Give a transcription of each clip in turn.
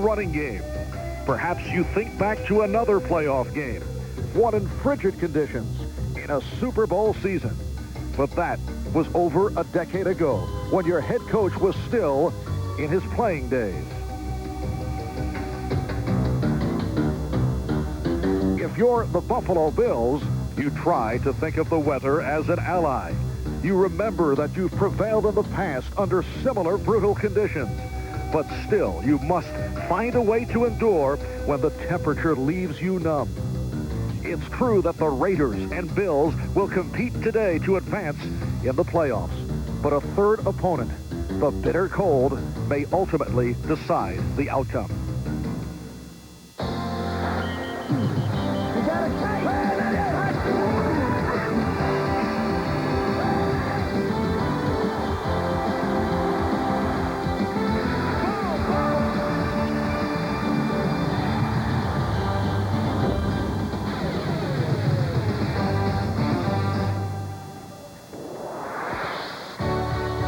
running game. Perhaps you think back to another playoff game, one in frigid conditions in a Super Bowl season. But that was over a decade ago when your head coach was still in his playing days. If you're the Buffalo Bills, you try to think of the weather as an ally. You remember that you've prevailed in the past under similar brutal conditions. But still, you must find a way to endure when the temperature leaves you numb. It's true that the Raiders and Bills will compete today to advance in the playoffs. But a third opponent, the bitter cold, may ultimately decide the outcome.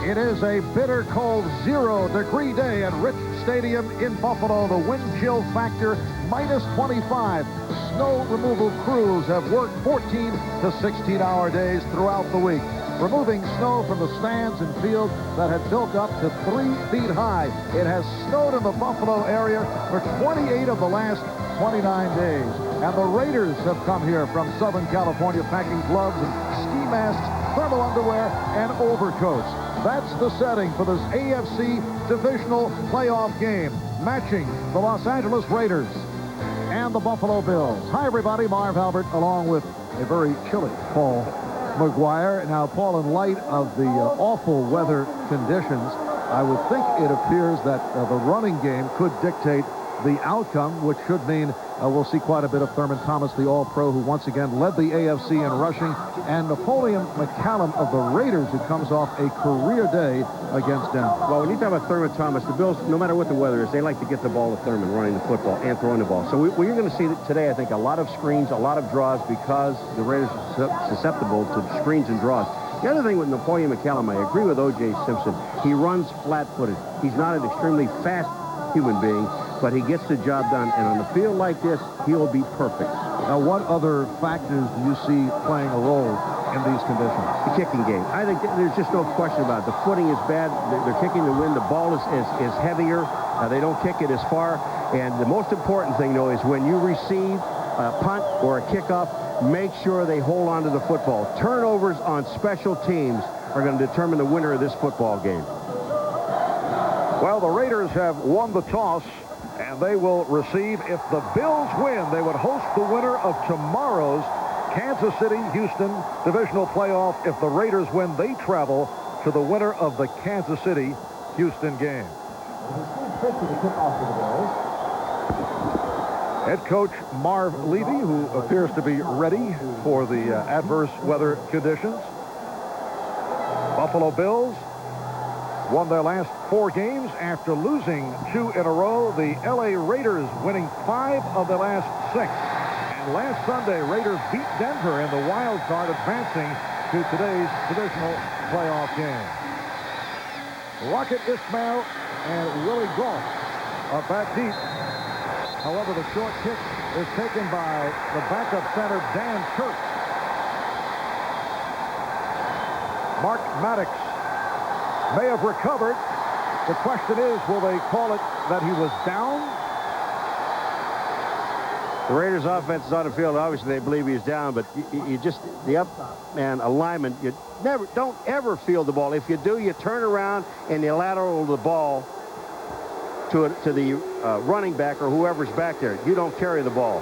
It is a bitter cold 0-degree day at Rich Stadium in Buffalo. The wind chill factor -25. Snow removal crews have worked 14 to 16-hour days throughout the week, removing snow from the stands and fields that had built up to 3 feet high. It has snowed in the Buffalo area for 28 of the last 29 days. And the Raiders have come here from Southern California packing gloves and ski masks, thermal underwear, and overcoats. That's the setting for this AFC divisional playoff game, matching the Los Angeles Raiders and the Buffalo Bills. Hi, everybody. Marv Albert, along with a very chilly Paul McGuire. Now, Paul, in light of the awful weather conditions, I would think it appears that the running game could dictate the outcome, which should mean we'll see quite a bit of Thurman Thomas, the All-Pro, who once again led the AFC in rushing, and Napoleon McCallum of the Raiders, who comes off a career day against Denver. Well, when you talk about Thurman Thomas, the Bills, no matter what the weather is, they like to get the ball to Thurman running the football and throwing the ball. So we're going to see today, I think, a lot of screens, a lot of draws, because the Raiders are susceptible to screens and draws. The other thing with Napoleon McCallum, I agree with O.J. Simpson. He runs flat-footed. He's not an extremely fast human being, but he gets the job done, and on a field like this, he'll be perfect. Now, what other factors do you see playing a role in these conditions? The kicking game. I think there's just no question about it. The footing is bad. They're kicking the wind. The ball is heavier. They don't kick it as far. And the most important thing, though, is when you receive a punt or a kickoff, make sure they hold on to the football. Turnovers on special teams are going to determine the winner of this football game. Well, the Raiders have won the toss, and they will receive. If the Bills win, they would host the winner of tomorrow's Kansas City-Houston divisional playoff. If the Raiders win, they travel to the winner of the Kansas City-Houston game. Head coach Marv Levy, who appears to be ready for the adverse weather conditions. Buffalo Bills won their last 4 games after losing 2 in a row. The L.A. Raiders winning 5 of their last 6. And last Sunday, Raiders beat Denver in the wild card, advancing to today's divisional playoff game. Rocket Ismail and Willie Goff are back deep. However, the short kick is taken by the backup center, Dan Turk. Mark Maddox may have recovered. The question is, will they call it that he was down? The Raiders' offense is on the field. Obviously, they believe he's down, but you just, the up man alignment, you don't ever field the ball. If you do, you turn around and you lateral the ball to the running back or whoever's back there. You don't carry the ball.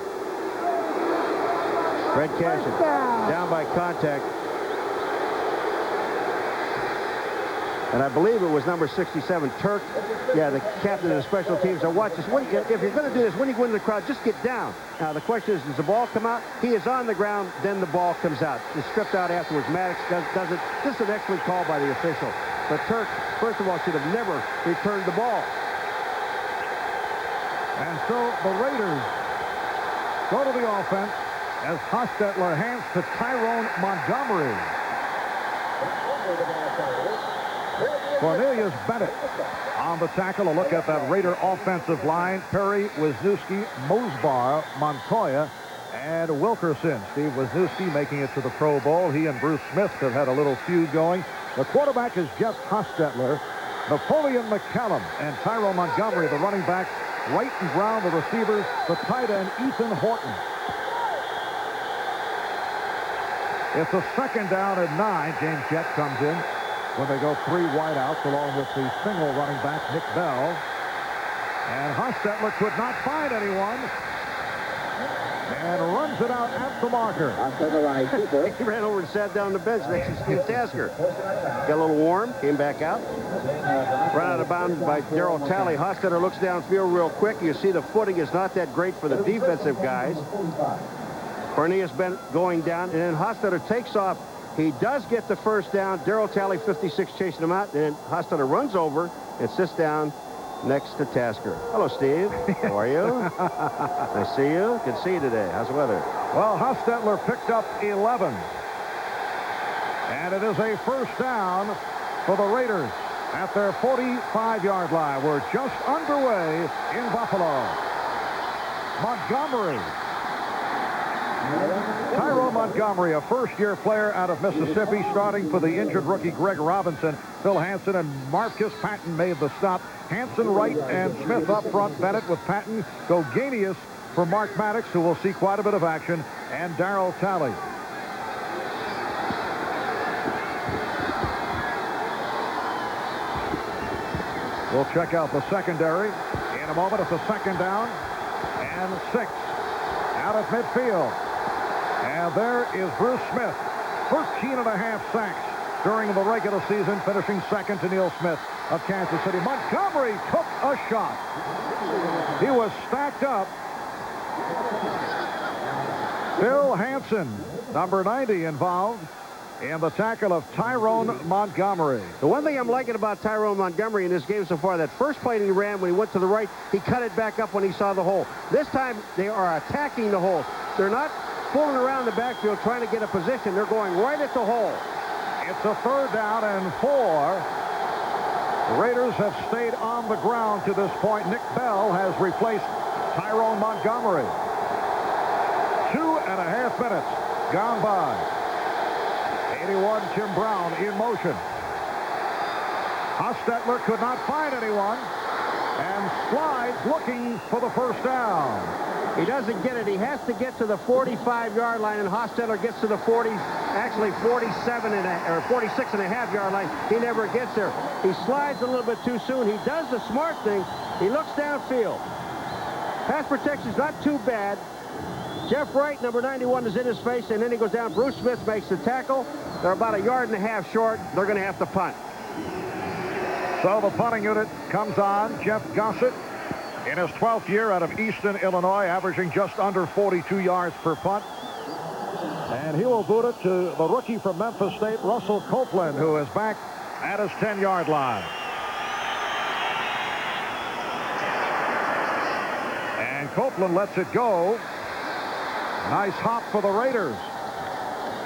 Fred Cashin down by contact. And I believe it was number 67, Turk. Yeah, the captain of the special teams. So watch this. If you're going to do this, when you go into the crowd, just get down. Now, the question is, does the ball come out? He is on the ground, then the ball comes out. It's stripped out afterwards. Maddox does it. Just an excellent call by the official. But Turk, first of all, should have never returned the ball. And so the Raiders go to the offense as Hostetler hands to Tyrone Montgomery. Cornelius Bennett on the tackle. A look at that Raider offensive line. Perry, Wisniewski, Mosbar, Montoya, and Wilkerson. Steve Wisniewski making it to the Pro Bowl. He and Bruce Smith have had a little feud going. The quarterback is Jeff Hostetler. Napoleon McCallum and Tyrone Montgomery, the running back. Wright and Brown, the receivers. The tight end, Ethan Horton. It's a second down and 9. James Jett comes in when they go 3 wideouts along with the single running back, Nick Bell. And Hostetler could not find anyone and runs it out at the marker. He ran over and sat down on the bench next to Steve Tasker. Got a little warm, came back out. Run out of bounds by Darryl Talley. Hostetler looks downfield real quick. You see the footing is not that great for the defensive guys. Cornelius Bennett going down, and then Hostetler takes off. He does get the first down. Darryl Talley, 56, chasing him out. And Hostetler runs over and sits down next to Tasker. Hello, Steve. How are you? I see you. Good to see you today. How's the weather? Well, Hostetler picked up 11. And it is a first down for the Raiders at their 45-yard line. We're just underway in Buffalo. Montgomery. Tyrone Montgomery, a first-year player out of Mississippi, starting for the injured rookie Greg Robinson. Phil Hansen and Marcus Patton made the stop. Hansen, Wright, and Smith up front. Bennett with Patton. Goganius for Mark Maddox, who will see quite a bit of action, and Darryl Talley. We'll check out the secondary in a moment. It's a second down and 6 out of midfield. And there is Bruce Smith, 13.5 sacks during the regular season, finishing second to Neil Smith of Kansas City. Montgomery took a shot. He was stacked up. Phil Hansen, number 90, involved in the tackle of Tyrone Montgomery. The one thing I'm liking about Tyrone Montgomery in this game so far, that first play he ran when he went to the right, he cut it back up when he saw the hole. This time they are attacking the hole. They're not fooling around the backfield trying to get a position. They're going right at the hole. It's a third down and 4. The Raiders have stayed on the ground to this point. Nick Bell has replaced Tyrone Montgomery. 2.5 minutes gone by. 81, Tim Brown in motion. Hostetler could not find anyone and slides looking for the first down. He doesn't get it. He has to get to the 45-yard line, and Hostetler gets to the 46.5-yard line. He never gets there. He slides a little bit too soon. He does the smart thing. He looks downfield. Pass protection's not too bad. Jeff Wright, number 91, is in his face, and then he goes down. Bruce Smith makes the tackle. They're about 1.5 yards short. They're going to have to punt. So the punting unit comes on. Jeff Gossett, in his 12th year out of Easton, Illinois, averaging just under 42 yards per punt. And he will boot it to the rookie from Memphis State, Russell Copeland, who is back at his 10-yard line. And Copeland lets it go. Nice hop for the Raiders.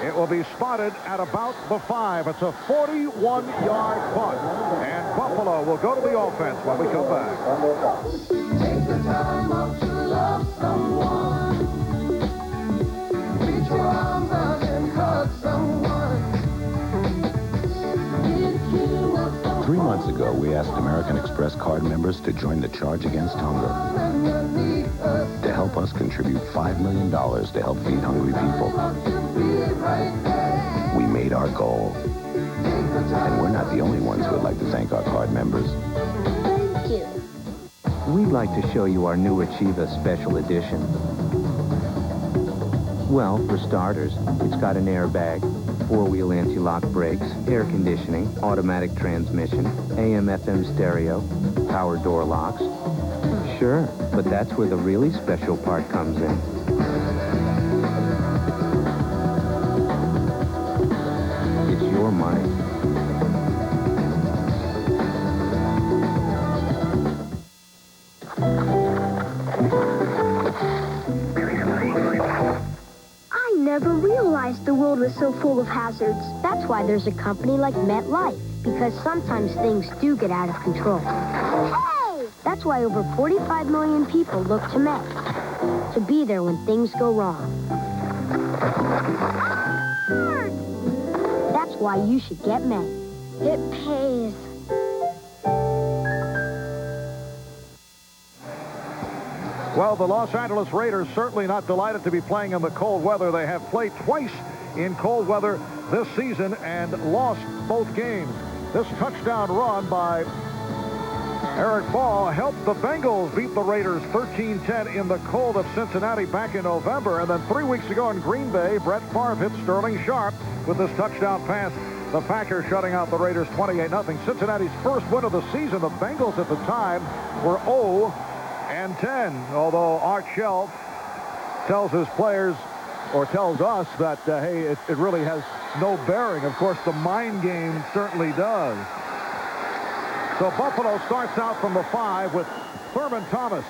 It will be spotted at about the 5. It's a 41-yard punt. And Buffalo will go to the offense when we come back. Take the time out to love someone. Reach your arms out and hug someone. 3 months ago, we asked American Express card members to join the charge against hunger, to help us contribute $5 million to help feed hungry people. We made our goal. And we're not the only ones who would like to thank our card members. Thank you. We'd like to show you our new Achieva Special Edition. Well, for starters, it's got an airbag, 4-wheel anti-lock brakes, air conditioning, automatic transmission, AM/FM stereo, power door locks. Sure, but that's where the really special part comes in. It's your money. I never realized the world was so full of hazards. That's why there's a company like MetLife. because sometimes things do get out of control. Hey! That's why over 45 million people look to Met to be there when things go wrong. That's why you should get Met. It pays. Well, the Los Angeles Raiders certainly not delighted to be playing in the cold weather. They have played twice in cold weather this season and lost both games. This touchdown run by Eric Ball helped the Bengals beat the Raiders 13-10 in the cold of Cincinnati back in November. And then 3 weeks ago in Green Bay, Brett Favre hit Sterling Sharp with this touchdown pass. The Packers shutting out the Raiders 28-0. Cincinnati's first win of the season. The Bengals at the time were 0-10. Although Art Shell tells his players, or tells us, that, hey, it really has no bearing. Of course, the mind game certainly does. So Buffalo starts out from the 5 with Thurman Thomas.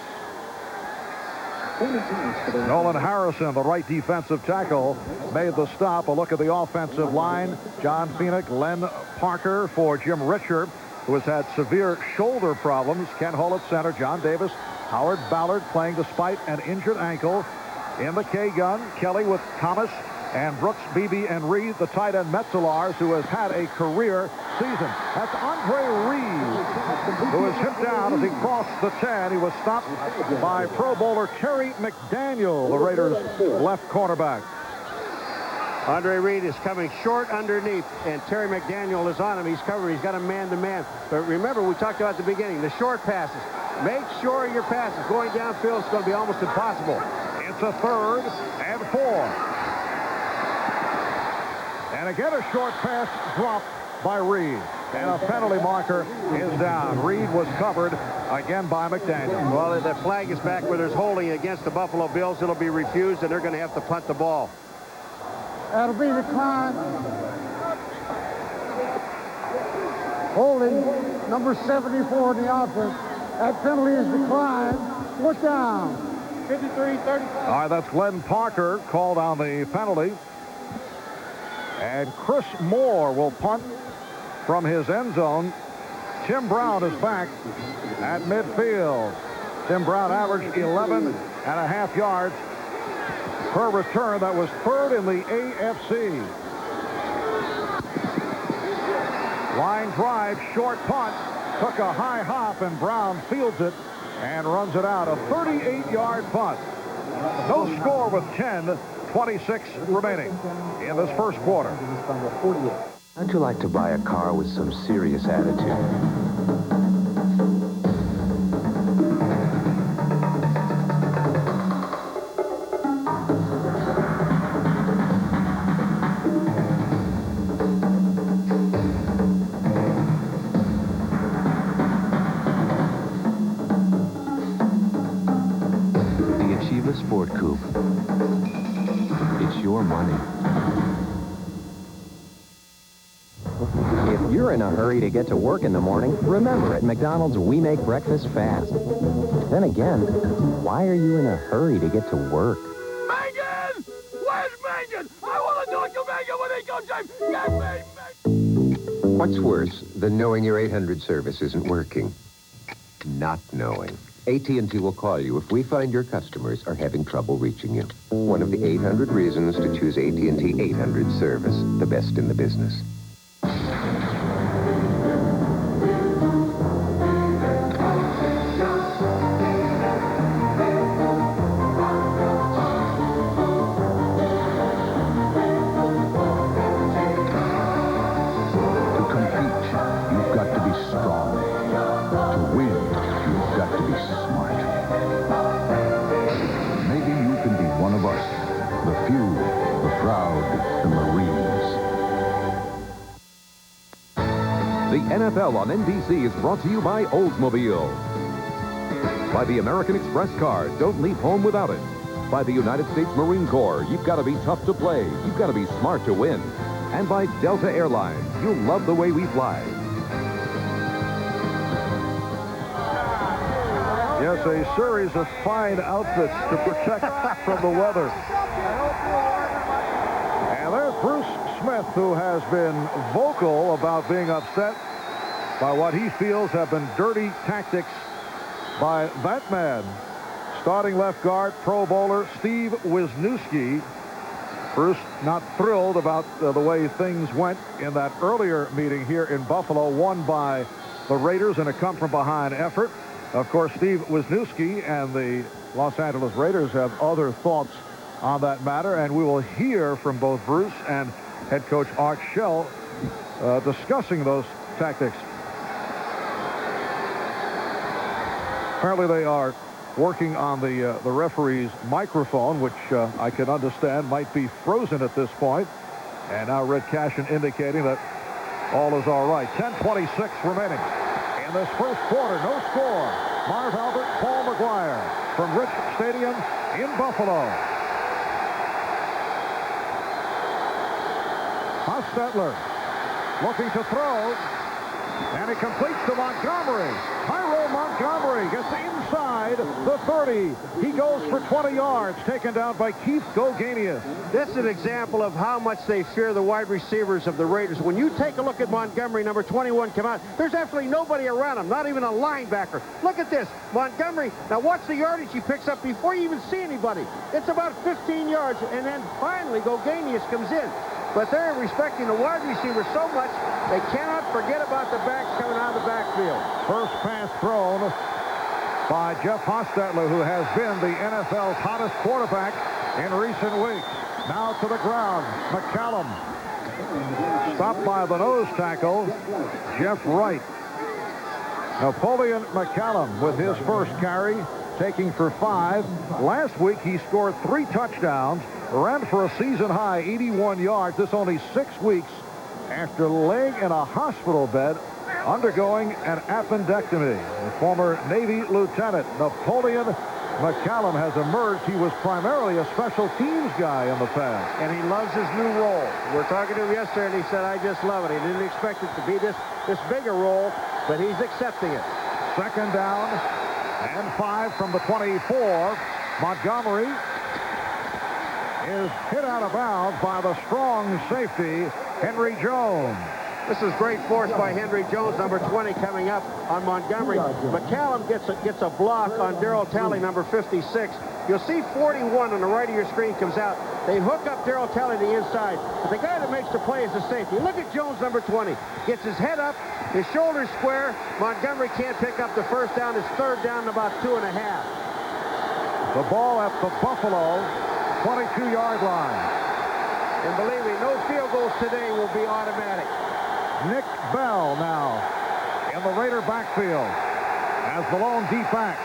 Nolan Harrison, the right defensive tackle, made the stop. A look at the offensive line. John Phoenix, Len Parker for Jim Richer, who has had severe shoulder problems. Ken Hull at center. John Davis, Howard Ballard playing despite an injured ankle. In the K-gun, Kelly with Thomas and Brooks, Beebe, and Reed, the tight end Metzelaars, who has had a career season. That's Andre Reed, who is hit down as he crossed the 10. He was stopped by Pro Bowler Terry McDaniel, the Raiders' left cornerback. Andre Reed is coming short underneath, and Terry McDaniel is on him. He's covered. He's got a man-to-man. But remember, we talked about at the beginning, the short passes. Make sure your passes going downfield is going to be almost impossible. It's a 3rd and 4. And again, a short pass dropped by Reed. And a penalty marker is down. Reed was covered again by McDaniel. Well, the flag is back where there's holding against the Buffalo Bills. It'll be refused, and they're going to have to punt the ball. That'll be declined. Holding number 74 in the offense. That penalty is declined. Fourth down. 53-35. All right, that's Glenn Parker called on the penalty. And Chris Moore will punt from his end zone. Tim Brown is back at midfield. Tim Brown averaged 11.5 yards per return. That was 3rd in the AFC. Line drive, short punt, took a high hop, and Brown fields it and runs it out. A 38-yard punt. No score with 10:26 remaining in this first quarter. How'd you like to buy a car with some serious attitude? Sport Coupe. It's your money. If you're in a hurry to get to work in the morning, remember, at McDonald's, we make breakfast fast. Then again, why are you in a hurry to get to work? Megan! Where's Megan? I want to talk to Megan when he comes in. Get me, Megan! What's worse than knowing your 800 service isn't working? Not knowing. AT&T will call you if we find your customers are having trouble reaching you. One of the 800 reasons to choose AT&T 800 service, the best in the business. To compete, you've got to be strong. To win, you've got to be smart. Maybe you can be one of us, the few, the proud, the Marines. The NFL on NBC is brought to you by Oldsmobile. By the American Express card, don't leave home without it. By the United States Marine Corps, you've got to be tough to play. You've got to be smart to win. And by Delta Airlines, you'll love the way we fly. Yes, a series of fine outfits to protect from the weather. And there's Bruce Smith, who has been vocal about being upset by what he feels have been dirty tactics by that man. Starting left guard, Pro Bowler Steve Wisniewski. Bruce not thrilled about the way things went in that earlier meeting here in Buffalo, won by the Raiders in a come-from-behind effort. Of course, Steve Wisniewski and the Los Angeles Raiders have other thoughts on that matter, and we will hear from both Bruce and head coach Art Shell discussing those tactics. Apparently they are working on the referee's microphone, which I can understand might be frozen at this point. And now Red Cashin indicating that all is all right. 10:26 remaining in this first quarter. No score. Marv Albert, Paul McGuire from Rich Stadium in Buffalo. Hostetler looking to throw, and he completes to Montgomery. Tyrone Montgomery gets inside the 30. He goes for 20 yards, taken down by Keith Gogenius. This is an example of how much they fear the wide receivers of the Raiders. When you take a look at Montgomery, number 21, come out, there's absolutely nobody around him, not even a linebacker. Look at this. Montgomery, now watch the yardage he picks up before you even see anybody. It's about 15 yards, and then finally Gogenius comes in. But they're respecting the wide receiver so much, they cannot forget about the backs coming out of the backfield. First pass thrown by Jeff Hostetler, who has been the NFL's hottest quarterback in recent weeks. Now to the ground, McCallum. Stopped by the nose tackle, Jeff Wright. Napoleon McCallum with his first carry, taking for 5. Last week he scored 3 touchdowns, ran for a season-high 81 yards. This only 6 weeks after laying in a hospital bed undergoing an appendectomy. The former Navy lieutenant Napoleon McCallum has emerged. He was primarily a special teams guy in the past. And he loves his new role. We're talking to him yesterday, and he said, I just love it. He didn't expect it to be this bigger role, but he's accepting it. Second down and 5 from the 24. Montgomery is hit out of bounds by the strong safety, Henry Jones. This is great force by Henry Jones, number 20, coming up on Montgomery. McCallum gets a block on Darryl Talley, number 56. You'll see 41 on the right of your screen comes out. They hook up Darryl Talley to the inside. But the guy that makes the play is the safety. Look at Jones, number 20. Gets his head up, his shoulders square. Montgomery can't pick up the first down. It's third down and about 2.5. The ball at the Buffalo 22-yard line. And believe me, no field goals today will be automatic. Nick Bell now in the Raider backfield as the lone deep back.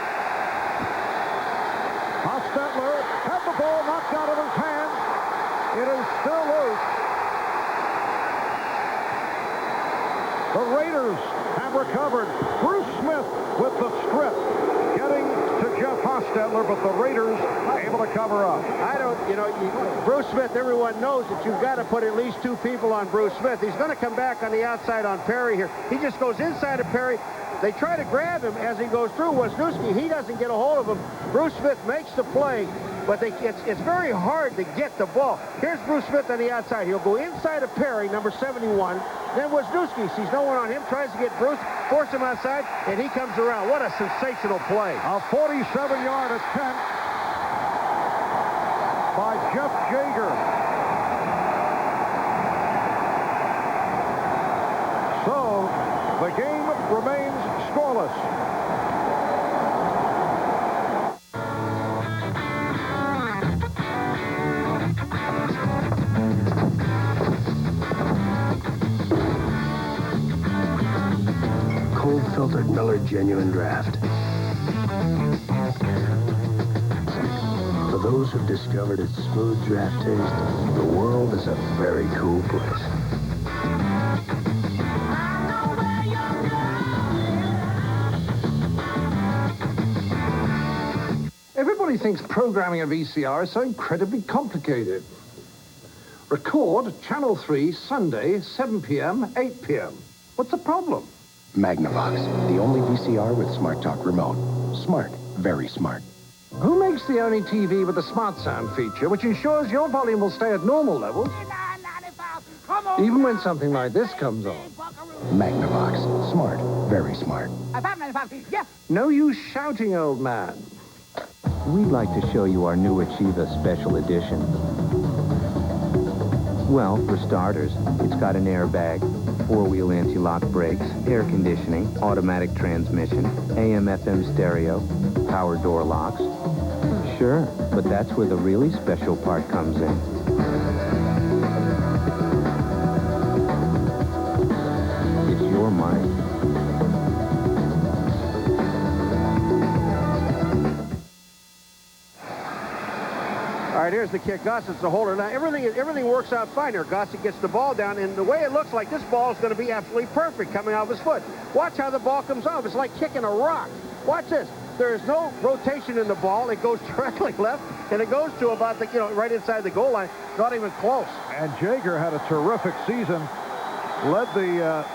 Hostetler had the ball knocked out of his hands. It is still loose. The Raiders have recovered. Bruce Smith with the strip, getting to Jeff Hostetler, but the Raiders able to cover up. Bruce Smith, everyone knows that you've got to put at least 2 people on Bruce Smith. He's going to come back on the outside on Perry here. He just goes inside of Perry. They try to grab him as he goes through. Wisniewski, he doesn't get a hold of him. Bruce Smith makes the play, but it's very hard to get the ball. Here's Bruce Smith on the outside. He'll go inside of Perry, number 71. Then Wisniewski sees no one on him, tries to get Bruce, force him outside, and he comes around. What a sensational play. A 47-yard attempt by Jeff Jager. So the game remains scoreless. Cold-filtered Miller Genuine Draft. For those who've discovered its smooth draft taste, the world is a very cool place. Everybody thinks programming a VCR is so incredibly complicated. Record Channel 3 Sunday, 7 p.m., 8 p.m. What's the problem? Magnavox, the only VCR with Smart Talk remote. Smart, very smart. Who makes the only TV with the Smart Sound feature, which ensures your volume will stay at normal levels Even when something like this comes on. Magnavox. Smart. Very smart. No use shouting, old man. We'd like to show you our new Achieva Special Edition. Well, for starters, it's got an airbag, four-wheel anti-lock brakes, air conditioning, automatic transmission, AM/FM stereo, power door locks. Sure, but that's where the really special part comes in. It's your money. All right, here's the kick. Gossett the holder. Now, everything works out fine here. Gossett gets the ball down, and the way it looks like this ball is going to be absolutely perfect coming off his foot. Watch how the ball comes off. It's like kicking a rock. Watch this. There is no rotation in the ball. It goes directly left, and it goes to about the, right inside the goal line. Not even close. And Jaeger had a terrific season. Led the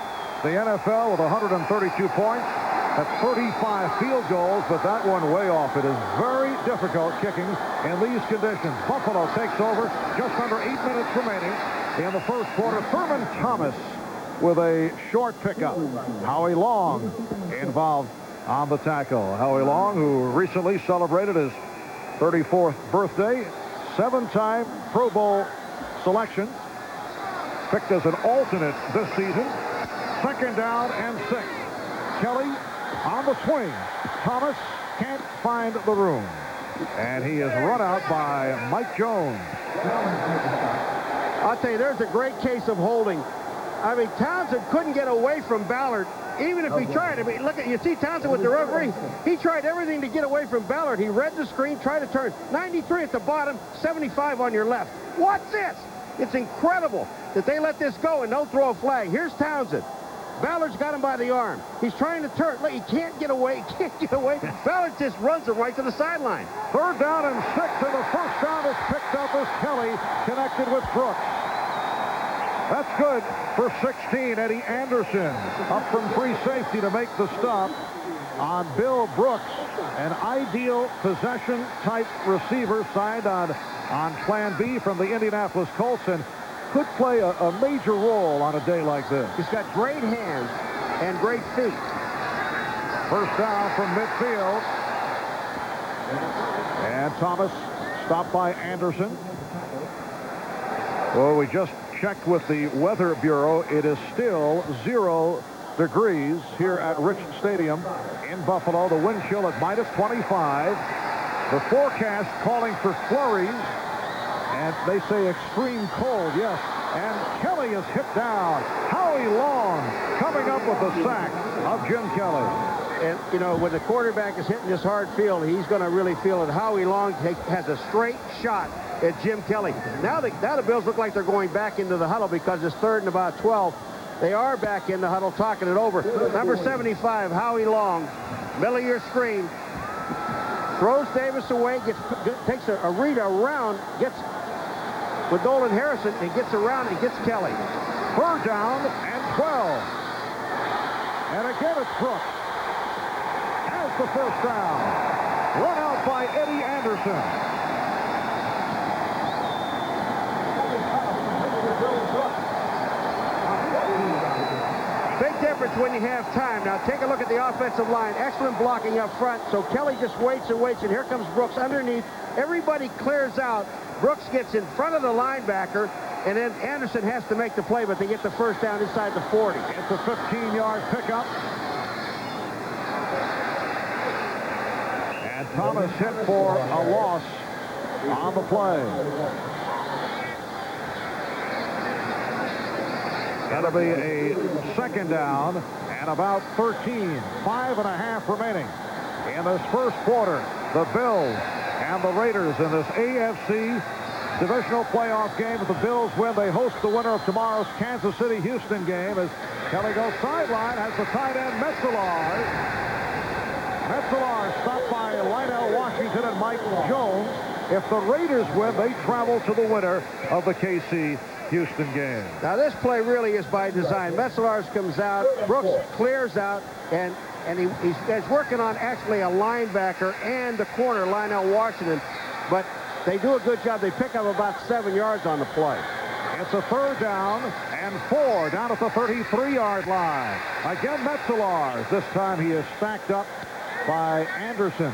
NFL with 132 points. That's 35 field goals, but that one way off. It is very difficult kicking in these conditions. Buffalo takes over. Just under 8 minutes remaining in the first quarter. Thurman Thomas with a short pickup. Howie Long involved on the tackle. Howie Long, who recently celebrated his 34th birthday, 7-time Pro Bowl selection, picked as an alternate this season. Second down and 6. Kelly on the swing. Thomas can't find the room. And he is run out by Mike Jones. I'll tell you, there's a great case of holding. I mean, Townsend couldn't get away from Ballard, even if he tried. I mean, look at, you see Townsend with the referee. He tried everything to get away from Ballard. He read the screen, tried to turn. 93 at the bottom, 75 on your left. What's this? It's incredible that they let this go and don't throw a flag. Here's Townsend. Ballard's got him by the arm. He's trying to turn. Look, he can't get away. He can't get away. Ballard just runs him right to the sideline. Third down and 6, and the first down is picked up as Kelly connected with Brooks. That's good for 16. Eddie Anderson up from free safety to make the stop on Bill Brooks, an ideal possession-type receiver signed on Plan B from the Indianapolis Colts, and could play a major role on a day like this. He's got great hands and great feet. First down from midfield. And Thomas stopped by Anderson. Well, we just checked with the Weather Bureau. It is still 0 degrees here at Richard Stadium in Buffalo. The wind chill at -25. The forecast calling for flurries. And they say extreme cold, yes. And Kelly is hit down. Howie Long coming up with the sack of Jim Kelly. And, when the quarterback is hitting this hard field, he's going to really feel it. Howie Long has a straight shot at Jim Kelly. Now the Bills look like they're going back into the huddle because it's 3rd and about 12. They are back in the huddle talking it over. Number 75, Howie Long, middle of your screen. Throws Davis away, takes a read around, gets with Nolan Harrison, and gets around and gets Kelly. Third down and 12. And again it's Brooks. Has the first down. Run out by Eddie Anderson. Big difference when you have time. Now take a look at the offensive line. Excellent blocking up front. So Kelly just waits and waits, and here comes Brooks underneath. Everybody clears out. Brooks gets in front of the linebacker, and then Anderson has to make the play, but they get the first down inside the 40. It's a 15-yard pickup. And Thomas hit for a loss on the play. That'll be a second down and about 13. 5.5 remaining in this first quarter. The Bills and the Raiders in this AFC divisional playoff game. If the Bills win, they host the winner of tomorrow's Kansas City-Houston game as Kelly goes sideline, has the tight end Metzelar. Metzelar stopped by Lionel Washington and Mike Jones. If the Raiders win, they travel to the winner of the KC-Houston game. Now this play really is by design. Metzelar comes out, Brooks clears out, and he's working on actually a linebacker and the corner, Lionel Washington, but they do a good job. They pick up about 7 yards on the play. It's a 3rd down and 4 down at the 33-yard line. Again, Metzelaars. This time he is stacked up by Anderson.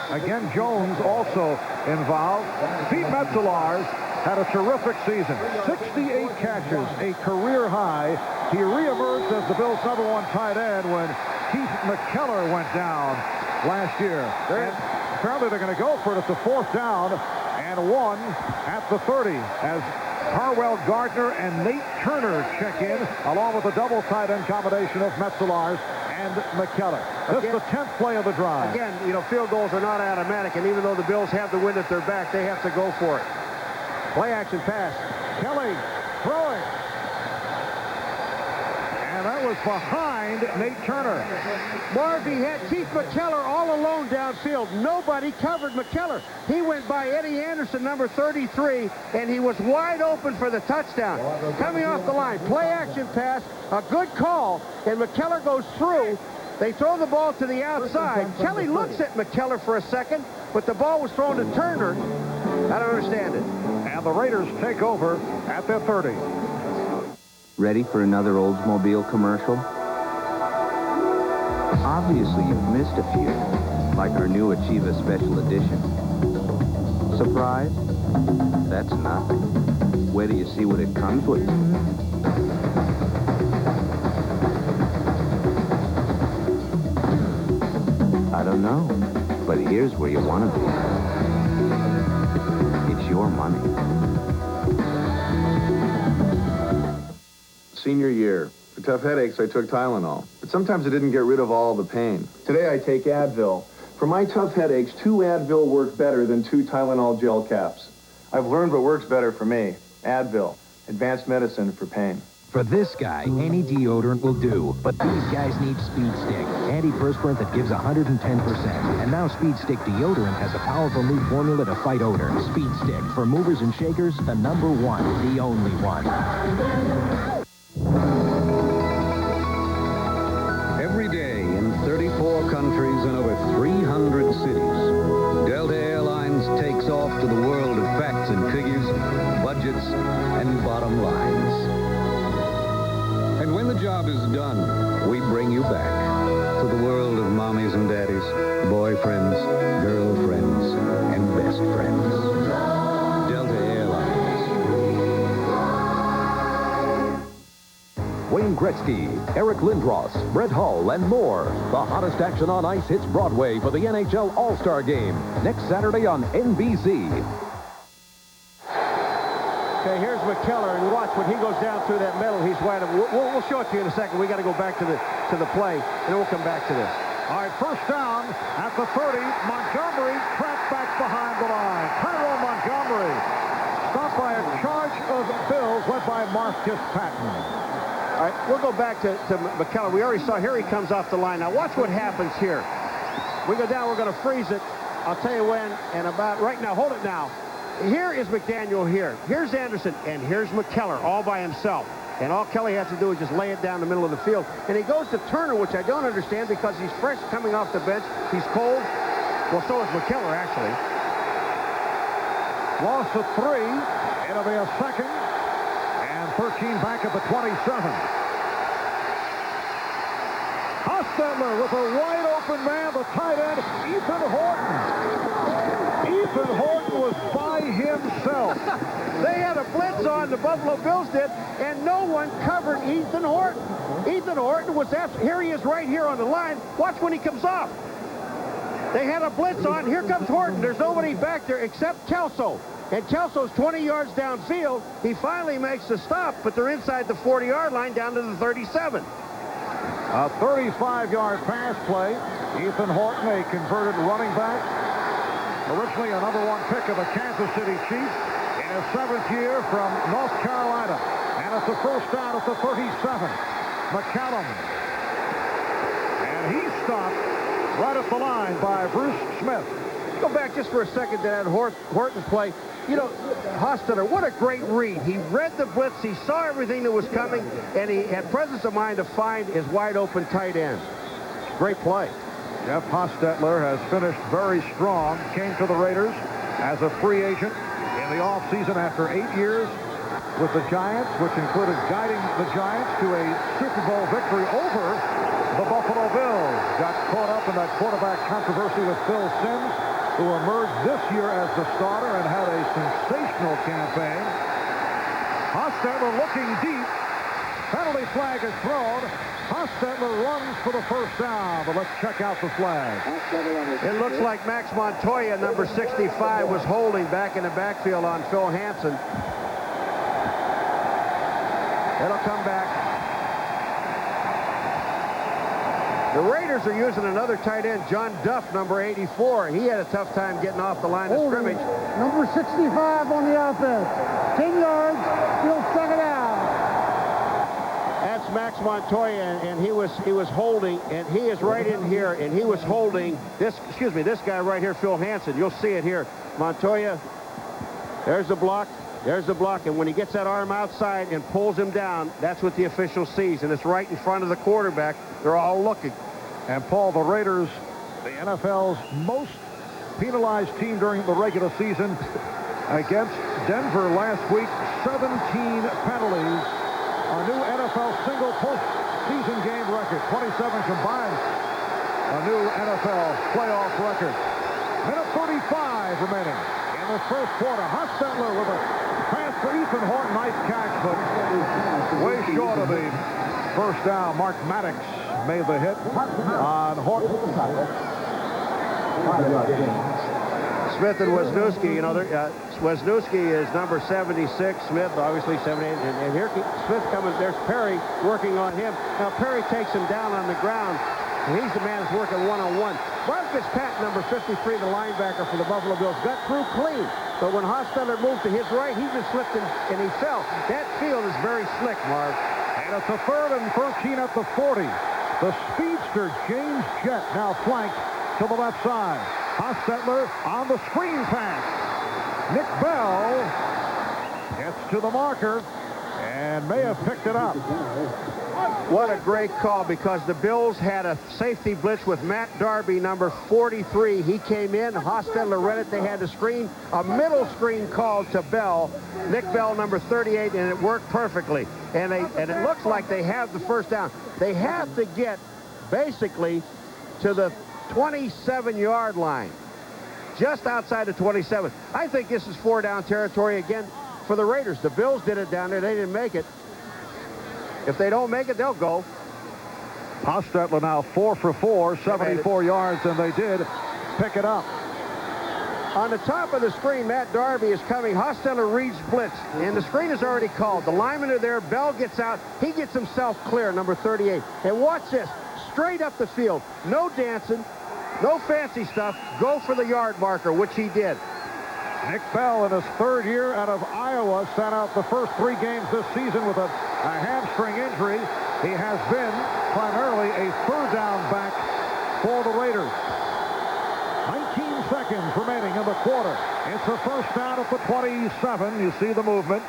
Again, Jones also involved. Pete Metzelaars had a terrific season. 68 catches, a career high. He reemerged as the Bills' #1 tight end when Keith McKellar went down last year. And apparently they're going to go for it. It's a 4th down and 1 at the 30 as Harwell Gardner and Nate Turner check in, along with a double tight end combination of Metzelaars and McKellar. This is the 10th play of the drive. Again, you know, field goals are not automatic, and even though the Bills have the wind at their back, they have to go for it. Play action pass. Kelly throwing. And that was behind Nate Turner. Marv, he had Keith McKellar all alone downfield. Nobody covered McKellar. He went by Eddie Anderson, number 33, and he was wide open for the touchdown. Coming off the line, play action pass, a good call, and McKellar goes through. They throw the ball to the outside. Kelly looks at McKellar for a second, but the ball was thrown to Turner. I don't understand it. And the Raiders take over at their 30. Ready for another Oldsmobile commercial? Obviously, you've missed a few, like our new Achieva Special Edition. Surprise? That's nothing. Wait till you see what it comes with. I don't know, but here's where you want to be. It's your money. Senior year. For tough headaches, I took Tylenol. But sometimes it didn't get rid of all the pain. Today, I take Advil. For my tough headaches, 2 Advil work better than 2 Tylenol gel caps. I've learned what works better for me. Advil. Advanced medicine for pain. For this guy, any deodorant will do, but these guys need Speed Stick, antiperspirant that gives 110%. And now Speed Stick deodorant has a powerful new formula to fight odor. Speed Stick, for movers and shakers, the #1, the only one. Every day in 34 countries and over 300 cities, Delta Airlines takes off to the world of facts and figures, budgets, and bottom lines. And when the job is done, we bring you back to the world of mommies and daddies, boyfriends, girlfriends, and best friends. Delta Airlines. Wayne Gretzky, Eric Lindros, Brett Hull, and more. The hottest action on ice hits Broadway for the NHL All-Star Game next Saturday on NBC. Okay, here's McKellar, and watch when he goes down through that middle, he's wide open. We'll show it to you in a second. We got to go back to the play, and then we'll come back to this. All right, 1st down at the 30. Montgomery trapped back behind the line. Tyrone Montgomery stopped by a charge of Bills led by Marcus Patton. All right, we'll go back to McKellar. We already saw, here he comes off the line. Now watch what happens here. We go down, we're going to freeze it. I'll tell you when, and about right now. Hold it now. Here is McDaniel here. Here's Anderson, and here's McKellar all by himself. And all Kelly has to do is just lay it down the middle of the field. And he goes to Turner, which I don't understand because he's fresh coming off the bench. He's cold. Well, so is McKellar, actually. Loss of 3. It'll be a 2nd and 13 back at the 27. Hostetler with a wide open man, the tight end, Ethan Horton. Ethan Horton was by himself. They had a blitz on, the Buffalo Bills did, and no one covered Ethan Horton. Ethan Horton was here he is right here on the line. Watch when he comes off. They had a blitz on. Here comes Horton. There's nobody back there except Kelso. And Kelso's 20 yards downfield. He finally makes the stop, but they're inside the 40-yard line down to the 37. A 35-yard pass play. Ethan Horton, a converted running back. Originally a #1 pick of the Kansas City Chiefs in his 7th year from North Carolina. And it's a 1st down at the 37. McCallum. And he stopped right at the line by Bruce Smith. Go back just for a second to that Horton play. You know, Hostetler, what a great read. He read the blitz, he saw everything that was coming, and he had presence of mind to find his wide-open tight end. Great play. Jeff Hostetler has finished very strong. Came to the Raiders as a free agent in the offseason after 8 years with the Giants, which included guiding the Giants to a Super Bowl victory over the Buffalo Bills. Got caught up in that quarterback controversy with Phil Simms, who emerged this year as the starter and had a sensational campaign. Hostetler looking deep. Penalty flag is thrown. Hostetler runs for the first down, but let's check out the flag. It looks like Max Montoya, number 65, was holding back in the backfield on Phil Hansen. It'll come back. The Raiders are using another tight end, John Duff, number 84. He had a tough time getting off the line of scrimmage. Number 65 on the offense. 10 yards, still second down. That's Max Montoya, and he was holding, and he is right in here, and he was holding this guy right here, Phil Hansen. You'll see it here. Montoya, there's the block, and when he gets that arm outside and pulls him down, that's what the official sees, and it's right in front of the quarterback. They're all looking. And Paul, the Raiders, the NFL's most penalized team during the regular season, against Denver last week, 17 penalties. A new NFL single postseason game record, 27 combined. A new NFL playoff record. Minute 35 remaining in the first quarter. Hostetler with a pass for Ethan Horton. Nice catch, but way short of the first down. Mark Maddox made the hit on Horton. Smith and Wisniewski, you know, Wisniewski is number 76, Smith obviously 78, and here Smith coming, there's Perry working on him. Now Perry takes him down on the ground, and he's the man that's working one-on-one. Mark Fitzpatrick, number 53, the linebacker for the Buffalo Bills, got through clean, but when Hostetler moved to his right, he just slipped and he fell. That field is very slick, Mark. And it's a 3rd and 13 at the 40. The speedster James Jett now flanked to the left side. Hostetler on the screen pass. Nick Bell gets to the marker and may have picked it up. What a great call, because the Bills had a safety blitz with Matt Darby, number 43. He came in. Hostetler read it. They had a screen, a middle screen called to Bell, Nick Bell, number 38, and it worked perfectly. And it looks like they have the first down. They have to get basically to the 27-yard line, just outside the 27. I think this is 4-down territory again for the Raiders. The Bills did it down there. They didn't make it. If they don't make it, they'll go. Hostetler now 4 for 4, 74 yards, and they did pick it up. On the top of the screen, Matt Darby is coming. Hostetler reads blitz, and the screen is already called. The linemen are there. Bell gets out. He gets himself clear, number 38. And watch this. Straight up the field. No dancing. No fancy stuff. Go for the yard marker, which he did. Nick Bell, in his 3rd year out of Iowa, sat out the first 3 games this season with a hamstring injury. He has been primarily a 3rd down back for the Raiders. 19 seconds remaining in the quarter. It's a first down at the 27. You see the movement.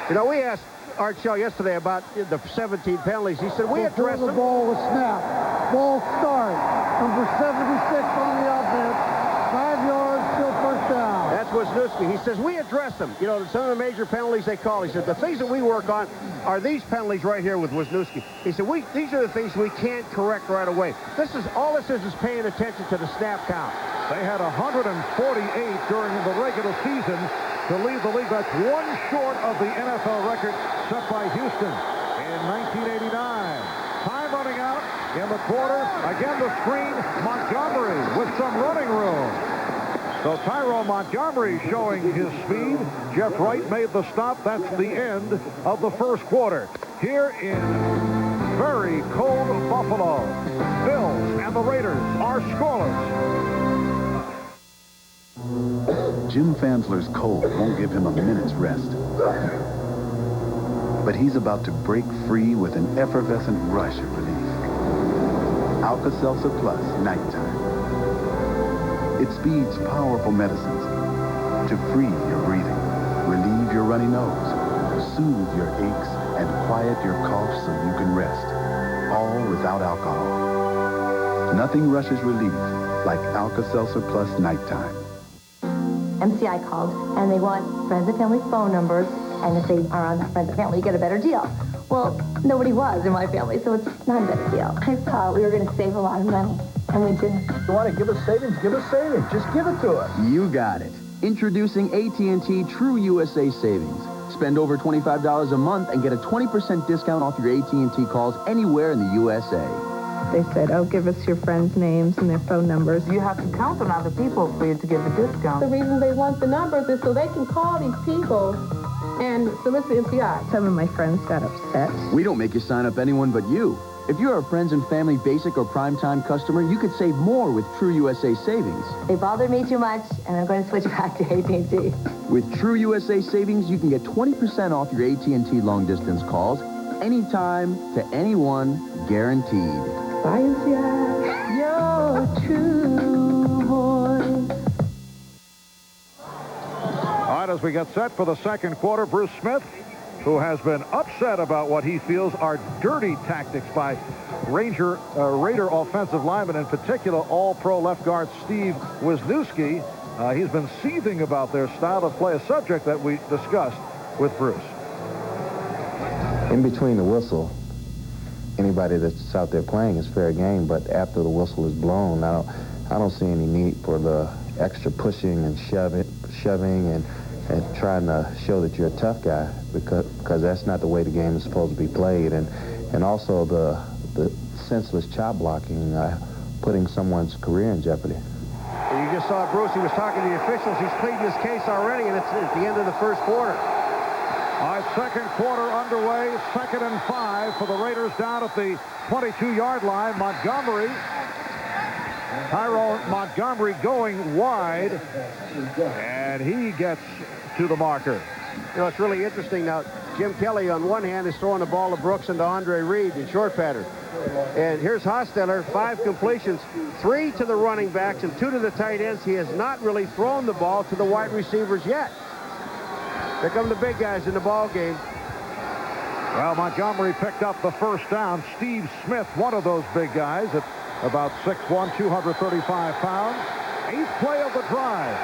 You know, we asked Art Shell yesterday about the 17 penalties. He said, we addressed the them. Ball was snapped. Ball start. Number 76 on the offense. 5 yards, still first down. That's Wisniewski. He says, we address them. You know, some of the major penalties they call. He said, the things that we work on are these penalties right here with Wisniewski. He said, these are the things we can't correct right away. All this is paying attention to the snap count. They had 148 during the regular season to lead the league. That's 1 short of the NFL record set by Houston in 1989. Time running out in the quarter. Again, the screen, Montgomery with some running room. So Tyrone Montgomery showing his speed. Jeff Wright made the stop. That's the end of the first quarter. Here in very cold Buffalo, Bills and the Raiders are scoreless. Jim Fansler's cold won't give him a minute's rest. But he's about to break free with an effervescent rush of relief. Alka-Seltzer Plus Nighttime. It speeds powerful medicines to free your breathing, relieve your runny nose, soothe your aches, and quiet your cough so you can rest. All without alcohol. Nothing rushes relief like Alka-Seltzer Plus Nighttime. MCI called, and they want friends and family phone numbers And if they are on the friends and family, you get a better deal. Well, nobody was in my family, so it's not a better deal. I thought we were going to save a lot of money, and we didn't. You want to give us savings? Give us savings. Just give it to us. You got it. Introducing AT&T True USA Savings. Spend over $25 a month and get a 20% discount off your AT&T calls anywhere in the USA. They said, oh, give us your friends' names and their phone numbers. You have to count on other people for you to give a discount. The reason they want the numbers is so they can call these people and solicit MCI. Some of my friends got upset. We don't make you sign up anyone but you. If you're a Friends and Family Basic or Primetime customer, you could save more with True USA Savings. They bothered me too much, and I'm going to switch back to AT&T. With True USA Savings, you can get 20% off your AT&T long-distance calls, anytime, to anyone, guaranteed. Bye, MCI. Your true voice. All right, as we get set for the second quarter, Bruce Smith, who has been upset about what he feels are dirty tactics by Raider offensive lineman, in particular all-pro left guard Steve Wisniewski. He's been seething about their style of play, a subject that we discussed with Bruce. In between the whistle, anybody that's out there playing is fair game, but after the whistle is blown, I don't see any need for the extra pushing and shoving and trying to show that you're a tough guy, because that's not the way the game is supposed to be played. And also the senseless chop blocking, putting someone's career in jeopardy. You just saw Bruce, he was talking to the officials. He's pleading his case already, and it's at the end of the first quarter. All right, second quarter underway, 2nd and 5 for the Raiders down at the 22-yard line. Tyrone Montgomery going wide, and he gets to the marker. You know, it's really interesting now. Jim Kelly, on one hand, is throwing the ball to Brooks and to Andre Reed in short pattern. And here's Hostetler, 5 completions, 3 to the running backs and 2 to the tight ends. He has not really thrown the ball to the wide receivers yet. Here come the big guys in the ball game. Well, Montgomery picked up the first down. Steve Smith, one of those big guys at about 6'1", 235 pounds. 8th play of the drive.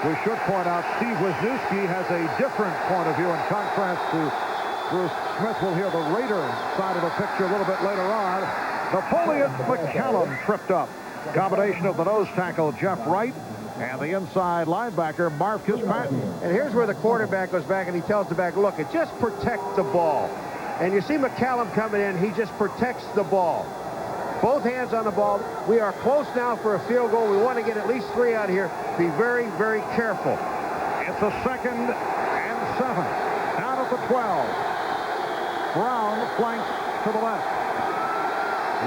We should point out Steve Wisniewski has a different point of view in contrast to Bruce Smith. We'll hear the Raider side of the picture a little bit later on. Napoleon McCallum tripped up. Combination of the nose tackle, Jeff Wright, and the inside linebacker, Marcus Patton. And here's where the quarterback goes back and he tells the back, look, just protect the ball. And you see McCallum coming in, he just protects the ball. Both hands on the ball. We are close now for a field goal. We want to get at least 3 out of here. Be very, very careful. It's a 2nd and 7. Down at the 12. Brown flanks to the left.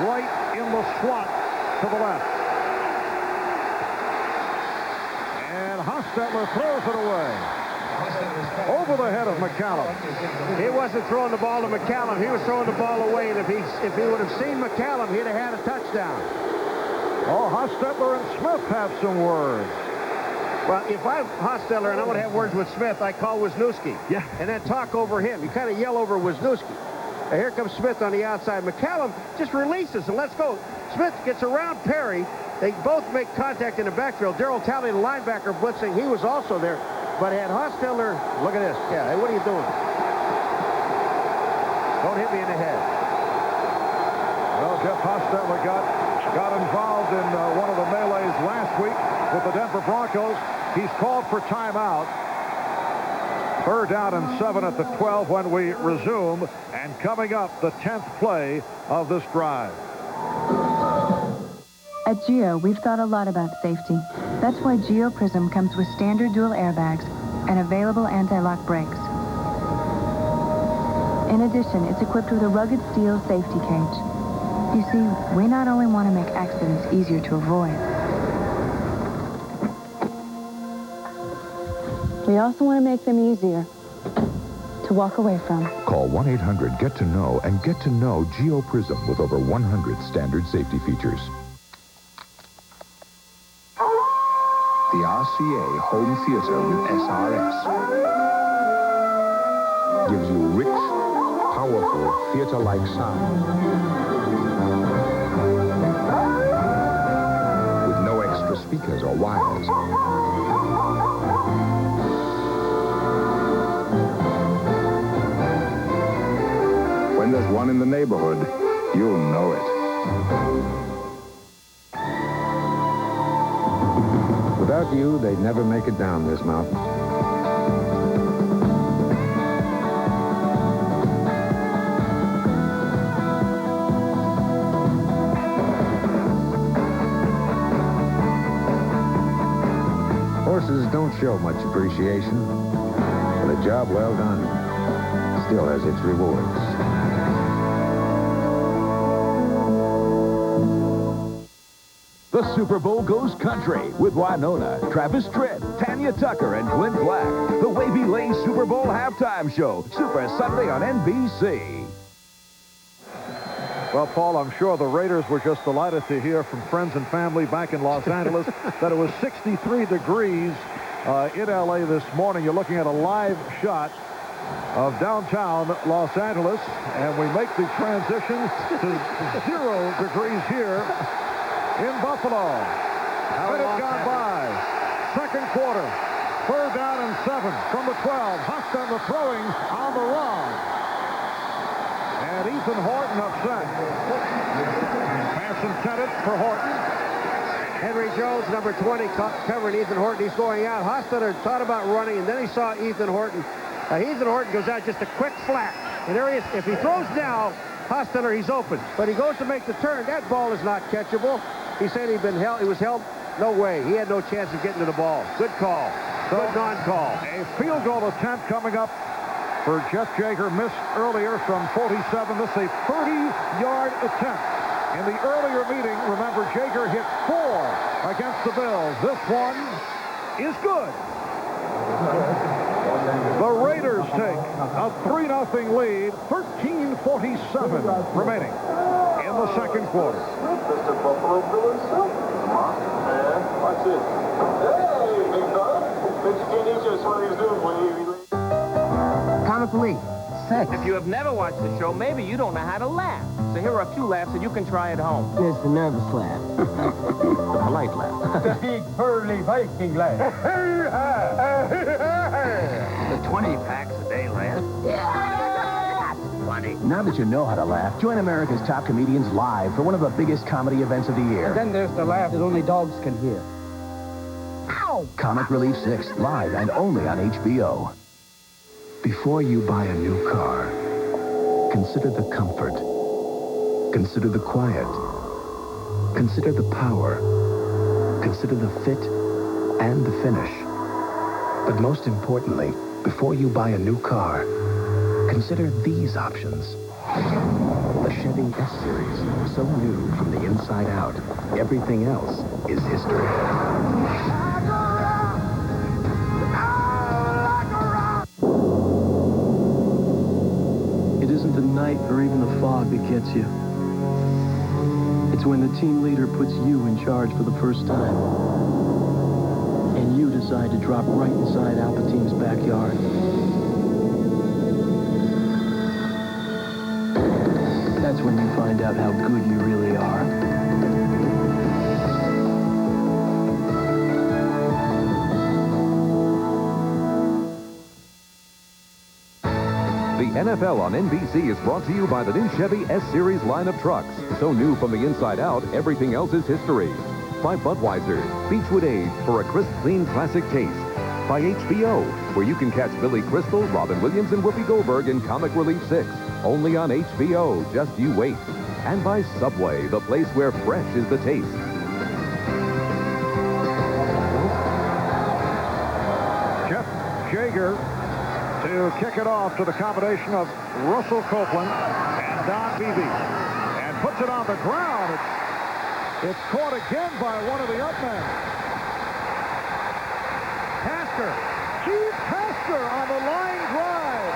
Right in the slot to the left. And Hostetler throws it away. Over the head of McCallum. He wasn't throwing the ball to McCallum. He was throwing the ball away, and if he would have seen McCallum, he'd have had a touchdown. Oh, Hostetler and Smith have some words. Well, if I'm Hostetler and I want to have words with Smith, I call Wisniewski. Yeah. And then talk over him. You kind of yell over Wisniewski. Now, here comes Smith on the outside. McCallum just releases and let's go. Smith gets around Perry. They both make contact in the backfield. Darrell Talley, the linebacker, blitzing. He was also there. But had Hostetler, look at this. Yeah, hey, what are you doing? Don't hit me in the head. Well, Jeff Hostetler got involved in one of the melees last week with the Denver Broncos. He's called for timeout. 3rd down and 7 at the 12 when we resume. And coming up, the 10th play of this drive. At Geo, we've thought a lot about safety. That's why Geo Prism comes with standard dual airbags and available anti-lock brakes. In addition, it's equipped with a rugged steel safety cage. You see, we not only want to make accidents easier to avoid, we also want to make them easier to walk away from. Call 1-800-GET-TO-KNOW and get to know Geo Prism with over 100 standard safety features. The RCA Home Theater with SRS gives you rich, powerful, theater-like sound with no extra speakers or wires. one in the neighborhood, you'll know it. Without you, they'd never make it down this mountain. Horses don't show much appreciation, but a job well done still has its rewards. The Super Bowl goes country with Winona, Travis Tritt, Tanya Tucker, and Clint Black. The Wavy Lane Super Bowl halftime show, Super Sunday on NBC. Well, Paul, I'm sure the Raiders were just delighted to hear from friends and family back in Los Angeles that it was 63 degrees in L.A. this morning. You're looking at a live shot of downtown Los Angeles, and we make the transition to 0 degrees here in Buffalo. Minute gone by. Second quarter. 3rd down and 7 from the 12. Hostetler throwing on the run. And Ethan Horton upset. Pass intended for Horton. Henry Jones, number 20, covering Ethan Horton. He's going out. Hostetler thought about running, and then he saw Ethan Horton. Ethan Horton goes out just a quick flat. And there he is. If he throws now, Hostetler, he's open. But he goes to make the turn. That ball is not catchable. He said he'd been held. He was held. No way. He had no chance of getting to the ball. Good call. Good non-call. A field goal attempt coming up for Jeff Jaeger. Missed earlier from 47. This is a 30-yard attempt. In the earlier meeting, remember, Jaeger hit 4 against the Bills. This one is good. The Raiders take a 3-0 lead. 13:47 remaining in the second quarter. Mr. Buffalo Bill himself. Man, watch it. Hey, big fella. Bet you can't eat just what he's doing when he... Comic Relief. 6. If you have never watched the show, maybe you don't know how to laugh. So here are a few laughs that you can try at home. There's the nervous laugh. The polite laugh. The big, burly Viking laugh. The 20 packs a day laugh. Funny. Now that you know how to laugh, join America's top comedians live for one of the biggest comedy events of the year. And then there's the laugh that only dogs can hear. Ow! Comic Relief 6, live and only on HBO. Before you buy a new car, consider the comfort. Consider the quiet. Consider the power. Consider the fit and the finish. But most importantly, before you buy a new car, consider these options. The Chevy S-Series, so new from the inside out. Everything else is history. It isn't the night or even the fog that gets you. It's when the team leader puts you in charge for the first time. And you decide to drop right inside Alpatine's backyard. That's when you find out how good you really are. The NFL on NBC is brought to you by the new Chevy S-Series line of trucks. So new from the inside out, everything else is history. By Budweiser, Beechwood Age for a crisp, clean, classic taste. By HBO, where you can catch Billy Crystal, Robin Williams, and Whoopi Goldberg in Comic Relief 6. Only on HBO, just you wait. And by Subway, the place where fresh is the taste. Jeff Jaeger to kick it off to the combination of Russell Copeland and Don Beebe. And puts it on the ground. It's caught again by one of the upmen. Tasker. Steve Tasker on the line drive.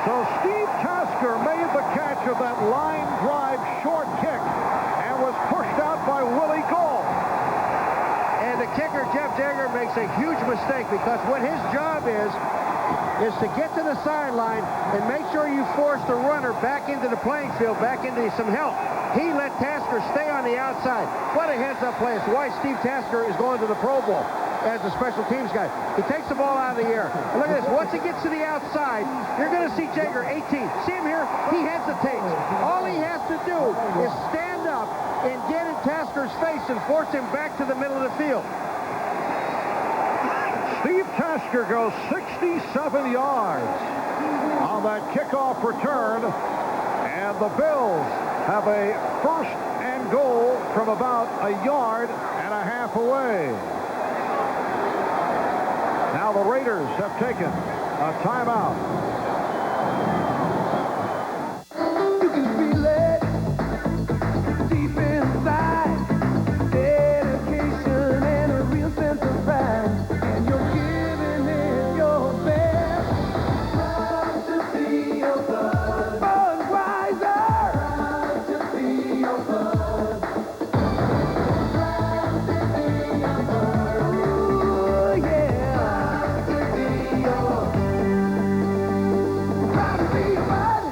So Steve Tasker made the catch of that line drive short kick and was pushed out by Willie Gold. And the kicker, Jeff Jaeger, makes a huge mistake because what his job is is to get to the sideline and make sure you force the runner back into the playing field, back into some help. He let Tasker stay on the outside. What a heads-up play. It's why Steve Tasker is going to the Pro Bowl as a special teams guy. He takes the ball out of the air. And look at this. Once he gets to the outside, you're going to see Jaeger, 18. See him here? He hesitates. All he has to do is stand up and get in Tasker's face and force him back to the middle of the field. Steve Tasker goes 67 yards on that kickoff return, and the Bills have a first and goal from about a yard and a half away. Now the Raiders have taken a timeout. You can feel it deep inside. Dedication and a real sense of pride. And you're giving it your best. Proud to be your bud. Budweiser. Proud to be your bud. Proud to be your bud. Ooh, yeah. Proud to be your Proud to be your bud.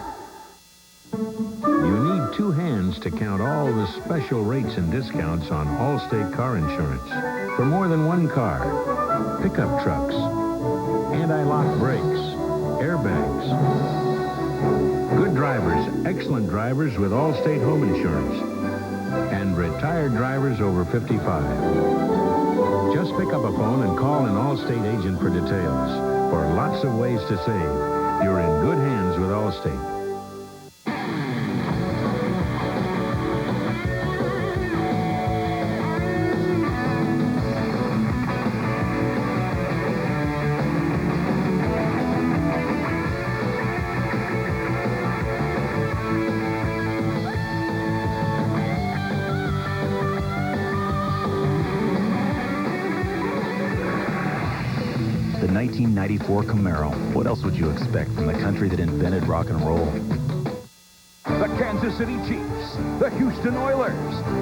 You need two hands to count all the special rates and discounts on Allstate car insurance. For more than one car, pickup trucks, anti-lock brakes, airbags. Good drivers, excellent drivers with Allstate home insurance. And retired drivers over 55. Just pick up a phone and call an Allstate agent for details. For lots of ways to save, you're in good hands with Allstate. The 1994 Camaro. What else would you expect from the country that invented rock and roll? The Kansas City Chiefs, the Houston Oilers.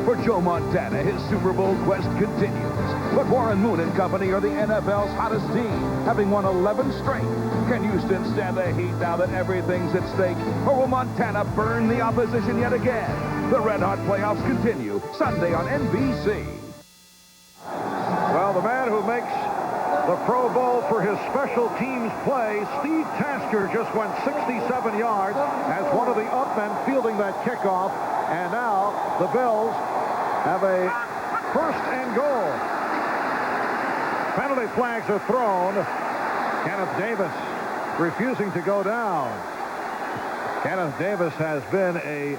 For Joe Montana, his Super Bowl quest continues. But Warren Moon and company are the NFL's hottest team, having won 11 straight. Can Houston stand the heat now that everything's at stake? Or will Montana burn the opposition yet again? The Red Hot playoffs continue Sunday on NBC. Well, the man who makes the Pro Bowl for his special teams play, Steve Tasker, just went 67 yards as one of the upmen fielding that kickoff. And now the Bills have a first and goal. Penalty flags are thrown. Kenneth Davis refusing to go down. Kenneth Davis has been a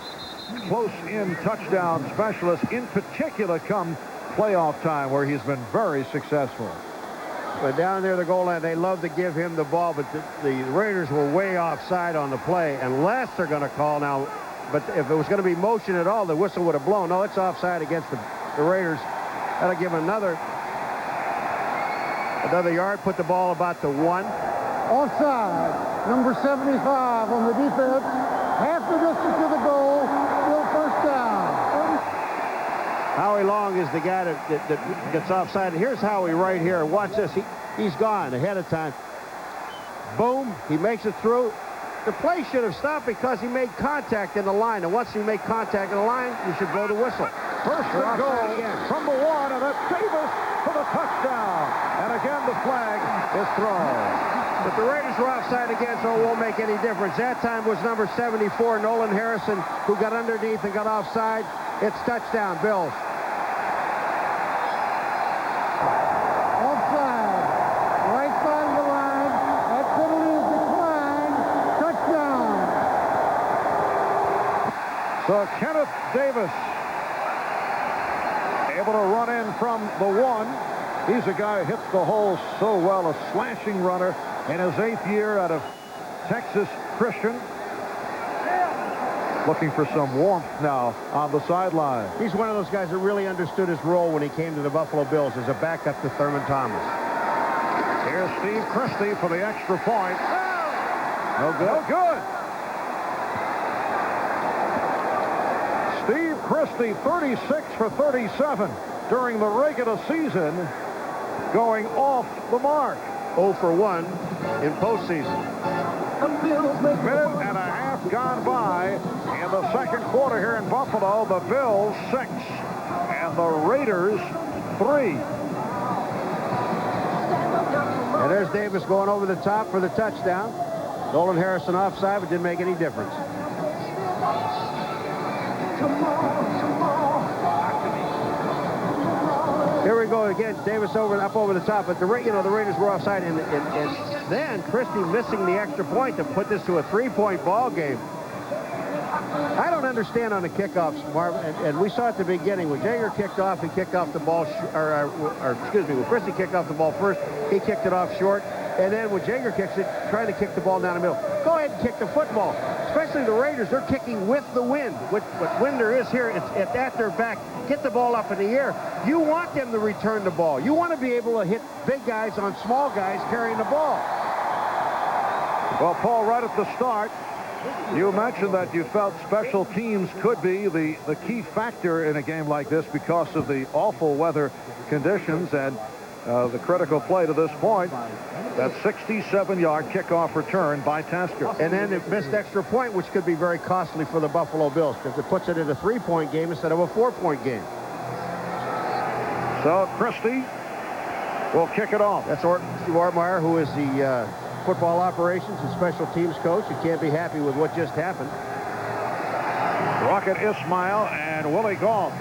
close-in touchdown specialist, in particular come playoff time, where he's been very successful. But down there, the goal line, they love to give him the ball, but the Raiders were way offside on the play, unless they're going to call now. But if it was going to be motion at all, the whistle would have blown. No, it's offside against the Raiders. That'll give him another yard, put the ball about the 1. Offside, number 75 on the defense. Half the distance to the goal, still first down. Howie Long is the guy that gets offside. And here's Howie right here. Watch this. He's gone ahead of time. Boom. He makes it through. The play should have stopped because he made contact in the line. And once he made contact in the line, you should blow the whistle. First and goal from the 1, and that's Davis for the touchdown. And again, the flag is thrown. But the Raiders were offside again, so it won't make any difference. That time was number 74, Nolan Harrison, who got underneath and got offside. It's touchdown, Bills. Offside, right side of the line. That penalty is declined. Touchdown. So Kenneth Davis able to run in from the 1. He's a guy who hits the hole so well, a slashing runner in his 8th year out of Texas Christian. Looking for some warmth now on the sideline. He's one of those guys that really understood his role when he came to the Buffalo Bills as a backup to Thurman Thomas. Here's Steve Christie for the extra point. No good. No good. Steve Christie, 36 for 37 during the regular season, going off the mark. 0 for 1 in postseason. Minute and a half gone by in the second quarter here in Buffalo. The Bills 6 and the Raiders 3. And there's Davis going over the top for the touchdown. Nolan Harrison offside, but didn't make any difference. Here we go again. Davis up over the top, but the Raiders were offside, and then Christie missing the extra point to put this to a 3-point ball game. I don't understand on the kickoffs, Marv, and we saw at the beginning when Jaeger kicked off, he kicked off the ball, when Christie kicked off the ball first, he kicked it off short, and then when Jaeger kicks it, trying to kick the ball down the middle. Go ahead and kick the football. Especially the Raiders, they're kicking with the wind. What wind there is here, it's at their back. Get the ball up in the air. You want them to return the ball. You want to be able to hit big guys on small guys carrying the ball. Well, Paul, right at the start, you mentioned that you felt special teams could be the key factor in a game like this because of the awful weather conditions and the critical play to this point, that 67-yard kickoff return by Tasker. And then it missed extra point, which could be very costly for the Buffalo Bills because it puts it in a 3-point game instead of a 4-point game. So Christie will kick it off. That's Steve Ortmeyer, who is the football operations and special teams coach. You can't be happy with what just happened. Rocket Ismail and Willie Gault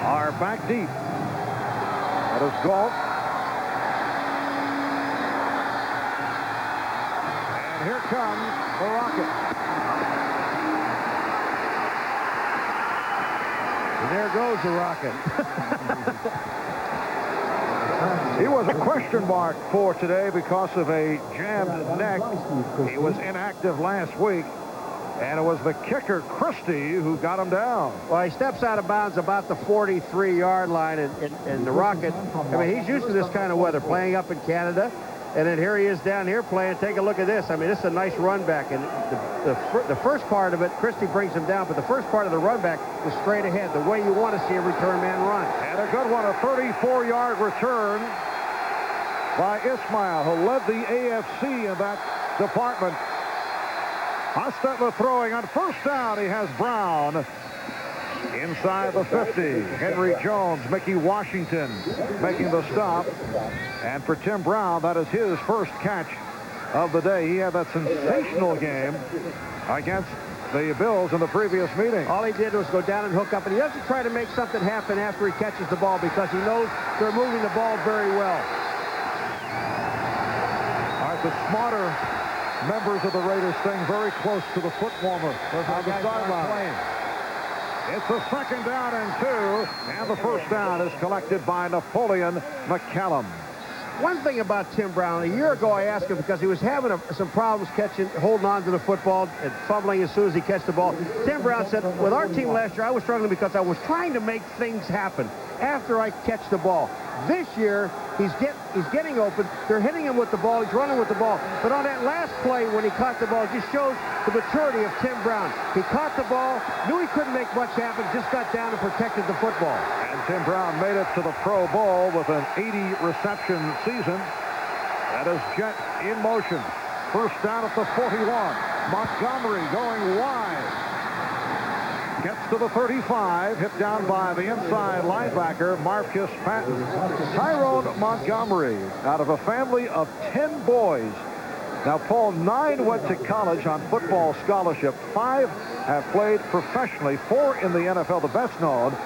are back deep. That is Gault. And here comes the Rocket. And there goes the Rocket. He was a question mark for today because of a jammed neck. He was inactive last week. And it was the kicker, Christie, who got him down. Well, he steps out of bounds about the 43-yard line, and the Rocket, I mean, he's used to this kind of weather, playing up in Canada. And then here he is down here playing. Take a look at this. I mean, this is a nice run back. And the first part of it, Christie brings him down. But the first part of the run back was straight ahead, the way you want to see a return man run. And a good one, a 34-yard return by Ismail, who led the AFC in that department. Hostetler throwing on first down. He has Brown inside the 50. Henry Jones, Mickey Washington making the stop. And for Tim Brown, that is his first catch of the day. He had that sensational game against the Bills in the previous meeting. All he did was go down and hook up, and he doesn't try to make something happen after he catches the ball because he knows they're moving the ball very well. All right, the smarter members of the Raiders staying very close to the foot warmer on the sideline. It's a second down and 2, and the first down is collected by Napoleon McCallum. One thing about Tim Brown, a year ago I asked him because he was having some problems holding on to the football and fumbling as soon as he catches the ball. Tim Brown said, with our team last year, I was struggling because I was trying to make things happen after I catch the ball. This year, he's getting open. They're hitting him with the ball. He's running with the ball. But on that last play when he caught the ball, it just shows the maturity of Tim Brown. He caught the ball, knew he couldn't make much happen, just got down and protected the football. And Tim Brown made it to the Pro Bowl with an 80-reception season. That is Jet in motion. First down at the 41. Montgomery going wide. Gets to the 35, hit down by the inside linebacker, Marcus Patton. Tyrone Montgomery, out of a family of 10 boys. Now, Paul, 9 went to college on football scholarship. 5 have played professionally. 4 in the NFL. The best known,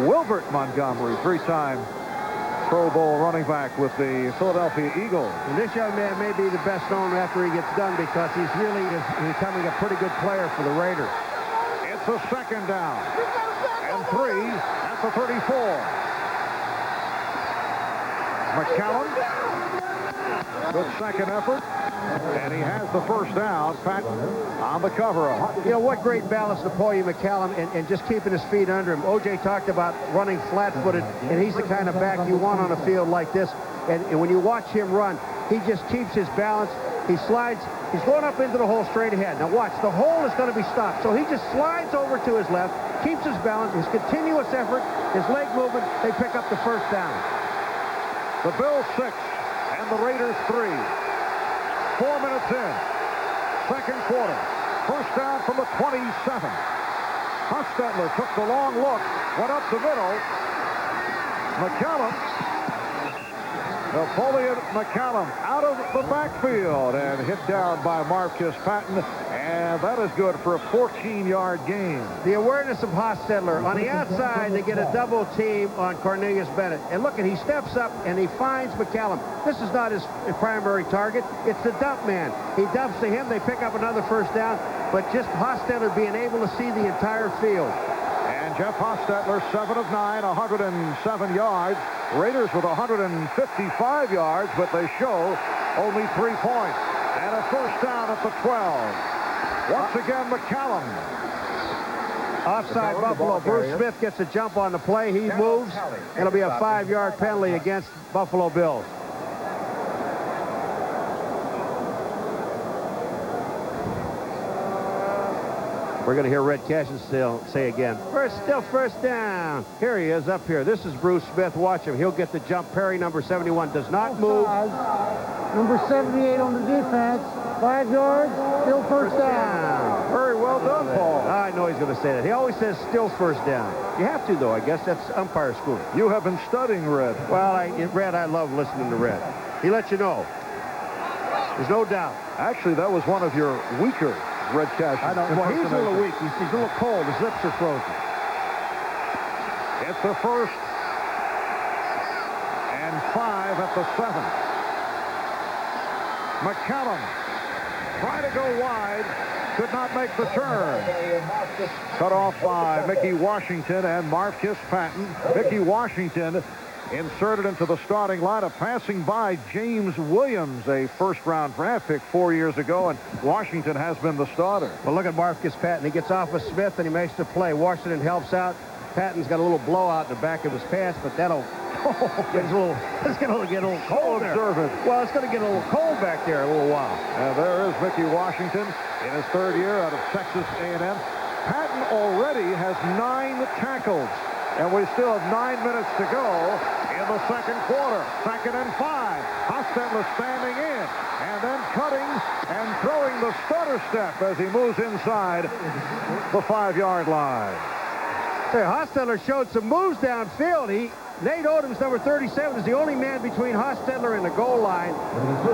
Wilbert Montgomery, 3-time Pro Bowl running back with the Philadelphia Eagles. And this young man may be the best known after he gets done because he's really becoming a pretty good player for the Raiders. It's a second down and 3 at the 34. McCallum, good second effort, and he has the first down. Patton on the cover-up. You know, what great balance Napoleon McCallum and just keeping his feet under him. O.J. talked about running flat-footed, and he's the kind of back you want on a field like this. And when you watch him run, he just keeps his balance. He slides. He's going up into the hole straight ahead. Now watch, the hole is going to be stopped. So he just slides over to his left, keeps his balance, his continuous effort, his leg movement. They pick up the first down. The Bills 6 and the Raiders 3. 4 minutes in. Second quarter. First down from the 27. Hostetler took the long look, went up the middle. McCallum, Napoleon McCallum out of the backfield and hit down by Marcus Patton, and that is good for a 14-yard gain. The awareness of Hostetler. On the outside, they get a double team on Cornelius Bennett. And look, he steps up and he finds McCallum. This is not his primary target. It's the dump man. He dumps to him. They pick up another first down, but just Hostetler being able to see the entire field. And Jeff Hostetler, 7 of 9, 107 yards. Raiders with 155 yards, but they show only 3 points. And a first down at the 12. Once again, McCallum. Offside Buffalo. Bruce Smith gets a jump on the play. He moves. It'll be a 5-yard penalty against Buffalo Bills. We're going to hear Red Cashin say again, still first down. Here he is up here. This is Bruce Smith. Watch him. He'll get the jump. Perry, number 71, does not move. Number 78 on the defense. 5 yards, still first down. Very well done, Paul. I know he's going to say that. He always says still first down. You have to, though. I guess that's umpire school. You have been studying Red. Well, Red, I love listening to Red. He lets you know. There's no doubt. Actually, that was one of your weaker Red Cashin. I don't. Well, he's a little weak. He's a little cold. His lips are frozen. It's the 1st and 5 at the 7. McCallum trying to go wide, could not make the turn. Cut off by Mickey Washington and Marcus Patton. Mickey Washington inserted into the starting lineup, passing by James Williams, a first-round draft pick 4 years ago, and Washington has been the starter. Well, look at Marcus Patton. He gets off with Smith, and he makes the play. Washington helps out. Patton's got a little blowout in the back of his pants, but that'll it's going to get a little cold there. Well, it's going to get a little cold back there in a little while. And there is Mickey Washington in his 3rd year out of Texas A&M. Patton already has 9 tackles. And we still have 9 minutes to go in the second quarter. 2nd and 5. Hostetler standing in and then cutting and throwing the stutter step as he moves inside the 5-yard line. Hey, Hostetler showed some moves downfield. Nate Odoms, number 37, is the only man between Hostetler and the goal line.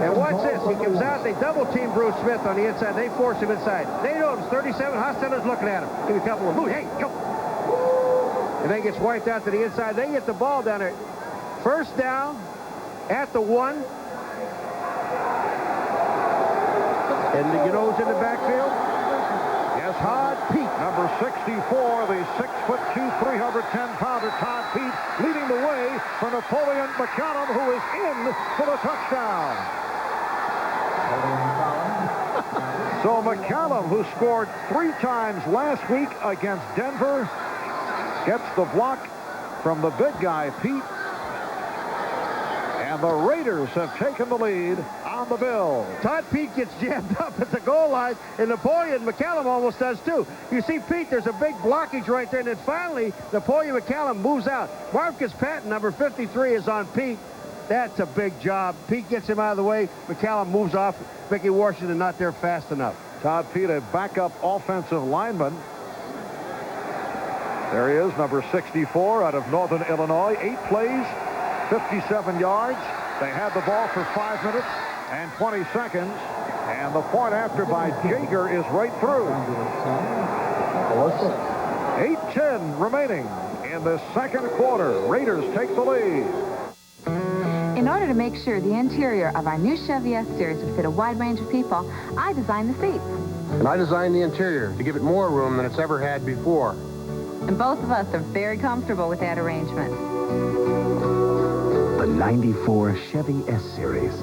And watch this. He comes out. They double-team Bruce Smith on the inside. They force him inside. Nate Odoms, 37. Hostetler's looking at him. Give me a couple of moves. Hey, go. And then gets wiped out to the inside. They get the ball down there. First down at the 1. And you know who's in the backfield? Yes, Todd Pete, number 64, the 6'2", 310-pounder Todd Pete, leading the way for Napoleon McCallum, who is in for the touchdown. So McCallum, who scored 3 times last week against Denver, gets the block from the big guy, Pete. And the Raiders have taken the lead on the Bills. Todd Pete gets jammed up at the goal line, and Napoleon McCallum almost does too. You see Pete, there's a big blockage right there, and then finally Napoleon McCallum moves out. Marcus Patton, number 53, is on Pete. That's a big job. Pete gets him out of the way. McCallum moves off. Mickey Washington not there fast enough. Todd Pete, a backup offensive lineman. There he is, number 64 out of Northern Illinois. 8 plays, 57 yards. They had the ball for 5 minutes and 20 seconds. And the point after by Jager is right through. 8:10 remaining in the second quarter. Raiders take the lead. In order to make sure the interior of our new Chevy S Series would fit a wide range of people, I designed the seats. And I designed the interior to give it more room than it's ever had before. And both of us are very comfortable with that arrangement. The 94 Chevy S Series.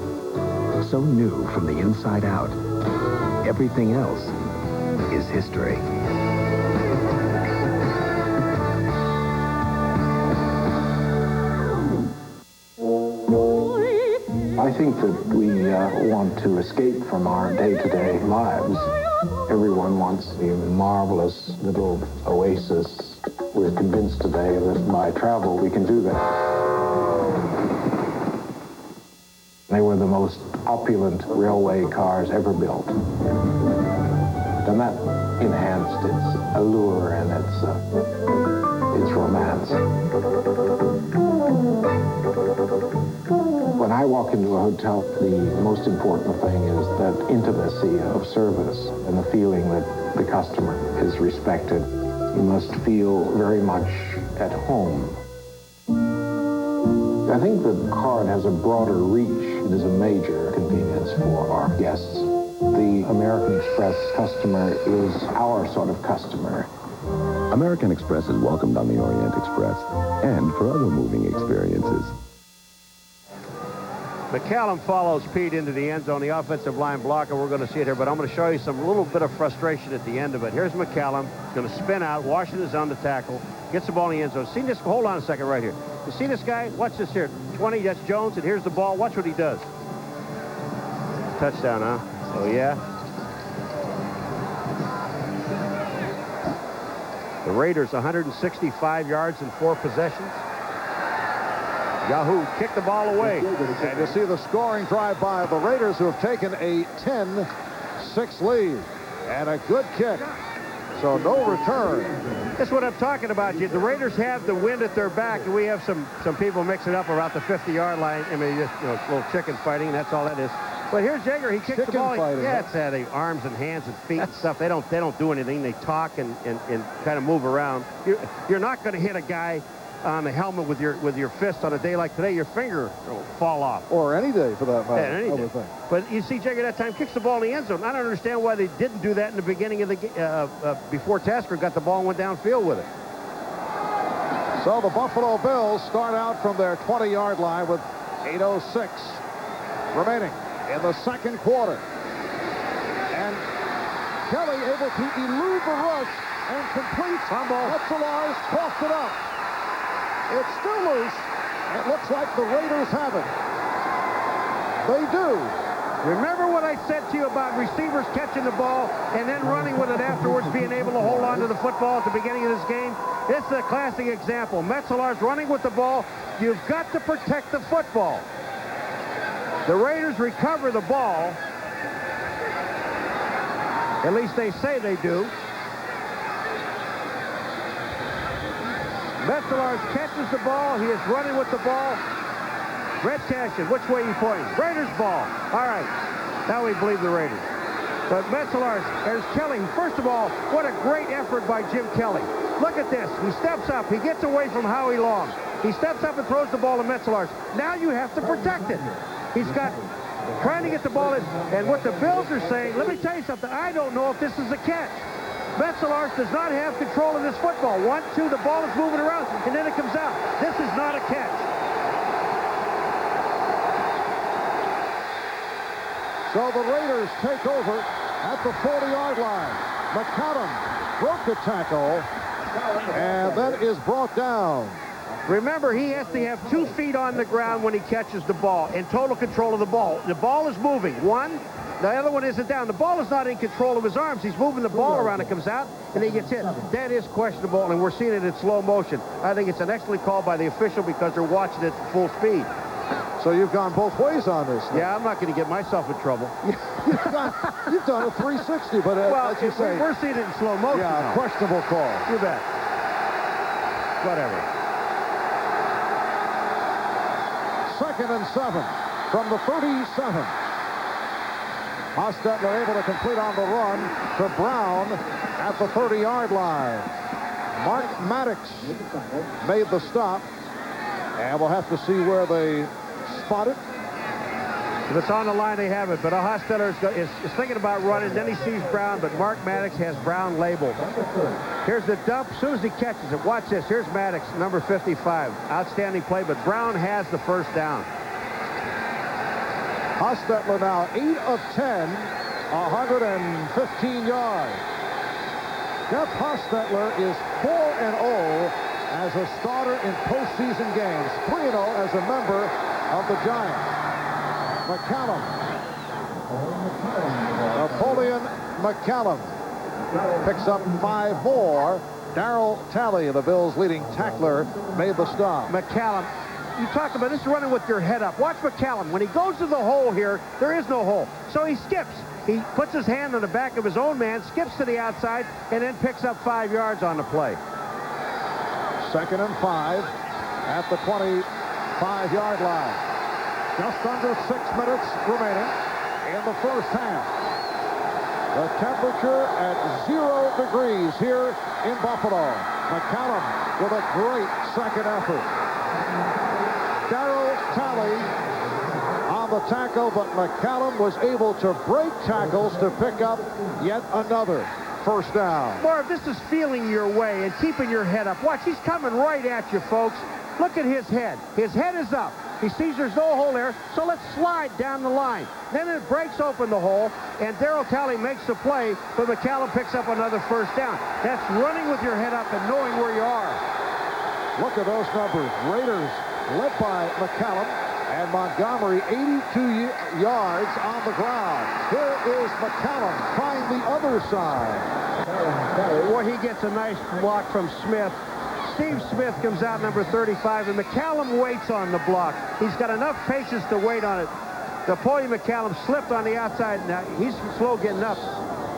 So new from the inside out. Everything else is history. I think that we want to escape from our day-to-day lives. Everyone wants a marvelous little oasis. We're convinced today that by travel we can do that. They were the most opulent railway cars ever built. And that enhanced its allure and its romance. When I walk into a hotel, the most important thing is that intimacy of service and the feeling that the customer is respected. You must feel very much at home. I think the card has a broader reach. It is a major convenience for our guests. The American Express customer is our sort of customer. American Express is welcomed on the Orient Express and for other moving experiences. McCallum follows Pete into the end zone, the offensive line blocker. We're going to see it here, but I'm going to show you some little bit of frustration at the end of it. Here's McCallum. He's going to spin out. Washington's on the tackle. Gets the ball in the end zone. See this? Hold on a second right here. You see this guy? Watch this here. 20, that's Jones, and here's the ball. Watch what he does. Touchdown, huh? Oh, yeah. The Raiders, 165 yards in 4 possessions. Yahoo kicked the ball away. And you see the scoring drive by the Raiders, who have taken a 10-6 lead. And a good kick. So no return. That's what I'm talking about. The Raiders have the wind at their back, and we have some people mixing up about the 50-yard line. I mean, just a little chicken fighting, and that's all that is. But here's Jaeger. He kicks the ball. Fighting, yeah, it's the arms and hands and feet and stuff. They don't do anything. They talk and kind of move around. You're not going to hit a guy on the helmet with your fist on a day like today. Your finger will fall off. Or any day, for that matter. Yeah, any day. But you see, Jaeger that time kicks the ball in the end zone. I don't understand why they didn't do that in the beginning of the game before Tasker got the ball and went downfield with it. So the Buffalo Bills start out from their 20-yard line with 8:06 remaining in the second quarter. And Kelly able to elude the rush and complete. Metzelaars tossed it up. It's still loose. It looks like the Raiders have it. They do. Remember what I said to you about receivers catching the ball and then running with it afterwards, being able to hold on to the football at the beginning of this game? This is a classic example. Metzelaars running with the ball. You've got to protect the football. The Raiders recover the ball. At least they say they do. Metzelaars catches the ball. He is running with the ball. Red Cashin, which way are you pointing? Raiders ball. All right. Now we believe the Raiders. But Metzelaars, there's Kelly. First of all, what a great effort by Jim Kelly. Look at this. He steps up. He gets away from Howie Long. He steps up and throws the ball to Metzelaars. Now you have to protect it. He's got trying to get the ball in. And what the Bills are saying, let me tell you something. I don't know if this is a catch. Metzelaars does not have control of this football. 1, 2, the ball is moving around, and then it comes out. This is not a catch. So the Raiders take over at the 40-yard line. McCallum broke the tackle, and that is brought down. Remember, he has to have 2 feet on the ground when he catches the ball, in total control of the ball. The ball is moving. 1, the other one isn't down. The ball is not in control of his arms. He's moving the ball around. It comes out, and he gets hit. That is questionable, and we're seeing it in slow motion. I think it's an excellent call by the official because they're watching it at full speed. So you've gone both ways on this. Yeah, I'm not going to get myself in trouble. You've done a 360, but well, as you say, we're seeing it in slow motion. Yeah, questionable call. You bet. Whatever. 2nd and 7 from the 37. Hostetler able to complete on the run to Brown at the 30-yard line. Mark Maddox made the stop, and we'll have to see where they spot it. If it's on the line, they have it. But Hostetler is thinking about running. Then he sees Brown, but Mark Maddox has Brown labeled. Here's the dump. As soon as he catches it, watch this. Here's Maddox, number 55. Outstanding play, but Brown has the first down. Hostetler now 8 of 10, 115 yards. Jeff Hostetler is 4-0 as a starter in postseason games. 3-0 as a member of the Giants. McCallum. Napoleon McCallum picks up 5 more. Darryl Talley, the Bills' leading tackler, made the stop. McCallum, you talked about this running with your head up. Watch McCallum. When he goes to the hole here, there is no hole. So he skips. He puts his hand on the back of his own man, skips to the outside, and then picks up 5 yards on the play. 2nd and 5 at the 25-yard line. Just under 6 minutes remaining in the first half. The temperature at 0 degrees here in Buffalo. McCallum with a great second effort. Darryl Talley on the tackle, but McCallum was able to break tackles to pick up yet another first down. Marv, this is feeling your way and keeping your head up. Watch, he's coming right at you, folks. Look at his head. His head is up. He sees there's no hole there, so let's slide down the line. Then it breaks open the hole, and Darryl Talley makes the play, but McCallum picks up another first down. That's running with your head up and knowing where you are. Look at those numbers. Raiders led by McCallum, and Montgomery 82 yards on the ground. Here is McCallum trying the other side. Well, he gets a nice block from Smith. Steve Smith comes out number 35, and McCallum waits on the block. He's got enough patience to wait on it. Napoleon McCallum slipped on the outside. Now, he's slow getting up.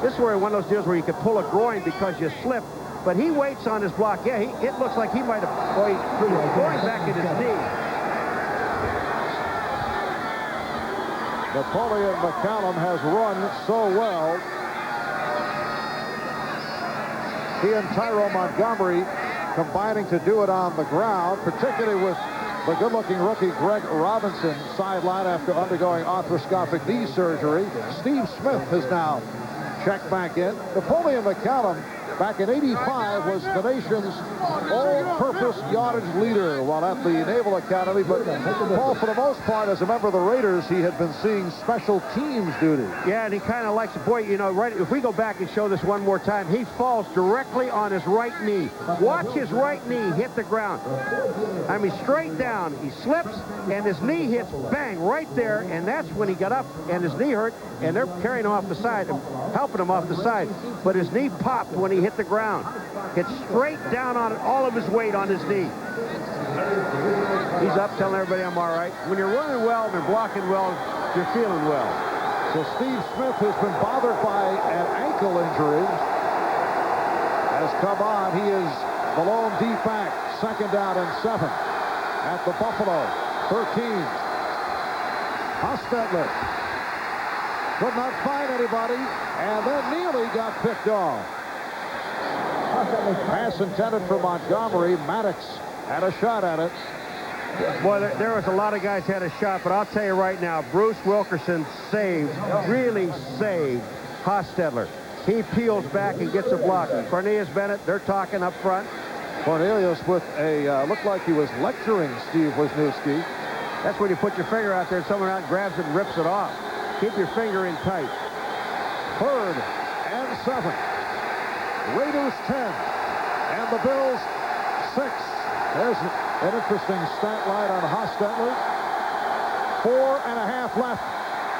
This is where one of those deals where you could pull a groin because you slipped. But he waits on his block. Yeah, it looks like he might have going back at his knee. Napoleon McCallum has run so well. He and Tyrone Montgomery combining to do it on the ground, particularly with the good-looking rookie Greg Robinson sidelined after undergoing arthroscopic knee surgery. Steve Smith has now checked back in. Napoleon McCallum, back in '85, was the nation's all-purpose yardage leader while at the Naval Academy. But, Paul, for the most part, as a member of the Raiders, he had been seeing special teams duty. Yeah, and he kind of likes, boy, you know, right, if we go back and show this one more time, he falls directly on his right knee. Watch his right knee hit the ground. I mean, straight down. He slips, and his knee hits, bang, right there, and that's when he got up, and his knee hurt, and they're carrying him off the side, helping him off the side. But his knee popped when he hit the ground. Hit straight down on it, all of his weight on his knee. He's up telling everybody I'm all right. When you're running well and you're blocking well, you're feeling well. So Steve Smith has been bothered by an ankle injury. Has come on. He is the lone deep back. 2nd down and 7 at the Buffalo 13. Hostetler could not find anybody, and then Neely got picked off. Pass intended for Montgomery. Maddox had a shot at it. Boy, there was a lot of guys had a shot, but I'll tell you right now, Bruce Wilkerson saved, really saved Hostetler. He peels back and gets a block. Cornelius Bennett, they're talking up front. Cornelius with a, looked like he was lecturing Steve Wisniewski. That's when you put your finger out there and someone out grabs it and rips it off. Keep your finger in tight. 3rd and 7. Raiders 10 and the Bills 6. There's an interesting stat line on Hostetler. 4.5 left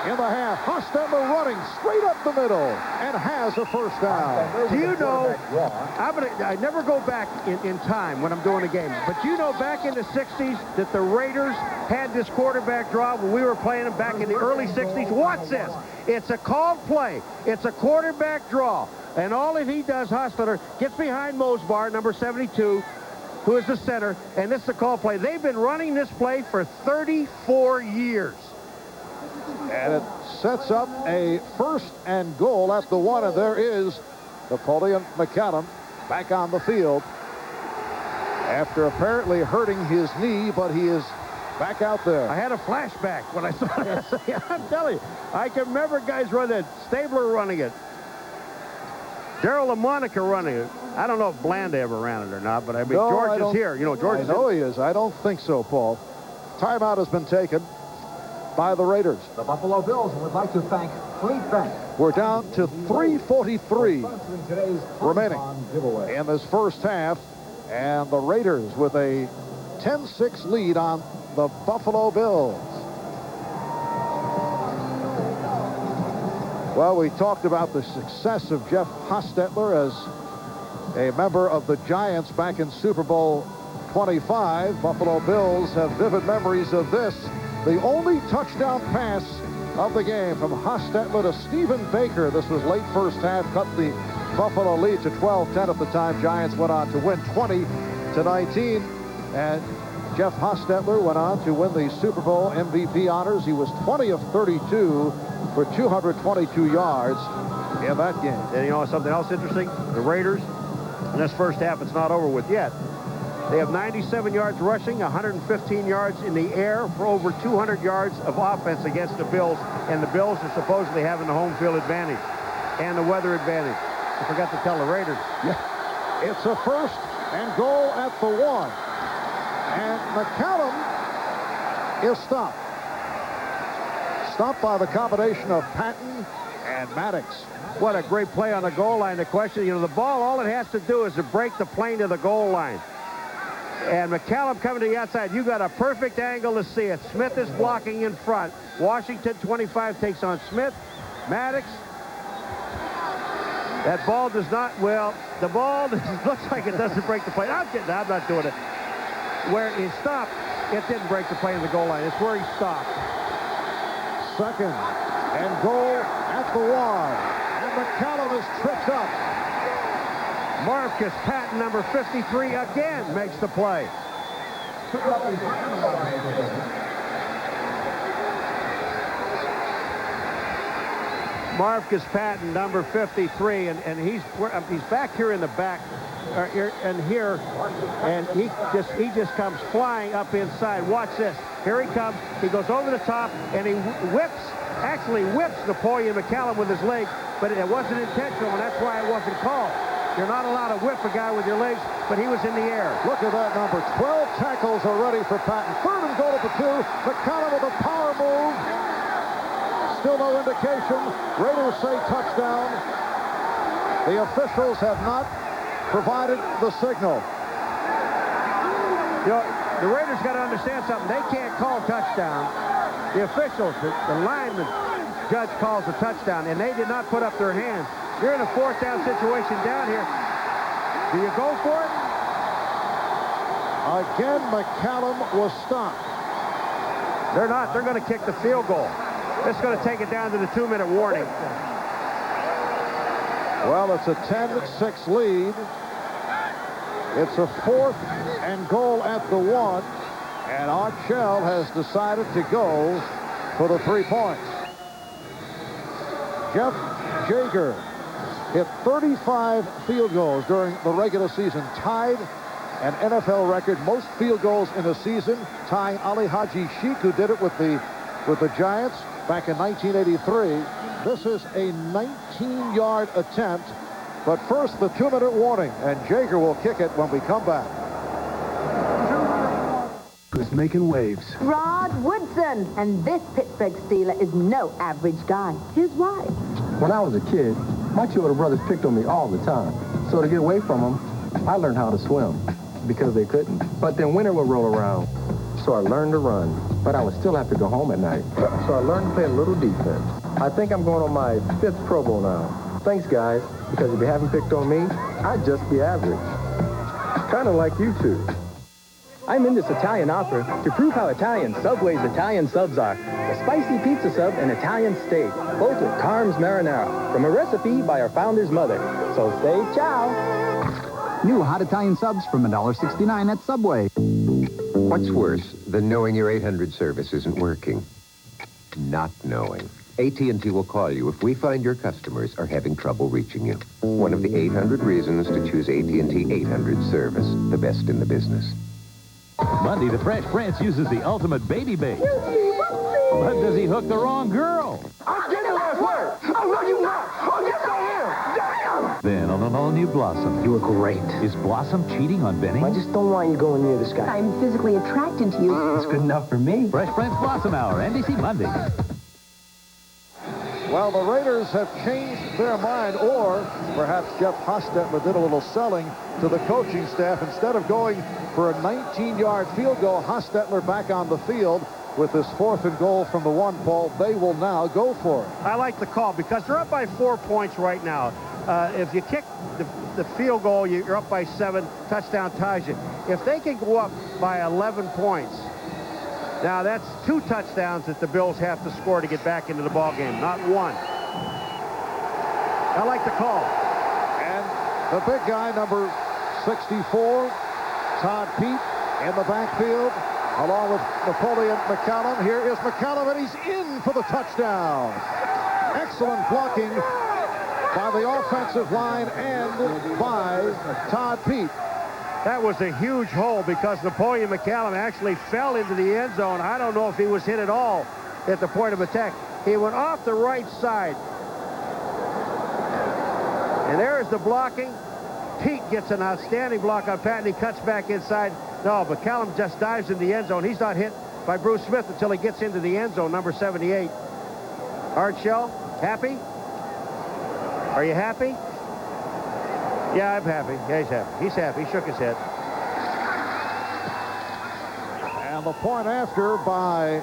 in the half. Hostetler running straight up the middle and has a first down. Do you know, I never go back in time when I'm doing a game, but you know back in the 60s that the Raiders had this quarterback draw when we were playing them back in the early 60s? Watch this. It's a called play. It's a quarterback draw. And all that he does, Hostetler, gets behind Mosbar, number 72, who is the center, and this is the call play. They've been running this play for 34 years. And it sets up a 1st and goal at the 1, and there is Napoleon McCallum back on the field after apparently hurting his knee, but he is back out there. I had a flashback when I saw that. I'm telling you, I can remember guys running it. Stabler running it. Darryl LaMonica running it. I don't know if Blanda ever ran it or not, but I mean, no, George is here. You know, George. I know he is. I don't think so, Paul. Timeout has been taken by the Raiders. The Buffalo Bills would like to thank Fleet Bank. We're down to 3:43 remaining in this first half, and the Raiders with a 10-6 lead on the Buffalo Bills. Well, we talked about the success of Jeff Hostetler as a member of the Giants back in Super Bowl 25. Buffalo Bills have vivid memories of this. The only touchdown pass of the game from Hostetler to Stephen Baker. This was late first half, cut the Buffalo lead to 12-10 at the time. Giants went on to win 20-19. And Jeff Hostetler went on to win the Super Bowl MVP honors. He was 20 of 32 for 222 yards in that game. And you know something else interesting? The Raiders, in this first half, it's not over with yet. They have 97 yards rushing, 115 yards in the air for over 200 yards of offense against the Bills. And the Bills are supposedly having the home field advantage and the weather advantage. I forgot to tell the Raiders. Yeah. It's a 1st and goal at the 1. And McCallum is stopped. Stopped by the combination of Patton and Maddox. What a great play on the goal line. The question, you know, the ball, all it has to do is to break the plane to the goal line. And McCallum coming to the outside. You got a perfect angle to see it. Smith is blocking in front. Washington 25 takes on Smith. Maddox. That ball does not, well, the ball looks like it doesn't break the plane. I'm not doing it. Where he stopped, it didn't break the plane of the goal line. It's where he stopped. 2nd and goal at the 1. And McCallum is tripped up. Marcus Patton, number 53, again makes the play. Marcus Patton, number 53, and he's back here in the back, and he just comes flying up inside. Watch this. Here he comes. He goes over the top, and he actually whips Napoleon McCallum with his leg, but it wasn't intentional, and that's why it wasn't called. You're not allowed to whip a guy with your legs, but he was in the air. Look at that number. 12 tackles already for Patton. 3rd and goal at the 2. McCallum with a power move. Still no indication. Raiders say touchdown. The officials have not provided the signal. You know, the Raiders got to understand something. They can't call touchdown. The officials, the lineman, judge calls a touchdown, and they did not put up their hands. You're in a 4th down situation down here. Do you go for it? Again, McCallum was stopped. They're not. They're going to kick the field goal. It's going to take it down to the 2-minute warning. Well, it's a 10-6 lead. It's a 4th and goal at the 1. And Art Shell has decided to go for the 3 points. Jeff Jaeger hit 35 field goals during the regular season, tied an NFL record, most field goals in a season, tying Ali Haji Sheikh, who did it with the Giants back in 1983. This is a 19-yard attempt, but first the 2-minute warning, and Jaeger will kick it when we come back. Who's making waves? Rod Woodson, and this Pittsburgh Steeler is no average guy. Here's why. When I was a kid, my two older brothers picked on me all the time. So to get away from them, I learned how to swim because they couldn't. But then winter would roll around, so I learned to run. But I would still have to go home at night. So I learned to play a little defense. I think I'm going on my 5th Pro Bowl now. Thanks, guys, because if you haven't picked on me, I'd just be average. Kind of like you two. I'm in this Italian opera to prove how Italian Subway's Italian subs are. A spicy pizza sub and Italian steak, both with Carm's marinara, from a recipe by our founder's mother. So say ciao. New hot Italian subs from $1.69 at Subway. What's worse than knowing your 800 service isn't working? Not knowing. AT&T will call you if we find your customers are having trouble reaching you. One of the 800 reasons to choose AT&T 800 service, the best in the business. Monday, the Fresh Prince uses the ultimate baby bait. But does he hook the wrong girl? I'm getting the last word. Oh, no, you not. Oh, yes, I am. Damn. Then on an all-new Blossom. You were great. Is Blossom cheating on Benny? I just don't want you going near this guy. I'm physically attracted to you. It's good enough for me. Fresh Prince Blossom Hour, NBC Monday. Well, the Raiders have changed their mind, or perhaps Jeff Hostetler did a little selling to the coaching staff. Instead of going for a 19-yard field goal, Hostetler back on the field with this 4th and goal from the 1, Paul. They will now go for it. I like the call because they're up by 4 points right now. If you kick the field goal, you're up by 7, touchdown ties you. If they can go up by 11 points, now that's 2 touchdowns that the Bills have to score to get back into the ball game, not 1. I like the call. And the big guy, number 64, Todd Pete, in the backfield, along with Napoleon McCallum. Here is McCallum, and he's in for the touchdown. Excellent blocking by the offensive line and by Todd Pete. That was a huge hole because Napoleon McCallum actually fell into the end zone. I don't know if he was hit at all at the point of attack. He went off the right side. And there is the blocking. Pete gets an outstanding block on Pat, and he cuts back inside. No, McCallum just dives in the end zone. He's not hit by Bruce Smith until he gets into the end zone, number 78. Art Shell, happy? Are you happy? Yeah, I'm happy. Yeah, he's happy. He's happy. He shook his head. And the point after by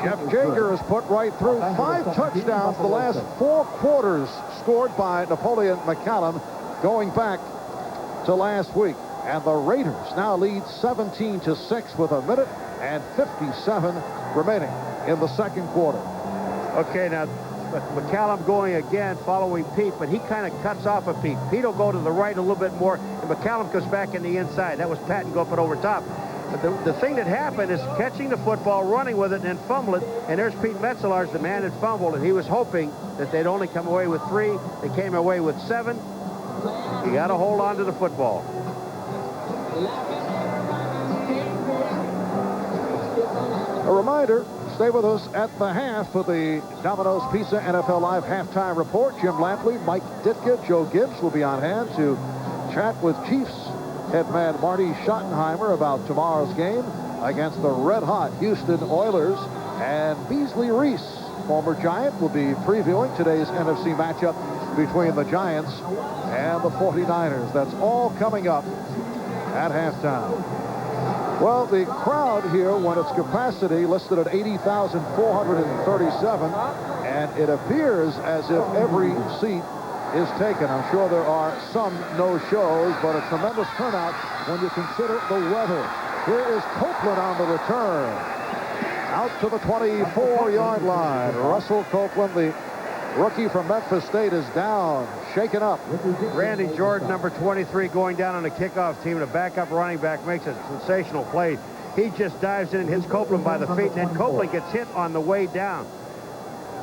Jeff Jager is put right through. 5 touchdowns the last 4 quarters scored by Napoleon McCallum going back to last week. And the Raiders now lead 17-6 with 1 minute and 57 remaining in the second quarter. Okay, now McCallum going again following Pete, but he kind of cuts off of Pete. Pete will go to the right a little bit more, and McCallum goes back in the inside. That was Patton go up it over top. But the thing that happened is catching the football, running with it, and then fumble it. And there's Pete Metzelaars, the man that fumbled, and he was hoping that they'd only come away with 3. They came away with 7. You got to hold on to the football. A reminder, stay with us at the half for the Domino's Pizza NFL Live halftime report. Jim Lampley, Mike Ditka, Joe Gibbs will be on hand to chat with Chiefs head man Marty Schottenheimer about tomorrow's game against the red-hot Houston Oilers. And Beasley Reese, former Giant, will be previewing today's NFC matchup between the Giants and the 49ers. That's all coming up at halftime. Well, the crowd here, when its capacity listed at 80,437, and it appears as if every seat is taken. I'm sure there are some no-shows, but a tremendous turnout when you consider the weather. Here is Copeland on the return. Out to the 24-yard line. Russell Copeland, the rookie from Memphis State, is down, shaken up. Randy Jordan, number 23, going down on the kickoff team. The backup running back makes a sensational play. He just dives in and hits Copeland by the feet, and then Copeland gets hit on the way down.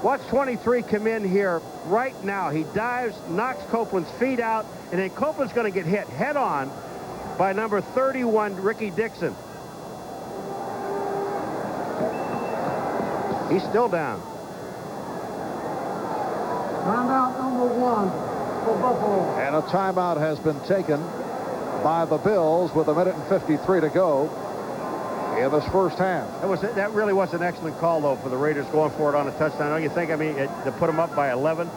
Watch 23 come in here right now. He dives, knocks Copeland's feet out, and then Copeland's going to get hit head-on by number 31, Ricky Dixon. He's still down. Timeout number 1 for Buffalo. And a timeout has been taken by the Bills with 1 minute and 53 to go in this first half. That really was an excellent call, though, for the Raiders going for it on a touchdown. Don't you think? I mean, to put them up by 11.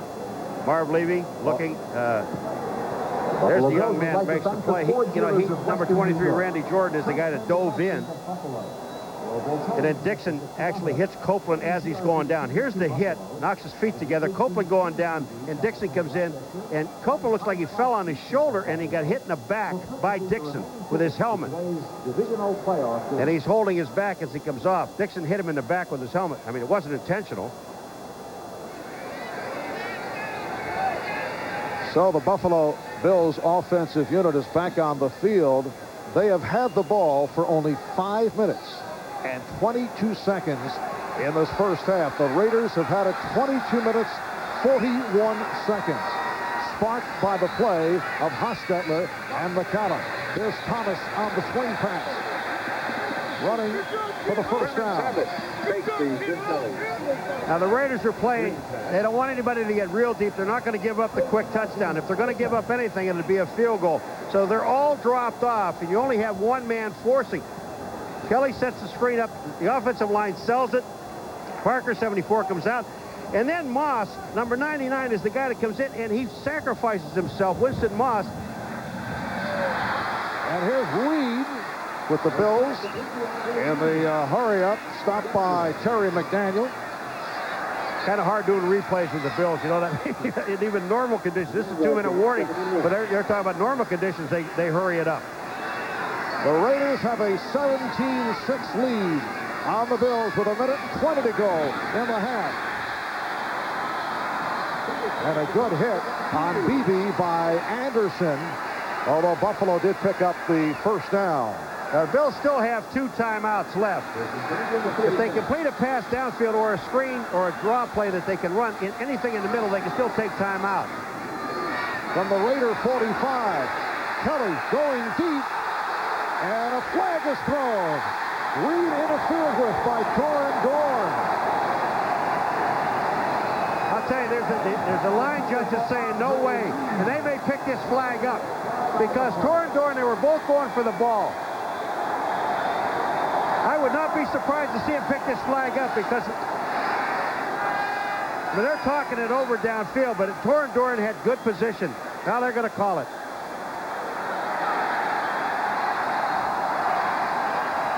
Marv Levy looking. There's the young man makes the play. Number 23, Randy Jordan, is the guy that dove in. And then Dixon actually hits Copeland as he's going down. Here's the hit, knocks his feet together. Copeland going down, and Dixon comes in. And Copeland looks like he fell on his shoulder, and he got hit in the back by Dixon with his helmet. And he's holding his back as he comes off. Dixon hit him in the back with his helmet. I mean, it wasn't intentional. So the Buffalo Bills offensive unit is back on the field. They have had the ball for only 5 minutes and 22 seconds in this first half. The Raiders have had it 22 minutes, 41 seconds. Sparked by the play of Hostetler and McCallum. Here's Thomas on the swing pass. Running for the first down. Now the Raiders are playing. They don't want anybody to get real deep. They're not going to give up the quick touchdown. If they're going to give up anything, it'll be a field goal. So they're all dropped off, and you only have one man forcing. Kelly sets the screen up. The offensive line sells it. Parker, 74, comes out. And then Moss, number 99, is the guy that comes in, and he sacrifices himself. Winston Moss. And here's Reed with the Bills in the hurry-up, stopped by Terry McDaniel. kind of hard doing replays with the Bills. You know, that in even normal conditions, this is 2-minute warning, but they're talking about normal conditions, they hurry it up. The Raiders have a 17-6 lead on the Bills with 1:20 to go in the half. And a good hit on Beebe by Anderson, although Buffalo did pick up the first down. The Bills still have 2 timeouts left. If they complete a pass downfield or a screen or a draw play that they can run, anything in the middle, they can still take timeout. From the Raider 45, Kelly going deep, and a flag is thrown. Reed interfered with by Torin Dorn. I'll tell you, there's a line judge that's saying no way, and they may pick this flag up because Torin Dorn, they were both going for the ball. I would not be surprised to see him pick this flag up because they're talking it over downfield, but Torin Dorn had good position. Now they're going to call it.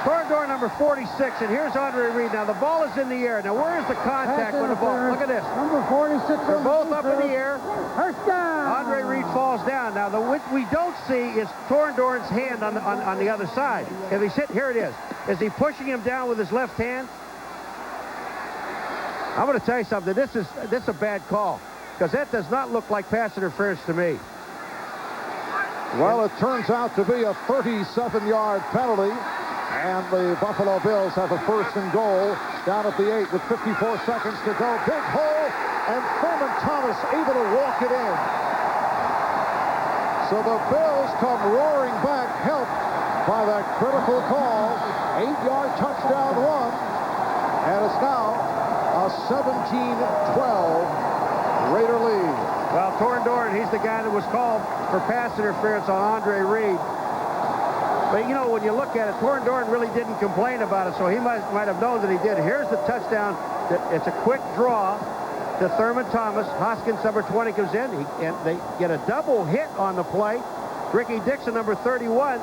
Torin Dorn, number 46, and here's Andre Reed. Now the ball is in the air. Now where is the contact when the ball? Look at this. Number 46. They're both up in the air. First down. Andre Reed falls down. Now what we don't see is Torin Dorn's hand on the other side. If he's hit, here it is. Is he pushing him down with his left hand? I'm going to tell you something. This is a bad call because that does not look like pass interference to me. Well, it turns out to be a 37-yard penalty. And the Buffalo Bills have a 1st and goal down at the 8 with 54 seconds to go. Big hole, and Thurman Thomas able to walk it in. So the Bills come roaring back, helped by that critical call. 8-yard touchdown run, and it's now a 17-12 Raider lead. Well, Torin Dorn, he's the guy that was called for pass interference on Andre Reed. But, you know, when you look at it, Torin Dorn really didn't complain about it, so he might have known that he did. Here's the touchdown. It's a quick draw to Thurman Thomas. Hoskins, number 20, comes in, and they get a double hit on the play. Ricky Dixon, number 31,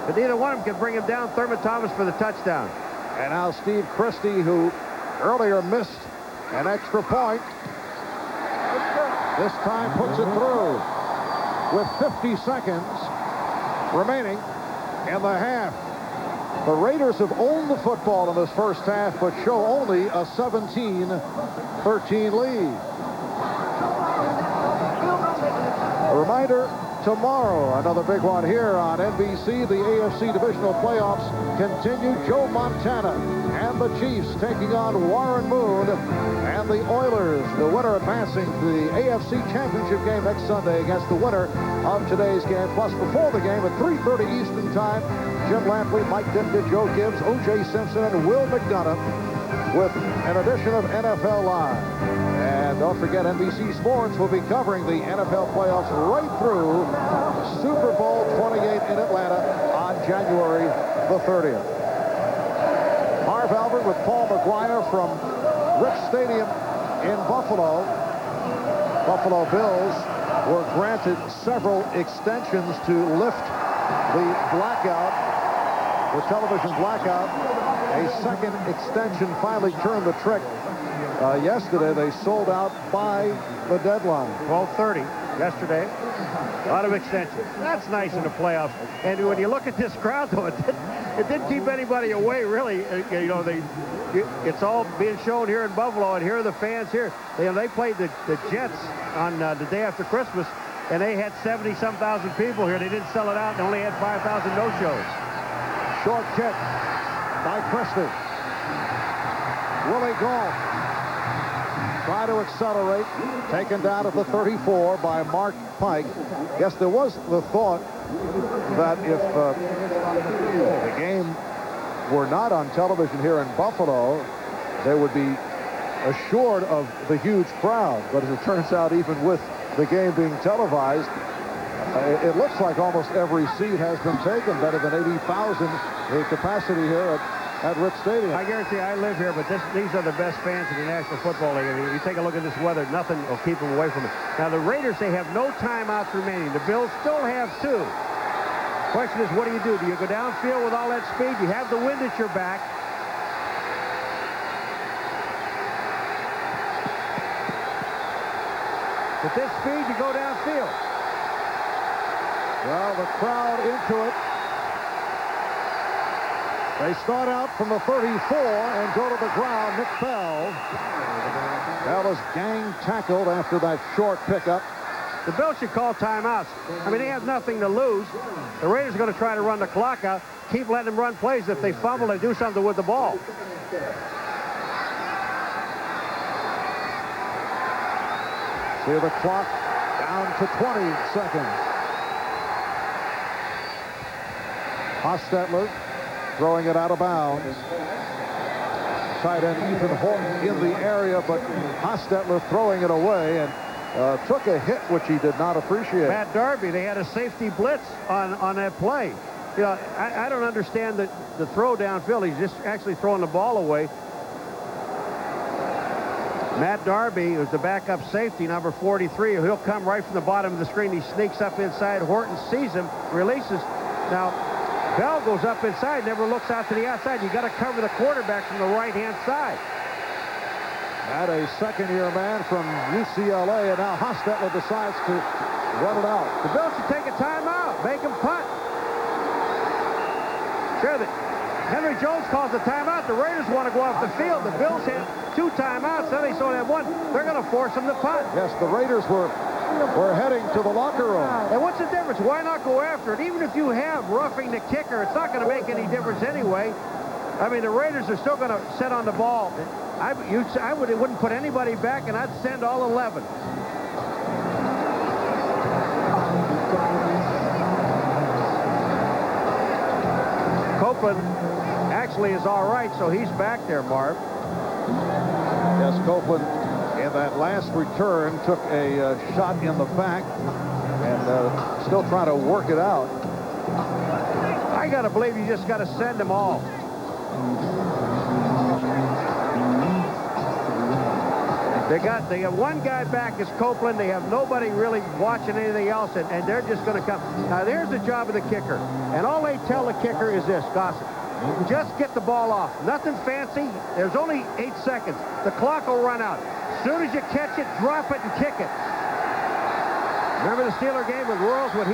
but neither one of them can bring him down. Thurman Thomas for the touchdown. And now Steve Christie, who earlier missed an extra point, this time puts it through with 50 seconds remaining in the half. The Raiders have owned the football in this first half, but show only a 17-13 lead. A reminder, tomorrow, another big one here on NBC. The AFC Divisional Playoffs continue. Joe Montana and the Chiefs taking on Warren Moon and the Oilers. The winner advancing to the AFC Championship game next Sunday against the winner of today's game. Plus, before the game at 3:30 Eastern Time, Jim Lampley, Mike Ditka, Joe Gibbs, O.J. Simpson, and Will McDonough with an edition of NFL Live. And don't forget, NBC Sports will be covering the NFL playoffs right through Super Bowl 28 in Atlanta on January the 30th. Marv Albert with Paul McGuire from Rich Stadium in Buffalo. Buffalo Bills were granted several extensions to lift the blackout, the television blackout. A second extension finally turned the trick. Yesterday, they sold out by the deadline. 12:30 yesterday. A lot of extensions. That's nice in the playoffs. And when you look at this crowd, though, it didn't keep anybody away, really. You know, it's all being shown here in Buffalo, and here are the fans here. They played the Jets on the day after Christmas, and they had 70-some thousand people here. They didn't sell it out and only had 5,000 no-shows. Short kick by Christie. Willie Gault try to accelerate, taken down at the 34 by Mark Pike. Yes, there was the thought that if the game were not on television here in Buffalo, they would be assured of the huge crowd. But as it turns out, even with the game being televised, it looks like almost every seat has been taken, better than 80,000 the capacity here at Rich Stadium. I guarantee I live here, but these are the best fans in the National Football League. I mean, you take a look at this weather, nothing will keep them away from it. Now, the Raiders, they have no timeouts remaining. The Bills still have 2. Question is, what do? Do you go downfield with all that speed? You have the wind at your back. At this speed, you go downfield. Well, the crowd into it. They start out from the 34 and go to the ground. Nick Bell. Bell is gang tackled after that short pickup. The Bills should call timeouts. I mean, they have nothing to lose. The Raiders are going to try to run the clock out. Keep letting them run plays. If they fumble, they do something with the ball. See the clock down to 20 seconds. Hostetler throwing it out of bounds. Tight end Ethan Horton in the area, but Hostetler throwing it away and took a hit which he did not appreciate. Matt Darby, they had a safety blitz on that play. You know, I don't understand the throw downfield. He's just actually throwing the ball away. Matt Darby, who's the backup safety, number 43. He'll come right from the bottom of the screen. He sneaks up inside. Horton sees him, releases. Now, Bell goes up inside, never looks out to the outside. You got to cover the quarterback from the right-hand side. At a second-year man from UCLA, and now Hostetler decides to run it out. The Bills should take a timeout, make him punt. Sure, Henry Jones calls the timeout. The Raiders want to go off the field. The Bills had 2 timeouts. Then they only have 1. They're going to force them to punt. Yes, the Raiders were heading to the locker room. And what's the difference? Why not go after it? Even if you have roughing the kicker, it's not going to make any difference anyway. I mean, the Raiders are still going to set on the ball. I wouldn't put anybody back, and I'd send all 11. Copeland actually is all right, so he's back there, Marv. Yes, Copeland in that last return took a shot in the back and still trying to work it out. I got to believe you just got to send them all. They have 1 guy back is Copeland. They have nobody really watching anything else, and they're just going to come. Now, there's the job of the kicker. And all they tell the kicker is this, Gossett. Just get the ball off. Nothing fancy. There's only 8 seconds. The clock will run out. As soon as you catch it, drop it and kick it. Remember the Steeler game with Royals when he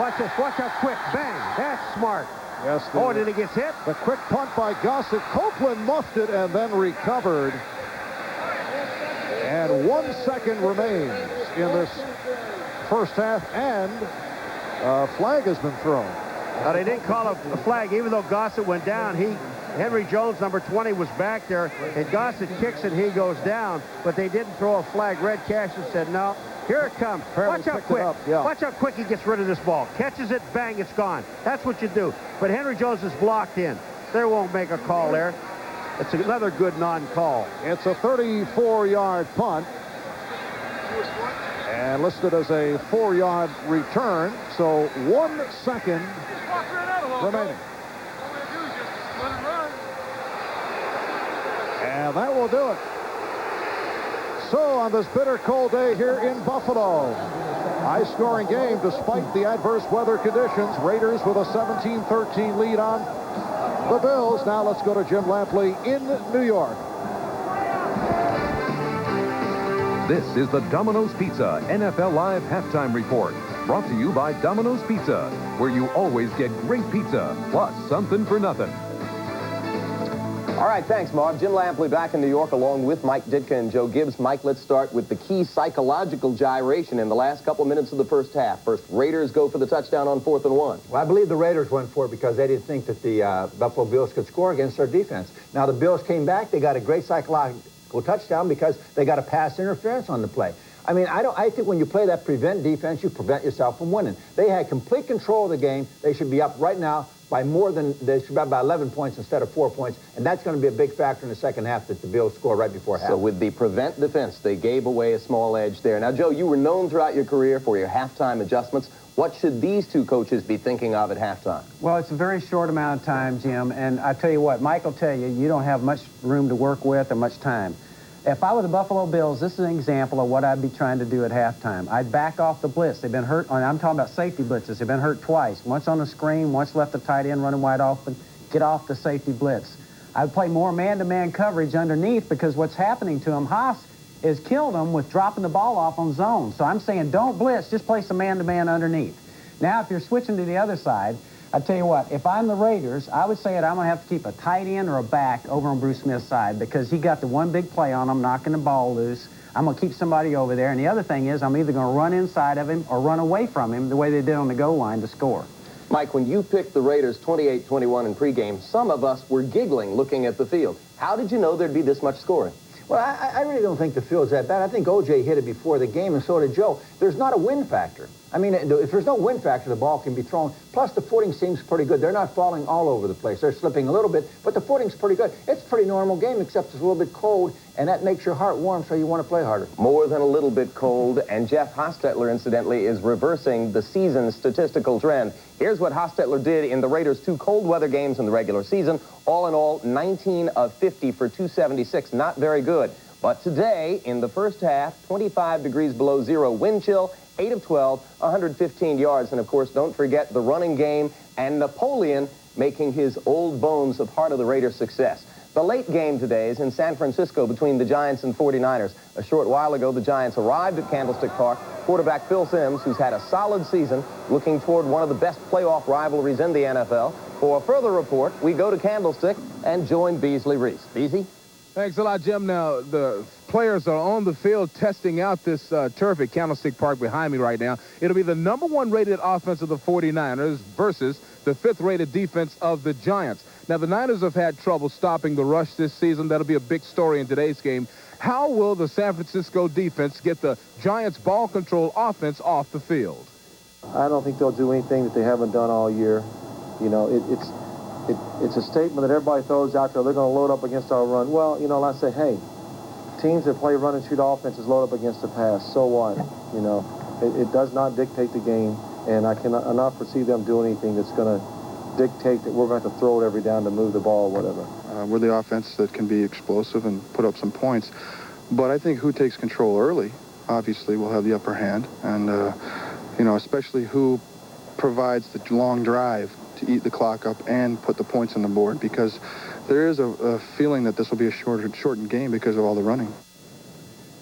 watch this. Watch how quick. Bang. That's smart. Yes. And then he gets hit. The quick punt by Gossett. Copeland muffed it and then recovered. And 1 second remains in this first half, and a flag has been thrown. Now, they didn't call a flag, even though Gossett went down. Henry Jones, number 20, was back there, and Gossett kicks it, he goes down, but they didn't throw a flag. Red Cashin said, no, here it comes. Watch how quick. Watch how quick he gets rid of this ball. Catches it, bang, it's gone. That's what you do. But Henry Jones is blocked in. They won't make a call there. It's another good non-call. It's a 34-yard punt and listed as a 4-yard return. So 1 second remaining. And that will do it. So on this bitter cold day here in Buffalo, high-scoring game despite the adverse weather conditions. Raiders with a 17-13 lead on the Bills. Now let's go to Jim Lampley in New York. This is the Domino's Pizza NFL Live Halftime Report. Brought to you by Domino's Pizza, where you always get great pizza, plus something for nothing. All right, thanks, Marv. Jim Lampley back in New York along with Mike Ditka and Joe Gibbs. Mike, let's start with the key psychological gyration in the last couple minutes of the first half. First, Raiders go for the touchdown on 4th and 1. Well, I believe the Raiders went for it because they didn't think that the Buffalo Bills could score against their defense. Now, the Bills came back. They got a great psychological touchdown because they got a pass interference on the play. I mean, I think when you play that prevent defense, you prevent yourself from winning. They had complete control of the game. They should be up right now by they should be up by 11 points instead of 4 points, and that's going to be a big factor in the second half that the Bills score right before half. So with the prevent defense, they gave away a small edge there. Now, Joe, you were known throughout your career for your halftime adjustments. What should these two coaches be thinking of at halftime? Well, it's a very short amount of time, Jim, and I tell you what, Mike will tell you, you don't have much room to work with or much time. If I were the Buffalo Bills, this is an example of what I'd be trying to do at halftime. I'd back off the blitz. They've been hurt, I'm talking about safety blitzes. They've been hurt twice. Once on the screen, once left the tight end running wide open, get off the safety blitz. I'd play more man-to-man coverage underneath because what's happening to him, Haas is killed them with dropping the ball off on zone. So I'm saying don't blitz, just play some man-to-man underneath. Now, if you're switching to the other side, I tell you what, if I'm the Raiders, I would say that I'm going to have to keep a tight end or a back over on Bruce Smith's side because he got the one big play on him, knocking the ball loose. I'm going to keep somebody over there. And the other thing is I'm either going to run inside of him or run away from him the way they did on the goal line to score. Mike, when you picked the Raiders 28-21 in pregame, some of us were giggling looking at the field. How did you know there'd be this much scoring? Well, I really don't think the field's that bad. I think O.J. hit it before the game, and so did Joe. There's not a wind factor. I mean, if there's no wind factor, the ball can be thrown. Plus, the footing seems pretty good. They're not falling all over the place. They're slipping a little bit, but the footing's pretty good. It's a pretty normal game, except it's a little bit cold, and that makes your heart warm, so you want to play harder. More than a little bit cold, and Jeff Hostetler, incidentally, is reversing the season's statistical trend. Here's what Hostetler did in the Raiders' 2 cold weather games in the regular season. All in all, 19 of 50 for 276. Not very good. But today, in the first half, 25 degrees below zero wind chill, 8 of 12, 115 yards. And, of course, don't forget the running game and Napoleon making his old bones a part of the Raiders' success. The late game today is in San Francisco between the Giants and 49ers. A short while ago, the Giants arrived at Candlestick Park. Quarterback Phil Simms, who's had a solid season, looking toward one of the best playoff rivalries in the NFL. For a further report, we go to Candlestick and join Beasley Reese. Beasley? Thanks a lot, Jim. Now, the players are on the field testing out this turf at Candlestick Park behind me right now. It'll be the #1 rated offense of the 49ers versus the 5th rated defense of the Giants. Now, the Niners have had trouble stopping the rush this season. That'll be a big story in today's game. How will the San Francisco defense get the Giants' ball control offense off the field? I don't think they'll do anything that they haven't done all year. You know, it's a statement that everybody throws out there. They're going to load up against our run. Well, you know, I say, hey, teams that play run and shoot offenses load up against the pass. So what? You know, it does not dictate the game, and I cannot foresee them doing anything that's going to dictate that we're going to have to throw it every down to move the ball or whatever. We're the offense that can be explosive and put up some points. But I think who takes control early, obviously, will have the upper hand. And, you know, especially who provides the long drive to eat the clock up and put the points on the board, because there is a feeling that this will be a shortened game because of all the running.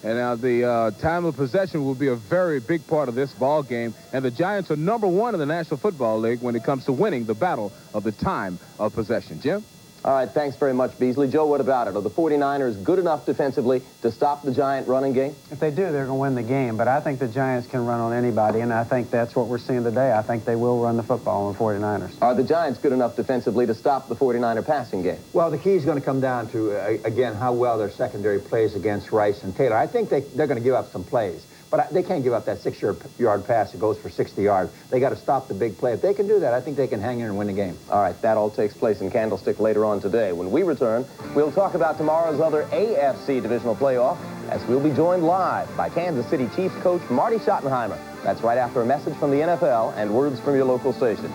And now the time of possession will be a very big part of this ball game. And the Giants are #1 in the National Football League when it comes to winning the battle of the time of possession. Jim? All right, thanks very much, Beasley. Joe, what about it? Are the 49ers good enough defensively to stop the Giant running game? If they do, they're going to win the game. But I think the Giants can run on anybody, and I think that's what we're seeing today. I think they will run the football on the 49ers. Are the Giants good enough defensively to stop the 49er passing game? Well, the key is going to come down to, again, how well their secondary plays against Rice and Taylor. I think they're going to give up some plays. But they can't give up that 6-yard pass that goes for 60 yards. They got to stop the big play. If they can do that, I think they can hang in and win the game. All right, that all takes place in Candlestick later on today. When we return, we'll talk about tomorrow's other AFC divisional playoff as we'll be joined live by Kansas City Chiefs coach Marty Schottenheimer. That's right after a message from the NFL and words from your local station.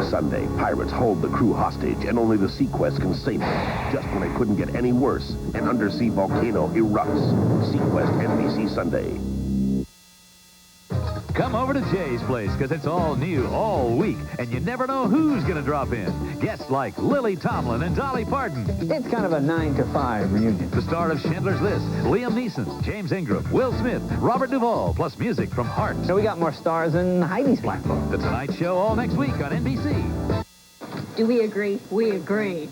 Sunday, pirates hold the crew hostage, and only the Sequest can save them. Just when it couldn't get any worse, an undersea volcano erupts. Sequest NBC Sunday. Come over to Jay's Place, because it's all new all week, and you never know who's going to drop in. Guests like Lily Tomlin and Dolly Parton. It's kind of a 9 to 5 reunion. The star of Schindler's List, Liam Neeson, James Ingram, Will Smith, Robert Duvall, plus music from Heart. So we got more stars than Heidi's Black Book. The Tonight Show all next week on NBC. Do we agree? We agree.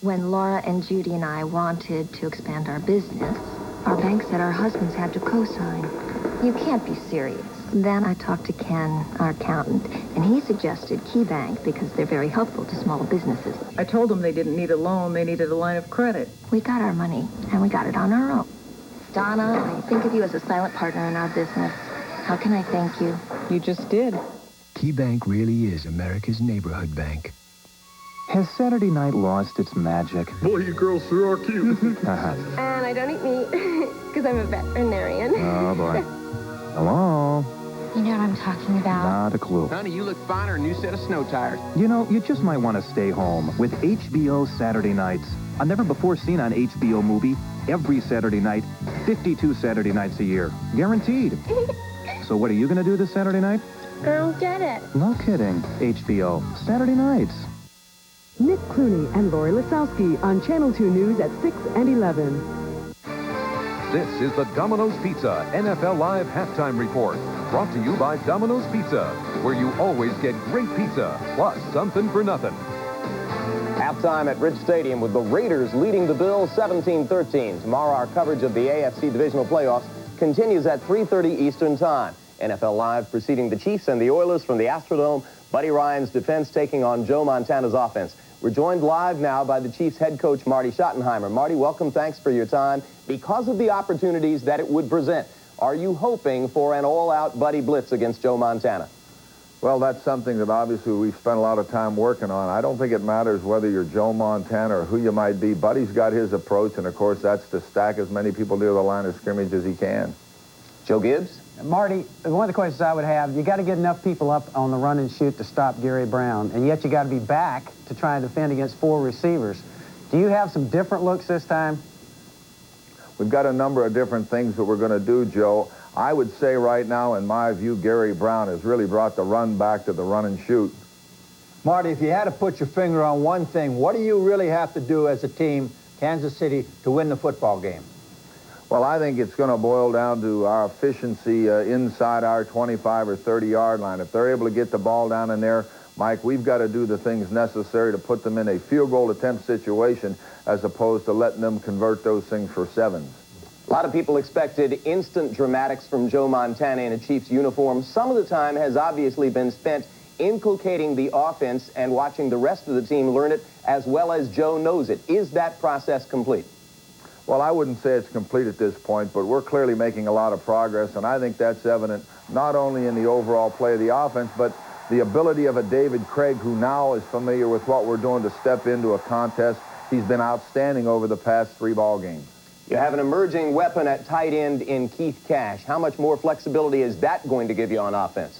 When Laura and Judy and I wanted to expand our business, our bank said our husbands had to co-sign. You can't be serious. Then I talked to Ken, our accountant, and he suggested KeyBank because they're very helpful to small businesses. I told them they didn't need a loan, they needed a line of credit. We got our money, and we got it on our own. Donna, I think of you as a silent partner in our business. How can I thank you? You just did. KeyBank really is America's neighborhood bank. Has Saturday night lost its magic? Boy, you girls sure are cute. Uh-huh. And I don't eat meat because I'm a veterinarian. Oh, boy. Hello? You know what I'm talking about? Not a clue. Honey, you look fine on a new set of snow tires. You know, you just might want to stay home with HBO Saturday nights. A never-before-seen on HBO movie every Saturday night, 52 Saturday nights a year. Guaranteed. So what are you going to do this Saturday night? I don't get it. No kidding. HBO Saturday nights. Nick Clooney and Lori Lasowski on Channel 2 News at 6 and 11. This is the Domino's Pizza NFL Live Halftime Report, brought to you by Domino's Pizza, where you always get great pizza, plus something for nothing. Halftime at Rich Stadium with the Raiders leading the Bills 17-13. Tomorrow, our coverage of the AFC Divisional Playoffs continues at 3:30 Eastern Time. NFL Live preceding the Chiefs and the Oilers from the Astrodome. Buddy Ryan's defense taking on Joe Montana's offense. We're joined live now by the Chiefs head coach, Marty Schottenheimer. Marty, welcome. Thanks for your time. Because of the opportunities that it would present, are you hoping for an all-out Buddy blitz against Joe Montana? Well, that's something that obviously we've spent a lot of time working on. I don't think it matters whether you're Joe Montana or who you might be. Buddy's got his approach, and of course that's to stack as many people near the line of scrimmage as he can. Joe Gibbs? Marty, one of the questions I would have, you got to get enough people up on the run and shoot to stop Gary Brown, and yet you got to be back to try and defend against 4 receivers. Do you have some different looks this time? We've got a number of different things that we're going to do, Joe. I would say right now, in my view, Gary Brown has really brought the run back to the run and shoot. Marty, if you had to put your finger on one thing, what do you really have to do as a team, Kansas City, to win the football game? Well, I think it's going to boil down to our efficiency inside our 25 or 30-yard line. If they're able to get the ball down in there, Mike, we've got to do the things necessary to put them in a field goal attempt situation as opposed to letting them convert those things for 7s. A lot of people expected instant dramatics from Joe Montana in a Chiefs uniform. Some of the time has obviously been spent inculcating the offense and watching the rest of the team learn it as well as Joe knows it. Is that process complete? Well, I wouldn't say it's complete at this point, but we're clearly making a lot of progress, and I think that's evident not only in the overall play of the offense, but the ability of a David Craig, who now is familiar with what we're doing, to step into a contest. He's been outstanding over the past 3 ball games. You have an emerging weapon at tight end in Keith Cash. How much more flexibility is that going to give you on offense?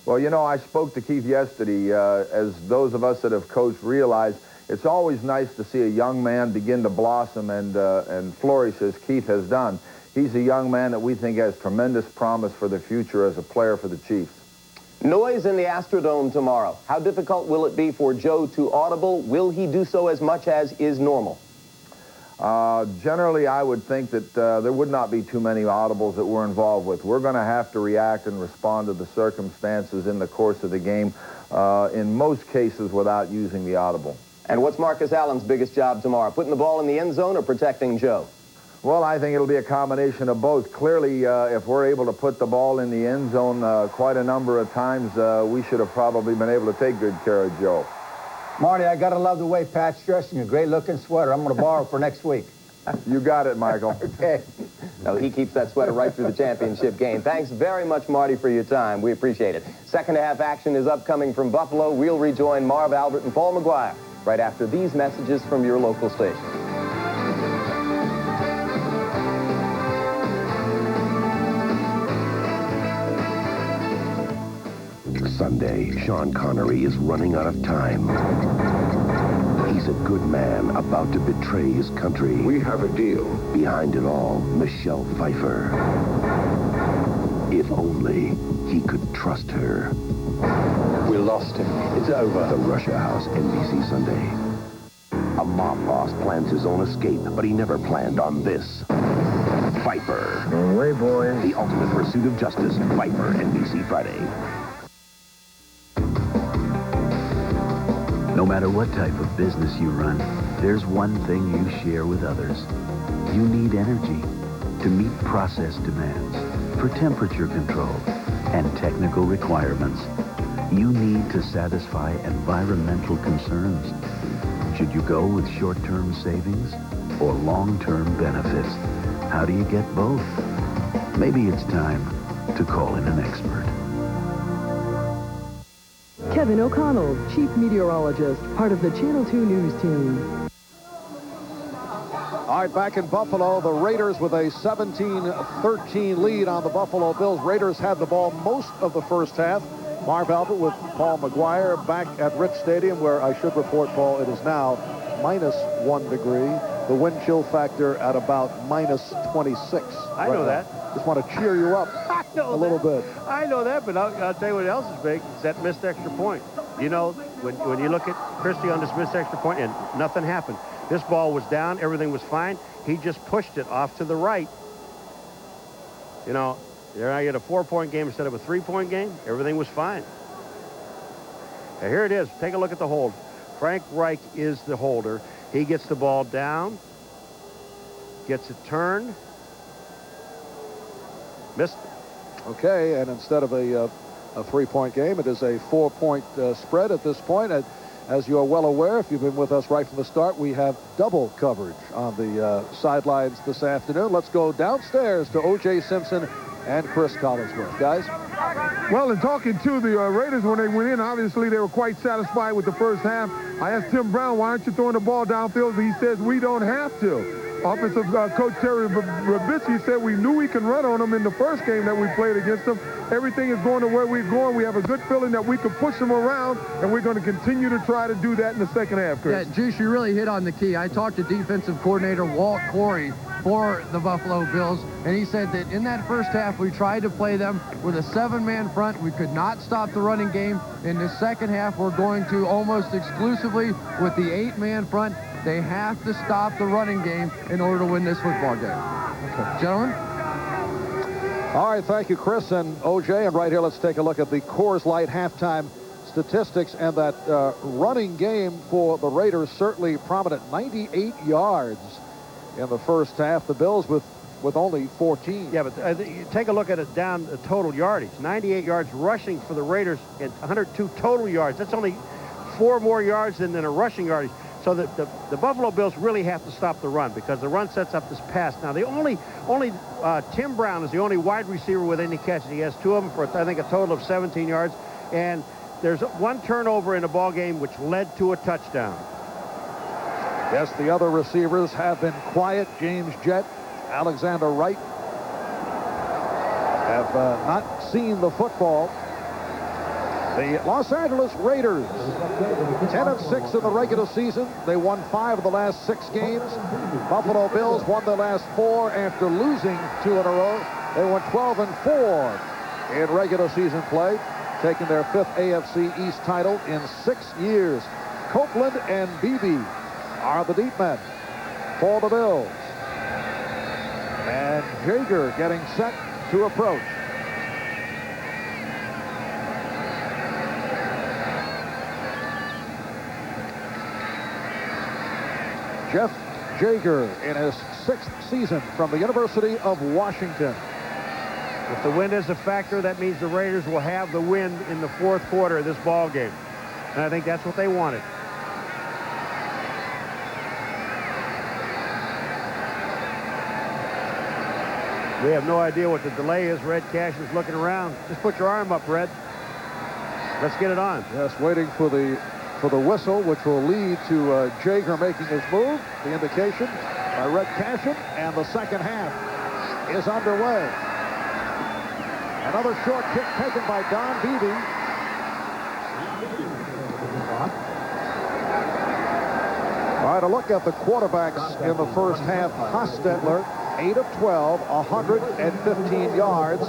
Well, you know, I spoke to Keith yesterday. As those of us that have coached realize, it's always nice to see a young man begin to blossom and flourish as Keith has done. He's a young man that we think has tremendous promise for the future as a player for the Chiefs. Noise in the Astrodome tomorrow. How difficult will it be for Joe to audible? Will he do so as much as is normal? Generally, I would think that there would not be too many audibles that we're involved with. We're going to have to react and respond to the circumstances in the course of the game, in most cases without using the audible. And what's Marcus Allen's biggest job tomorrow? Putting the ball in the end zone or protecting Joe? Well, I think it'll be a combination of both. Clearly, if we're able to put the ball in the end zone quite a number of times, we should have probably been able to take good care of Joe. Marty, I got to love the way Pat's dressed in a great-looking sweater. I'm going to borrow for next week. You got it, Michael. Okay. No, he keeps that sweater right through the championship game. Thanks very much, Marty, for your time. We appreciate it. Second half action is upcoming from Buffalo. We'll rejoin Marv Albert and Paul McGuire right after these messages from your local station. Sunday, Sean Connery is running out of time. He's a good man about to betray his country. We have a deal. Behind it all, Michelle Pfeiffer. If only he could trust her. We lost him. It's over. The Russia House, NBC Sunday. A mob boss plans his own escape, but he never planned on this. Pfeiffer. No way, boy. The ultimate pursuit of justice. Pfeiffer, NBC Friday. No matter what type of business you run, there's one thing you share with others. You need energy to meet process demands, for temperature control, and technical requirements. You need to satisfy environmental concerns. Should you go with short-term savings or long-term benefits? How do you get both? Maybe it's time to call in an expert. Kevin O'Connell, Chief Meteorologist, part of the Channel 2 News team. All right, back in Buffalo, the Raiders with a 17-13 lead on the Buffalo Bills. Raiders had the ball most of the first half. Marv Albert with Paul McGuire back at Rich Stadium, where I should report, Paul, it is now -1 degree. The wind chill factor at about -26. I know that. Just want to cheer you up a little bit. I know that, but I'll tell you what else is big, is that missed extra point. You know, when you look at Christie on this missed extra point, and nothing happened. This ball was down. Everything was fine. He just pushed it off to the right. You know, there I get a 4-point game instead of a 3-point game. Everything was fine. Now, here it is. Take a look at the hold. Frank Reich is the holder. He gets the ball down, gets it turned, missed it. Okay, and instead of a 3-point game, it is a 4-point spread at this point. As you are well aware, if you've been with us right from the start, we have double coverage on the sidelines this afternoon. Let's go downstairs to O.J. Simpson and Chris Collinsworth. Guys? Well, in talking to the Raiders when they went in, obviously they were quite satisfied with the first half. I asked Tim Brown, why aren't you throwing the ball downfield? He says, we don't have to. Offensive coach Terry Rabitsky said we knew we can run on them in the first game that we played against them. Everything is going to where we're going. We have a good feeling that we can push them around, and we're going to continue to try to do that in the second half, Chris. Yeah, Juice, you really hit on the key. I talked to defensive coordinator Walt Corey for the Buffalo Bills, and he said that in that first half we tried to play them with a 7-man front. We could not stop the running game. In the second half, we're going to almost exclusively with the 8-man front. They have to stop the running game in order to win this football game. Okay. Gentlemen? All right, thank you, Chris and O.J. And right here, let's take a look at the Coors Light halftime statistics. And that running game for the Raiders certainly prominent. 98 yards in the first half. The Bills with only 14. Yeah, but take a look at it down the total yardage. 98 yards rushing for the Raiders and 102 total yards. That's only 4 more yards than a rushing yardage. So the Buffalo Bills really have to stop the run because the run sets up this pass. Now, the only Tim Brown is the only wide receiver with any catches. He has 2 of them for, I think, a total of 17 yards. And there's 1 turnover in the ball game which led to a touchdown. Yes, the other receivers have been quiet. James Jett, Alexander Wright have not seen the football. The Los Angeles Raiders, 10-6 in the regular season. They won 5 of the last 6 games. Buffalo Bills won their last 4 after losing 2 in a row. They won 12-4 in regular season play, taking their 5th AFC East title in 6 years. Copeland and Beebe are the deep men for the Bills. And Jaeger getting set to approach. Jeff Jaeger in his 6th season from the University of Washington. If the wind is a factor, that means the Raiders will have the wind in the 4th quarter of this ball game. And I think that's what they wanted. We have no idea what the delay is. Red Cash is looking around. Just put your arm up, Red. Let's get it on. Yes, waiting for the whistle, which will lead to Jaeger making his move. The indication by Red Cashin, and the second half is underway. Another short kick taken by Don Beebe. All right, a look at the quarterbacks in the first half. Hostetler, 8 of 12, 115 yards.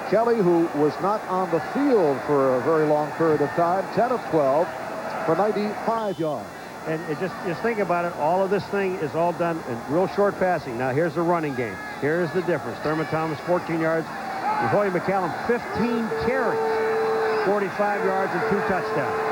Kelly, who was not on the field for a very long period of time, 10 of 12 for 95 yards. And just think about it. All of this thing is all done in real short passing. Now, here's the running game. Here's the difference. Thurman Thomas, 14 yards. Napoleon McCallum, 15 carries, 45 yards and 2 touchdowns.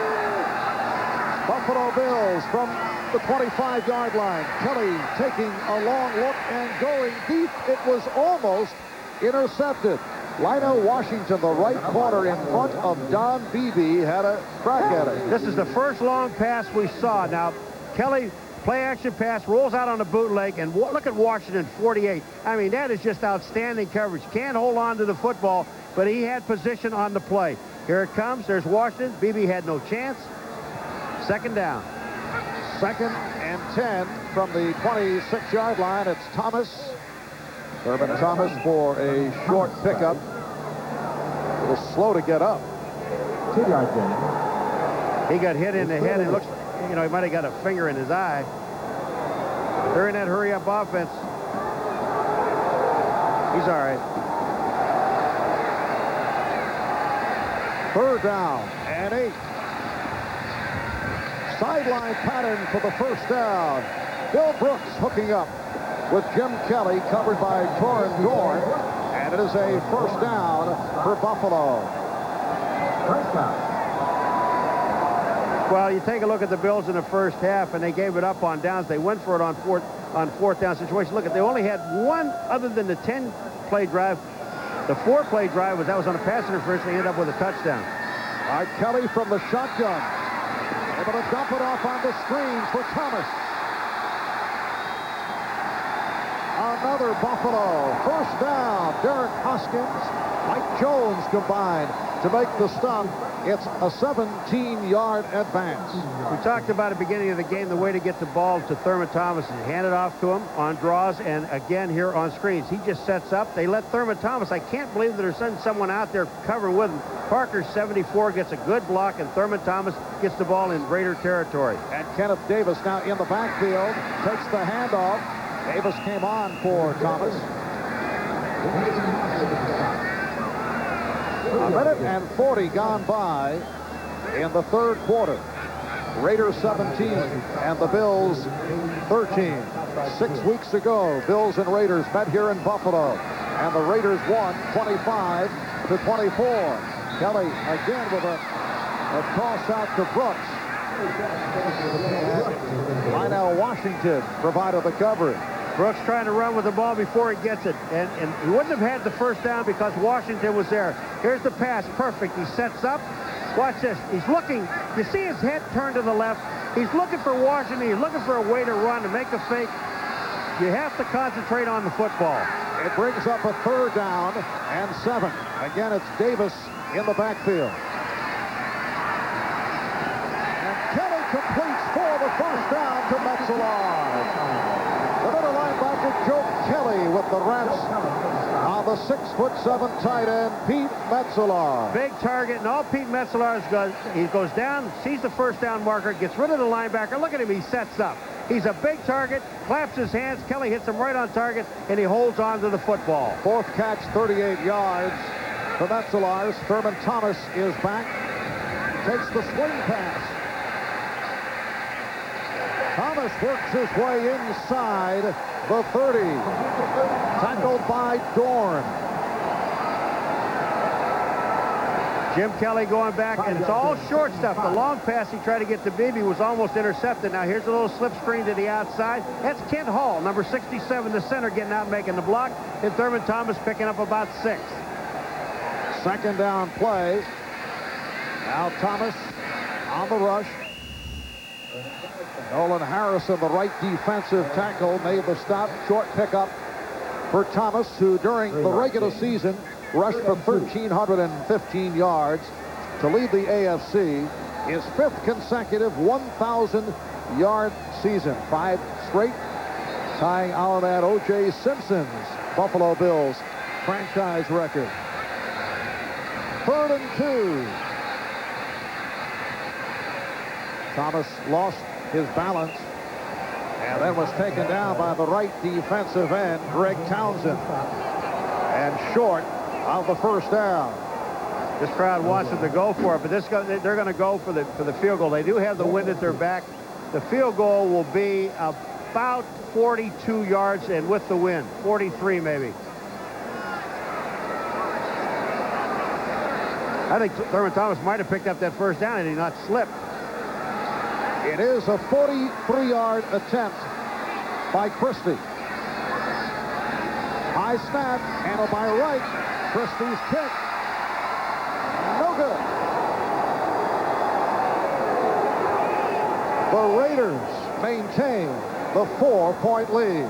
Buffalo Bills from the 25-yard line. Kelly taking a long look and going deep. It was almost intercepted. Lionel Washington, the right corner in front of Don Beebe, had a crack at it. This is the first long pass we saw. Now, Kelly, play-action pass, rolls out on the bootleg, and look at Washington, 48. I mean, that is just outstanding coverage. Can't hold on to the football, but he had position on the play. Here it comes. There's Washington. Beebe had no chance. Second down. 2nd and 10 from the 26-yard line. It's Thomas. Thurman Thomas for a short pickup. A little slow to get up. 2 yards in. He got hit in the head. It looks, you know, he might have got a finger in his eye. They're in that hurry-up offense. He's all right. 3rd down and 8. sideline pattern for the first down. Bill Brooks hooking up with Jim Kelly, covered by Torrin Dorn, and it is a first down for Buffalo. First down. Well, you take a look at the Bills in the first half, and they gave it up on downs. They went for it on fourth down situation. Look, they only had one other than the 10-play drive. The 4-play drive that was on a pass interference. They ended up with a touchdown. All right, Kelly from the shotgun, able to dump it off on the screen for Thomas. Another Buffalo first down. Derek Hoskins, Mike Jones combined to make the stop. It's a 17-yard advance. We talked about at the beginning of the game the way to get the ball to Thurman Thomas is hand it off to him on draws and again here on screens. He just sets up. They let Thurman Thomas. I can't believe that there's someone out there covering with him. Parker, 74, gets a good block, and Thurman Thomas gets the ball in Raider territory. And Kenneth Davis now in the backfield takes the handoff. Davis came on for Thomas. A minute and 40 gone by in the third quarter. Raiders 17 and the Bills 13. 6 weeks ago, Bills and Raiders met here in Buffalo, and the Raiders won 25-24. Kelly again with a toss out to Brooks. And Lionel Washington provided the coverage. Brooks trying to run with the ball before he gets it. And he wouldn't have had the first down because Washington was there. Here's the pass. Perfect. He sets up. Watch this. He's looking. You see his head turned to the left. He's looking for Washington. He's looking for a way to run, to make a fake. You have to concentrate on the football. It brings up a third down and 7. Again, it's Davis in the backfield. And Kelly completes for the first down to Metzelar. The middle linebacker, Joe Kelly, with the reps on the 6'7" tight end, Pete Metzelar. Big target, and all Pete Metzelar does, he goes down, sees the first down marker, gets rid of the linebacker. Look at him, he sets up. He's a big target, claps his hands. Kelly hits him right on target, and he holds on to the football. Fourth catch, 38 yards for Metzelar. Thurman Thomas is back, takes the swing pass. Thomas works his way inside the 30. Tackled by Dorn. Jim Kelly going back, and it's all short stuff. The long pass he tried to get to Beebe was almost intercepted. Now here's a little slip screen to the outside. That's Kent Hall, number 67, the center, getting out and making the block. And Thurman Thomas picking up about 6. Second down play. Now Thomas on the rush. Nolan Harrison, the right defensive tackle, made the stop. Short pickup for Thomas, who during the regular season rushed for 1,315 yards to lead the AFC. His 5th consecutive 1,000-yard season. 5 straight, tying our man O.J. Simpson's Buffalo Bills franchise record. 3rd and 2. Thomas lost his balance and then was taken down by the right defensive end, Greg Townsend, and short of the first down. This crowd wants them to go for it, but they're going to go for the field goal. They do have the wind at their back. The field goal will be about 42 yards, and with the wind, 43 maybe. I think Thurman Thomas might have picked up that first down and he not slipped. It is a 43-yard attempt by Christie. High snap, handled by Wright. Christie's kick. No good. The Raiders maintain the 4-point lead.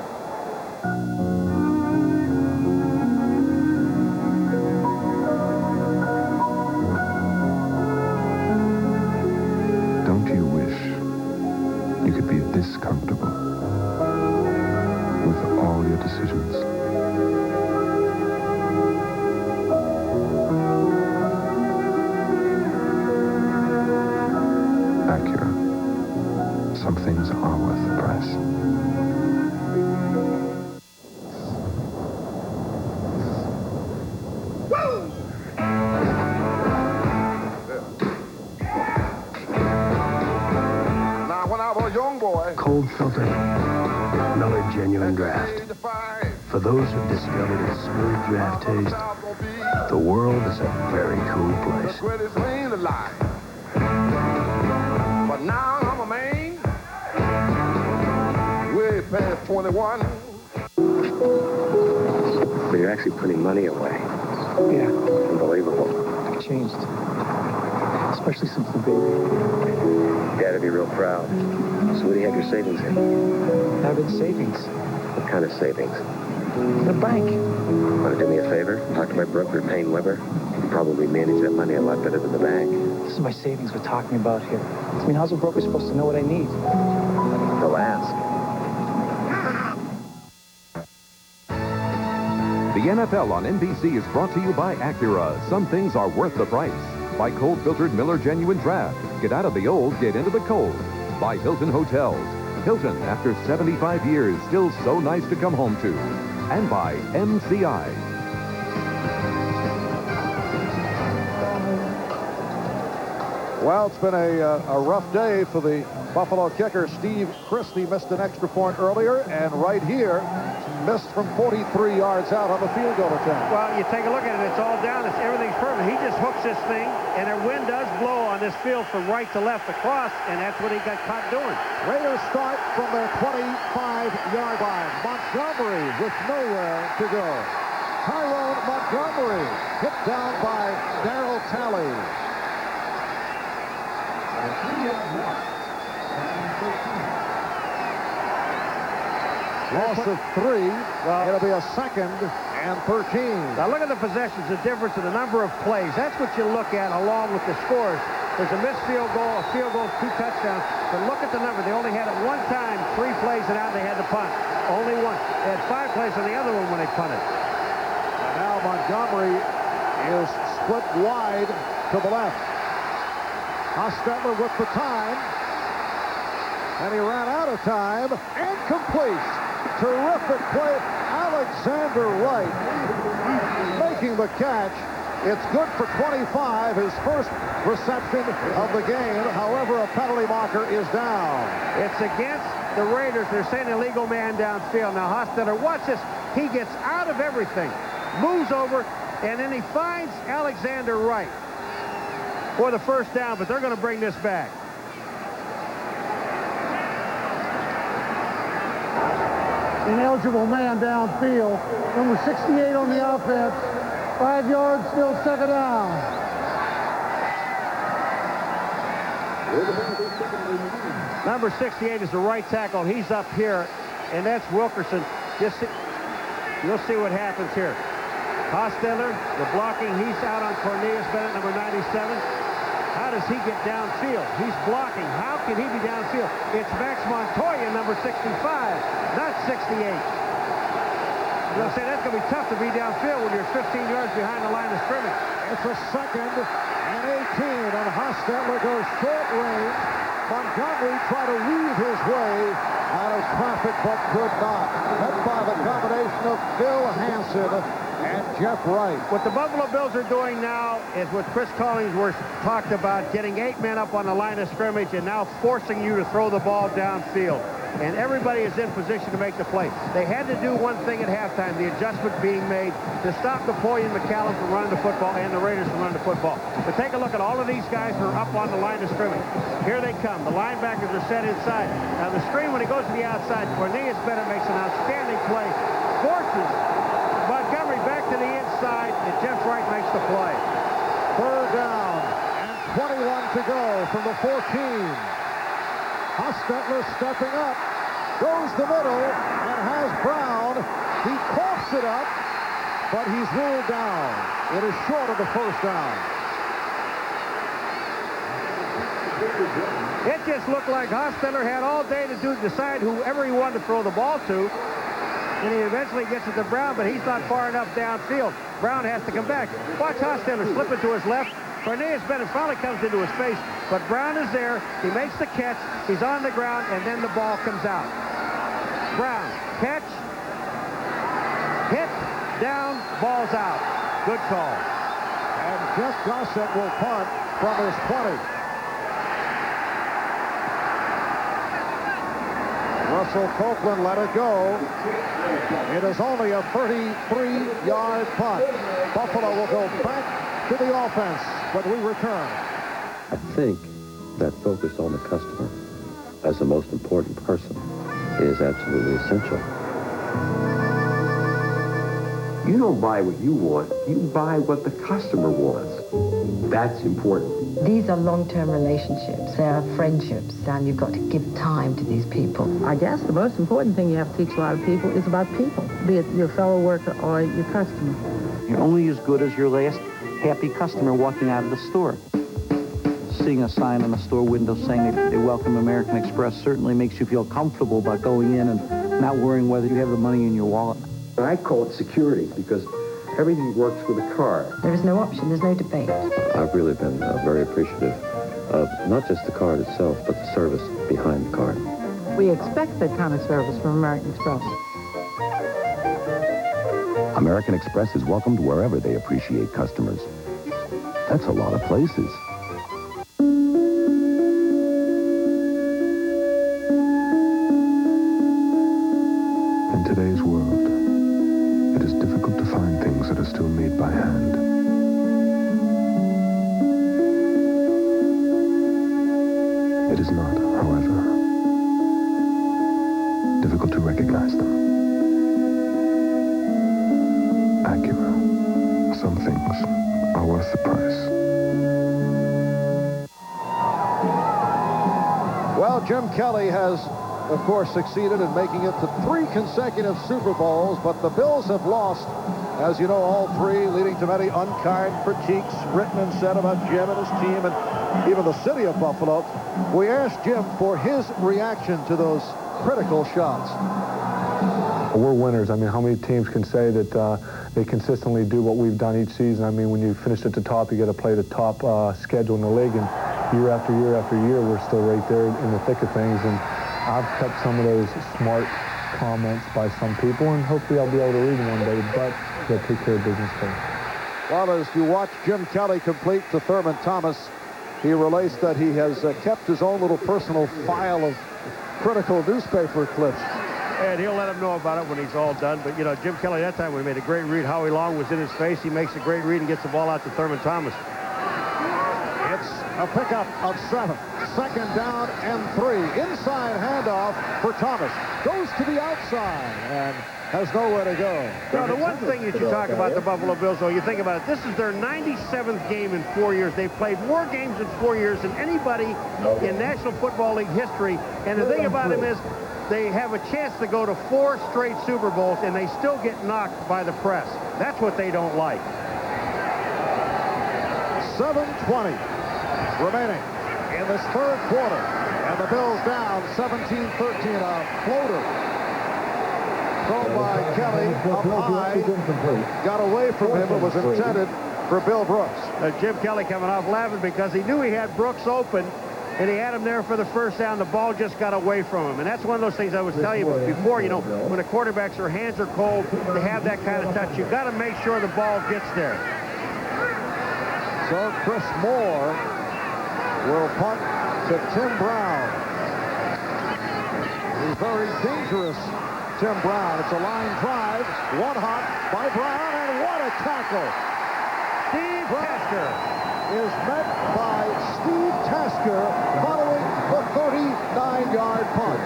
You could be this comfortable with all your decisions. Acura. Some things are worth the price. Cold filtered Miller Genuine Draft. For those who've discovered its smooth draft taste, the world is a very cool place. But now I'm a man, way past 21. But you're actually putting money away. Yeah. Unbelievable. I've changed. Especially since the baby. You gotta be real proud. So what do you have your savings in? I've been savings. What kind of savings? The bank. Want to do me a favor? Talk to my broker, Payne Weber. You can probably manage that money a lot better than the bank. This is my savings we're talking about here. I mean, how's a broker supposed to know what I need? They'll ask. The NFL on NBC is brought to you by Acura. Some things are worth the price. By cold-filtered Miller Genuine Draft. Get out of the old, get into the cold. By Hilton Hotels. Hilton, after 75 years, still so nice to come home to. And by MCI. Well, it's been a rough day for the Buffalo kicker. Steve Christie missed an extra point earlier, and right here, missed from 43 yards out on the field goal attempt. Well, you take a look at it, it's all down, everything's perfect. He just hooks this thing, and the wind does blow on this field from right to left across, and that's what he got caught doing. Raiders start from their 25-yard line. Montgomery with nowhere to go. Tyrone Montgomery hit down by Darryl Talley. Loss of 3. Well, it'll be a 2nd and 13. Now look at the possessions, the difference in the number of plays. That's what you look at along with the scores. There's a missed field goal, a field goal, 2 touchdowns. But look at the number. They only had it one time, 3 plays, and out they had to punt. Only one. They had 5 plays on the other one when they punted. And now Montgomery is split wide to the left. Hostetler with the time. And he ran out of time and completes. Terrific play. Alexander Wright making the catch. It's good for 25, his first reception of the game. However, a penalty marker is down. It's against the Raiders. They're saying illegal man downfield. Now, Hostetler, watch this. He gets out of everything, moves over, and then he finds Alexander Wright for the first down, but they're going to bring this back. Ineligible man downfield. Number 68 on the offense. 5 yards, still 2nd down. Number 68 is the right tackle. He's up here, and that's Wilkerson. You'll see what happens here. Hostetler, the blocking. He's out on Cornelius Bennett, number 97. How does he get downfield? He's blocking. How can he be downfield? It's Max Montoya, number 65, not 68. You'll say that's going to be tough to be downfield when you're 15 yards behind the line of scrimmage. It's a 2nd and 18, and Hostetler goes short range. Montgomery tried to weave his way out of traffic, but could not. Led by the combination of Phil Hansen and Jeff Wright. What the Buffalo Bills are doing now is what Chris Collinsworth talked about, getting 8 men up on the line of scrimmage and now forcing you to throw the ball downfield. And everybody is in position to make the play. They had to do one thing at halftime, the adjustment being made to stop Napoleon McCallum from running the football and the Raiders from running the football. But take a look at all of these guys who are up on the line of scrimmage. Here they come. The linebackers are set inside. Now the screen, when he goes to the outside, Cornelius Bennett makes an outstanding play, forces Montgomery back to the inside, and Jeff Wright makes the play. 3rd down and 21 to go from the 14. Hostetler stepping up, goes the middle, and has Brown. He coughs it up, but he's ruled down. It is short of the 1st down. It just looked like Hostetler had all day to decide whoever he wanted to throw the ball to. And he eventually gets it to Brown, but he's not far enough downfield. Brown has to come back. Watch Hostetler slip it to his left. Cornelius Bennett finally comes into his face, but Brown is there. He makes the catch. He's on the ground, and then the ball comes out. Brown, catch, hit, down, ball's out. Good call. And Jeff Gossett will punt from his 20. Russell Copeland let it go. It is only a 33-yard punt. Buffalo will go back to the offense when we return. I think that focus on the customer as the most important person is absolutely essential. You don't buy what you want, you buy what the customer wants. That's important. These are long-term relationships. They are friendships, and you've got to give time to these people. I guess the most important thing you have to teach a lot of people is about people, be it your fellow worker or your customer. You're only as good as your last happy customer walking out of the store. Seeing a sign on a store window saying they welcome American Express certainly makes you feel comfortable about going in and not worrying whether you have the money in your wallet. I call it security because everything works with a card. There is no option, there's no debate. I've really been very appreciative of not just the card itself, but the service behind the card. We expect that kind of service from American Express. American Express is welcomed wherever they appreciate customers. That's a lot of places. In today's world, it is difficult to find things that are still made by hand. It is not, however, difficult to recognize them. Acura. Some things are worth the price. Well, Jim Kelly has, of course, succeeded in making it to 3 consecutive Super Bowls, but the Bills have lost, as you know, all 3, leading to many unkind critiques written and said about Jim and his team and even the city of Buffalo. We asked Jim for his reaction to those critical shots. We're winners. I mean, how many teams can say that they consistently do what we've done each season? I mean, when you finish at the top, you got to play the top schedule in the league, and year after year after year, we're still right there in the thick of things. And I've kept some of those smart comments by some people, and hopefully I'll be able to read them one day, but they'll take care of business first. Well, as you watch Jim Kelly complete to Thurman Thomas, he relates that he has kept his own little personal file of critical newspaper clips. And he'll let him know about it when he's all done. But, you know, Jim Kelly that time when he made a great read, Howie Long was in his face. He makes a great read and gets the ball out to Thurman Thomas. It's a pickup of 7. 2nd down and 3. Inside handoff for Thomas. Goes to the outside and has nowhere to go. Now, the one thing that you talk about the Buffalo Bills, though, you think about it, this is their 97th game in 4 years. They've played more games in 4 years than anybody in National Football League history. And the thing about them is they have a chance to go to 4 straight Super Bowls, and they still get knocked by the press. That's what they don't like. 7:20 remaining in this 3rd quarter. And the Bills down 17-13. A floater thrown by Kelly up high. Got away from him. It was intended for Bill Brooks. Jim Kelly coming off laughing because he knew he had Brooks open, and he had him there for the first down. The ball just got away from him. And that's one of those things I was telling you before, you know, when the quarterbacks, their hands are cold, they have that kind of touch. You've got to make sure the ball gets there. So Chris Moore will punt to Tim Brown. He's very dangerous, Tim Brown. It's a line drive. One hop by Brown, and what a tackle. Steve Tasker is met by Steve Tasker following the 39-yard punt.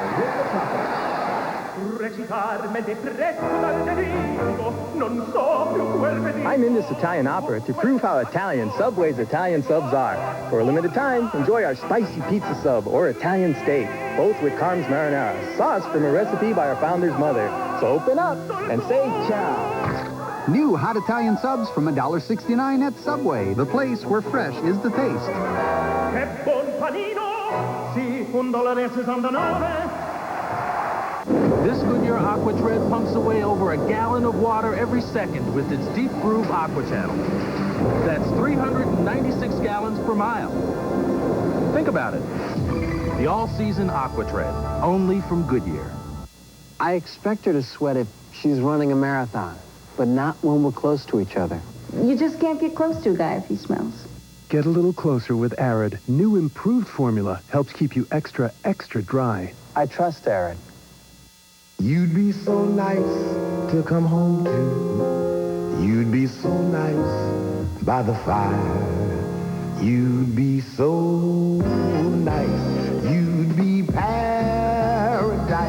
I'm in this Italian opera to prove how Italian Subway's Italian subs are. For a limited time, enjoy our spicy pizza sub or Italian steak, both with Carm's marinara, sauce from a recipe by our founder's mother. So open up and say ciao. New hot Italian subs from $1.69 at Subway, the place where fresh is the taste. This Goodyear Aqua Tread pumps away over a gallon of water every second with its Deep Groove Aqua Channel. That's 396 gallons per mile. Think about it. The all-season Aqua Tread, only from Goodyear. I expect her to sweat if she's running a marathon, but not when we're close to each other. You just can't get close to a guy if he smells. Get a little closer with Arid. New improved formula helps keep you extra, extra dry. I trust Arid. You'd be so nice to come home to. You'd be so nice by the fire. You'd be so nice. You'd be paradise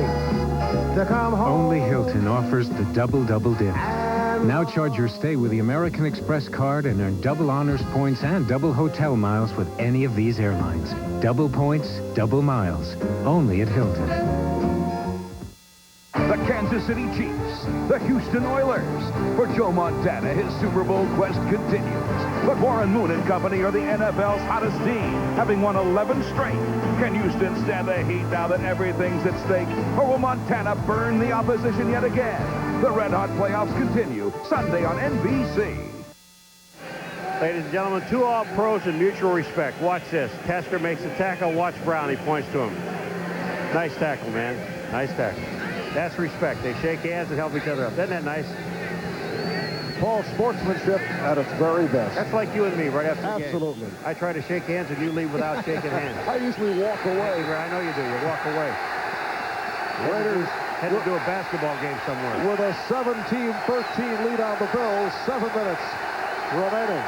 to come home. Only Hilton offers the double dip. Now charge your stay with the American Express card and earn double honors points and double hotel miles with any of these airlines. Double points, double miles. Only at Hilton. The Kansas City Chiefs, the Houston Oilers. For Joe Montana, his Super Bowl quest continues. But Warren Moon and company are the NFL's hottest team, having won 11 straight. Can Houston stand the heat now that everything's at stake? Or will Montana burn the opposition yet again? The red-hot playoffs continue Sunday on NBC. Ladies and gentlemen, 2 All-Pros in mutual respect. Watch this. Tesker makes a tackle. Watch Brown. He points to him. Nice tackle, man. Nice tackle. That's respect. They shake hands and help each other up. Isn't that nice? Paul, sportsmanship at its very best. That's like you and me right after the game. Absolutely. I try to shake hands and you leave without shaking hands. I usually walk away. I know you do. You walk away. Raiders head to do a basketball game somewhere. With a 17-13 lead on the Bills. 7 minutes remaining.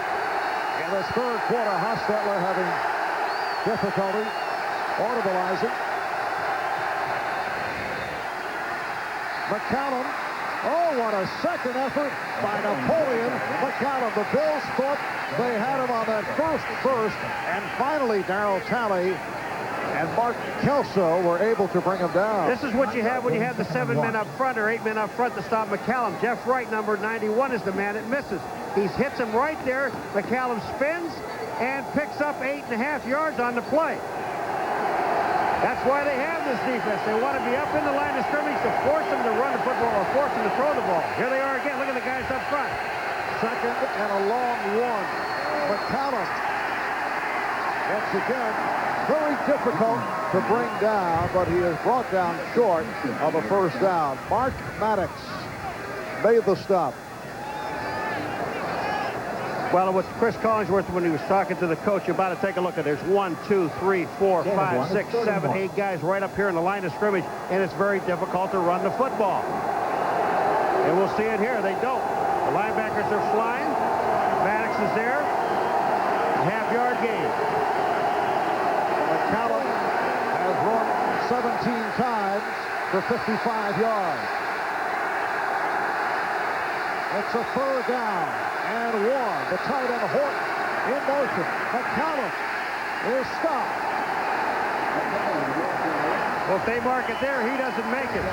In this third quarter, Hostetler having difficulty audibilizing. McCallum. Oh, what a second effort by Napoleon McCallum. The Bills thought they had him on that first, and finally Darryl Talley and Mark Kelso were able to bring him down. This is what you have when you have the 7 men up front or 8 men up front to stop McCallum. Jeff Wright, number 91, is the man that misses. He hits him right there. McCallum spins and picks up 8.5 yards on the play. That's why they have this defense. They want to be up in the line of scrimmage to force them to run the football or force them to throw the ball. Here they are again. Look at the guys up front. Second and a long one. McCallum, once again, very difficult to bring down, but he is brought down short of a first down. Mark Maddox made the stop. Well, it was Chris Collingsworth when he was talking to the coach about to take a look at. There's 1, 2, 3, 4, 5, 6, 7, 8 guys right up here in the line of scrimmage, and it's very difficult to run the football. And we'll see it here. They don't. The linebackers are flying. Maddox is there. Half-yard gain. McCallum has run 17 times for 55 yards. It's a third down. And 1. The tight end Horton in motion. McCallum is stopped. Well, if they mark it there, he doesn't make it.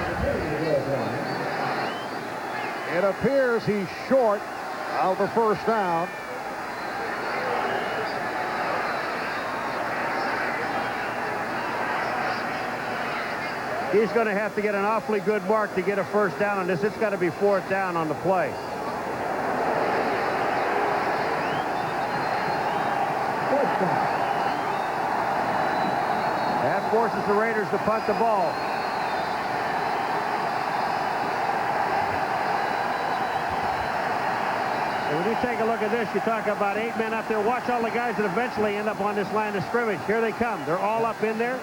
It appears he's short of the first down. He's going to have to get an awfully good mark to get a first down on this. It's got to be 4th down on the play. That forces the Raiders to punt the ball. And when you take a look at this, you talk about 8 men up there. Watch all the guys that eventually end up on this line of scrimmage. Here they come. They're all up in there.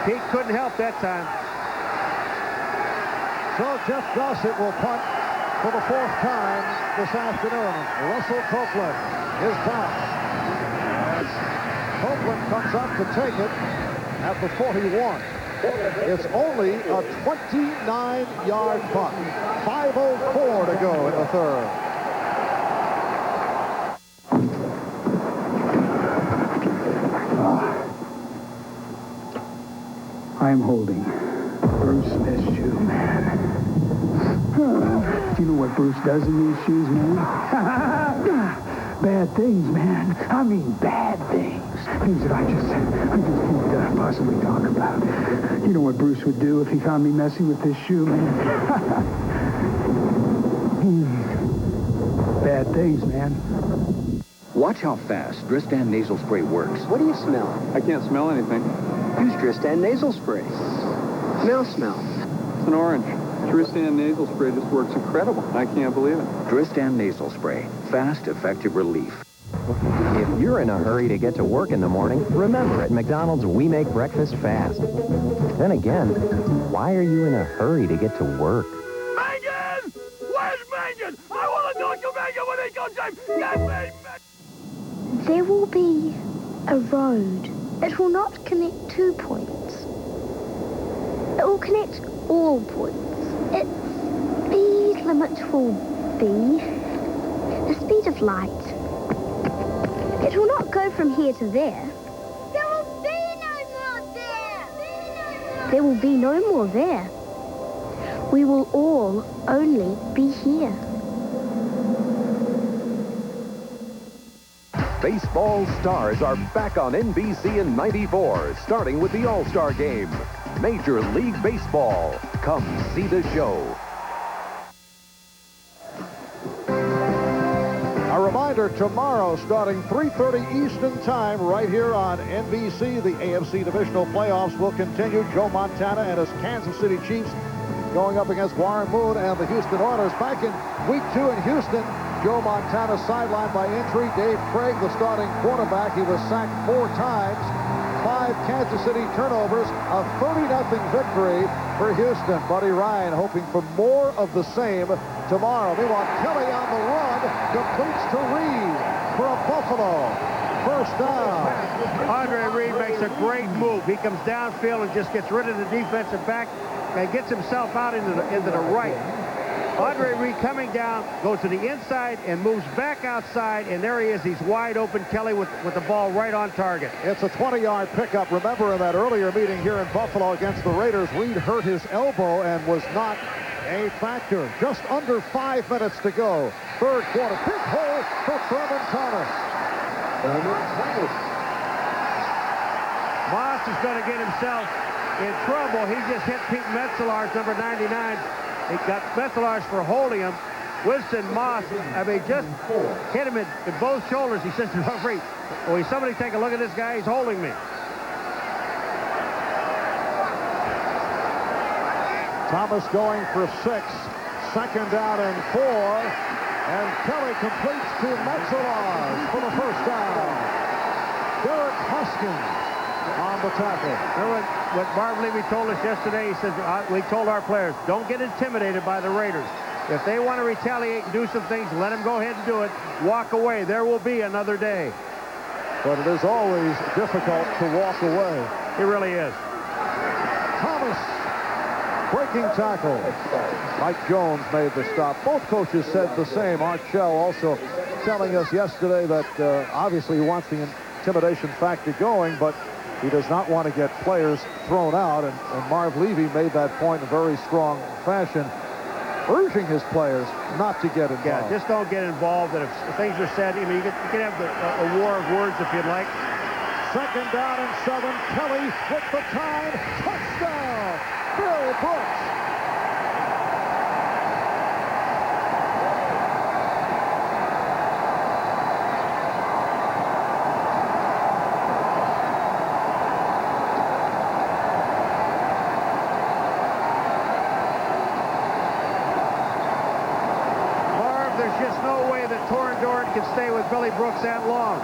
Pete couldn't help that time. So Jeff Gossett will punt for the 4th time this afternoon. Russell Copeland is back. As Copeland comes up to take it at the 41. It's only a 29-yard punt. 5:04 to go in the third. I'm holding Bruce Smith's shoe, man. Do you know what Bruce does in these shoes, man? Bad things, man. I mean bad things. Things that I just can't possibly talk about. You know what Bruce would do if he found me messing with this shoe, man? Bad things, man. Watch how fast Dristan nasal spray works. What do you smell? I can't smell anything. Use Dristan nasal spray. Smell. It's an orange. Dristan nasal spray just works incredible. I can't believe it. Dristan nasal spray. Fast, effective relief. If you're in a hurry to get to work in the morning, remember at McDonald's we make breakfast fast. Then again, why are you in a hurry to get to work? Megan! Where's Megan? I want to talk to Megan when he comes home. Get me, There will be a road. It will not connect 2 points. It will connect all points. Its speed limit will be the speed of light. It will not go from here to there. There will be no more there. There will be no more there. We will all only be here. Baseball stars are back on NBC in '94, starting with the All-Star Game. Major League Baseball. Come see the show. A reminder, tomorrow, starting 3:30 Eastern Time, right here on NBC, the AFC Divisional Playoffs will continue. Joe Montana and his Kansas City Chiefs going up against Warren Moon and the Houston Oilers. Back in Week 2 in Houston, Joe Montana sidelined by injury. Dave Craig, the starting quarterback, he was sacked 4 times. 5 Kansas City turnovers, a 30-0 victory for Houston. Buddy Ryan hoping for more of the same tomorrow. Meanwhile, Kelly on the run, completes to Reed for a Buffalo first down. Andre Reed makes a great move. He comes downfield and just gets rid of the defensive back and gets himself out into the right. Andre Reed coming down, goes to the inside and moves back outside, and there he is. He's wide open. Kelly with the ball right on target. It's a 20-yard pickup. Remember, in that earlier meeting here in Buffalo against the Raiders, Reed hurt his elbow and was not a factor. Just under 5 minutes to go. Third quarter. Big hole for Thurman Thomas. Moss is going to get himself in trouble. He just hit Pete Metzelaars, number 99. He got Metzelaars for holding him. Winston Moss, just hit him in both shoulders. He says to the referee, "Will somebody take a look at this guy? He's holding me." Thomas going for 6. Second down and 4. And Kelly completes to Metzelaars for the first down. Derek Hoskins on the tackle. Remember what Marv Levy told us yesterday? He said, we told our players, don't get intimidated by the Raiders. If they want to retaliate and do some things, let them go ahead and do it. Walk away. There will be another day. But it is always difficult to walk away. It really is. Thomas, breaking tackle. Mike Jones made the stop. Both coaches said the same. Art Shell also telling us yesterday that obviously he wants the intimidation factor going, but he does not want to get players thrown out, and Marv Levy made that point in a very strong fashion, urging his players not to get involved. Yeah, just don't get involved. And if things are said, you can have a war of words if you'd like. Second down and 7. Kelly with the time. Touchdown, Bill Brooks. Can stay with Billy Brooks that long.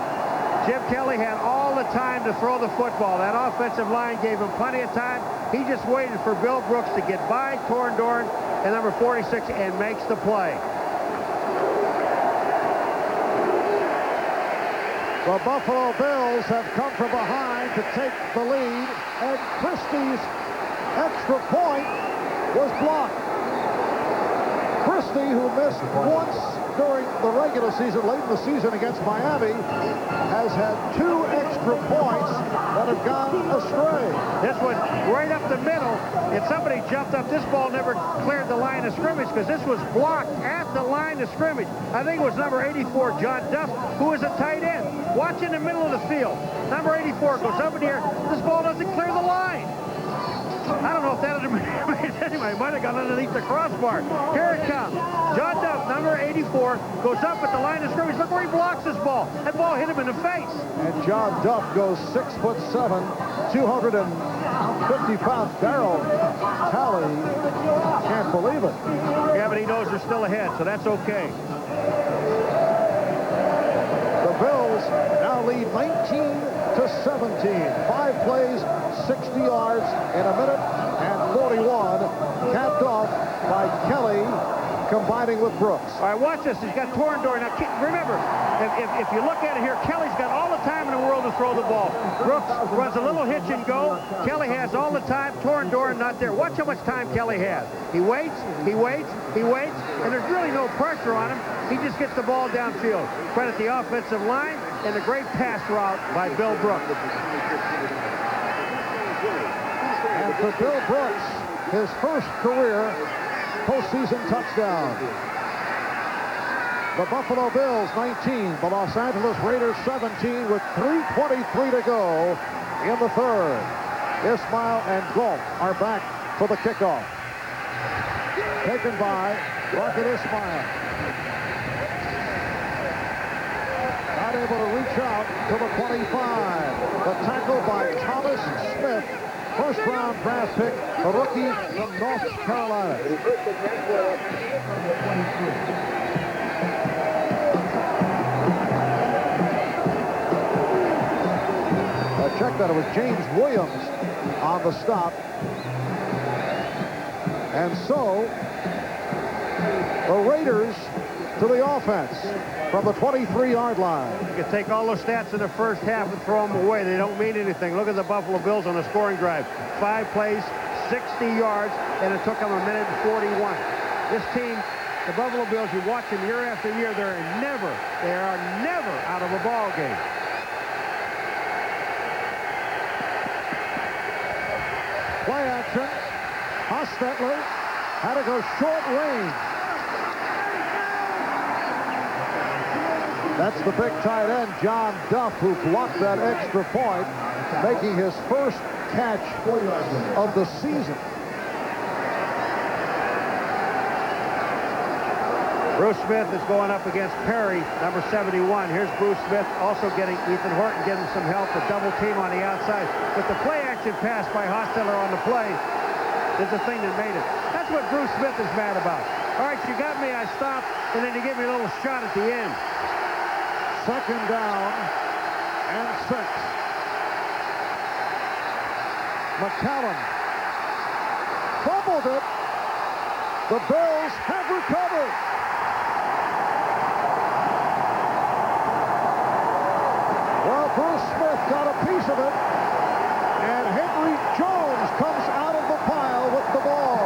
Jim Kelly had all the time to throw the football. That offensive line gave him plenty of time. He just waited for Bill Brooks to get by Torn Dorn and number 46 and makes the play. The Buffalo Bills have come from behind to take the lead, and Christie's extra point was blocked. Christie, who missed once during the regular season, late in the season against Miami, has had 2 extra points that have gone astray. This was right up the middle, and somebody jumped up. This ball never cleared the line of scrimmage because this was blocked at the line of scrimmage. I think it was number 84, John Duff, who was a tight end. Watch in the middle of the field. Number 84 goes up in the air. This ball doesn't clear the line. I don't know if that anybody might have gone underneath the crossbar. Here it comes. John Duff, number 84, goes up at the line of scrimmage. Look where he blocks this ball. That ball hit him in the face. And John Duff goes 6'7", 250-pound. Darryl Talley can't believe it. Yeah, but he knows they're still ahead, so that's okay. The Bills now lead 19-17. 5 plays, 60 yards in a minute and 41, capped off by Kelly combining with Brooks. All right, watch this. He's got Torrendor. Now, remember, if you look at it here, Kelly's got all the time in the world to throw the ball. Brooks runs a little hitch and go. Kelly has all the time. Torrendor not there. Watch how much time Kelly has. He waits, he waits, he waits, and there's really no pressure on him. He just gets the ball downfield. Credit the offensive line and the great pass route by Bill Brooks. And for Bill Brooks, his first career postseason touchdown. The Buffalo Bills 19, the Los Angeles Raiders 17 with 3:23 to go in the third. Ismail and Galt are back for the kickoff. Taken by Rocket Ismail. Not able to reach out to the 25. The tackle by Thomas Smith. First-round draft pick, a rookie from North Carolina. Check that it was James Williams on the stop. And so, the Raiders to the offense from the 23-yard line. You can take all those stats in the first half and throw them away. They don't mean anything. Look at the Buffalo Bills on the scoring drive. 5 plays, 60 yards, and it took them a minute and 41. This team, the Buffalo Bills, you watch them year after year, they are never out of a ball game. Play action. Hostetler had to go short range. That's the big tight end, John Duff, who blocked that extra point, making his first catch of the season. Bruce Smith is going up against Perry, number 71. Here's Bruce Smith also getting Ethan Horton getting some help, a double team on the outside. But the play action pass by Hostetler on the play is the thing that made it. That's what Bruce Smith is mad about. All right, you got me, I stopped, and then you give me a little shot at the end. Second down and 6. McCallum fumbled it. The Bills have recovered. Well, Bruce Smith got a piece of it, and Henry Jones comes out of the pile with the ball.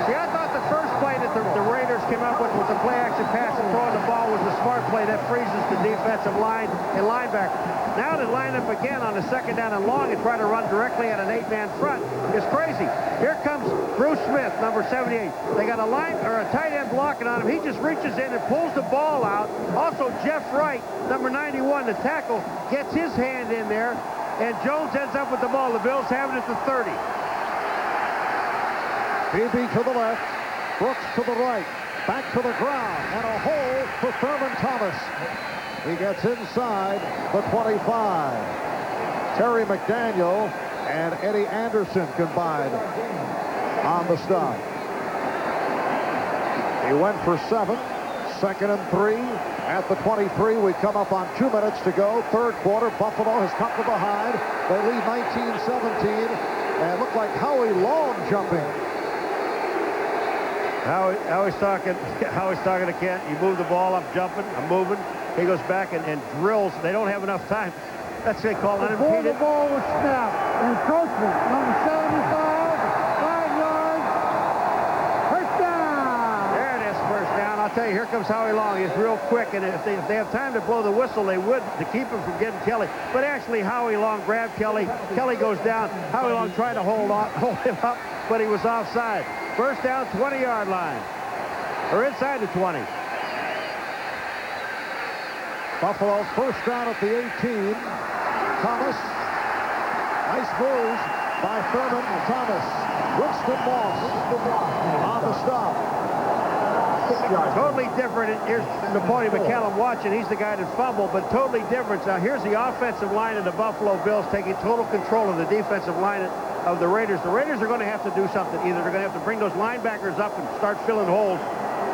See, I thought the first play that the Raiders came up with the play action pass and throwing the ball was the smart play that freezes the defensive line and linebacker. Now to line up again on the second down and long and try to run directly at an 8-man front is crazy. Here comes Bruce Smith, number 78. They got a tight end blocking on him. He just reaches in and pulls the ball out. Also, Jeff Wright, number 91, the tackle, gets his hand in there, and Jones ends up with the ball. The Bills have it at the 30. BB to the left, Brooks to the right, back to the ground, and a hole for Thurman Thomas. He gets inside the 25. Terry McDaniel and Eddie Anderson combined on the stop. He went for 7, 2nd and 3 at the 23. We come up on 2 minutes to go. Third quarter, Buffalo has come from behind. They lead 19-17, and look like Howie Long jumping. Howie's talking to Kent. You move the ball, I'm jumping, I'm moving. He goes back and drills. They don't have enough time. That's what they call unimpeded. Before the ball was snapped, encroachment, number 75, 5 yards, first down. There it is, first down. I'll tell you, here comes Howie Long. He's real quick, and if they have time to blow the whistle, they would to keep him from getting Kelly. But actually, Howie Long grabbed Kelly. Kelly goes down. Howie Long tried to hold him up, but he was offside. First down, 20-yard line, or inside the 20. Buffalo's first down at the 18. Thomas. Nice move by Thurman Thomas. Winston Moss on the stop. Totally different. Here's Napoleon McCallum watching. He's the guy that fumbled, but totally different. Now here's the offensive line of the Buffalo Bills taking total control of the defensive line of the Raiders. The Raiders are going to have to do something. Either they're going to have to bring those linebackers up and start filling holes,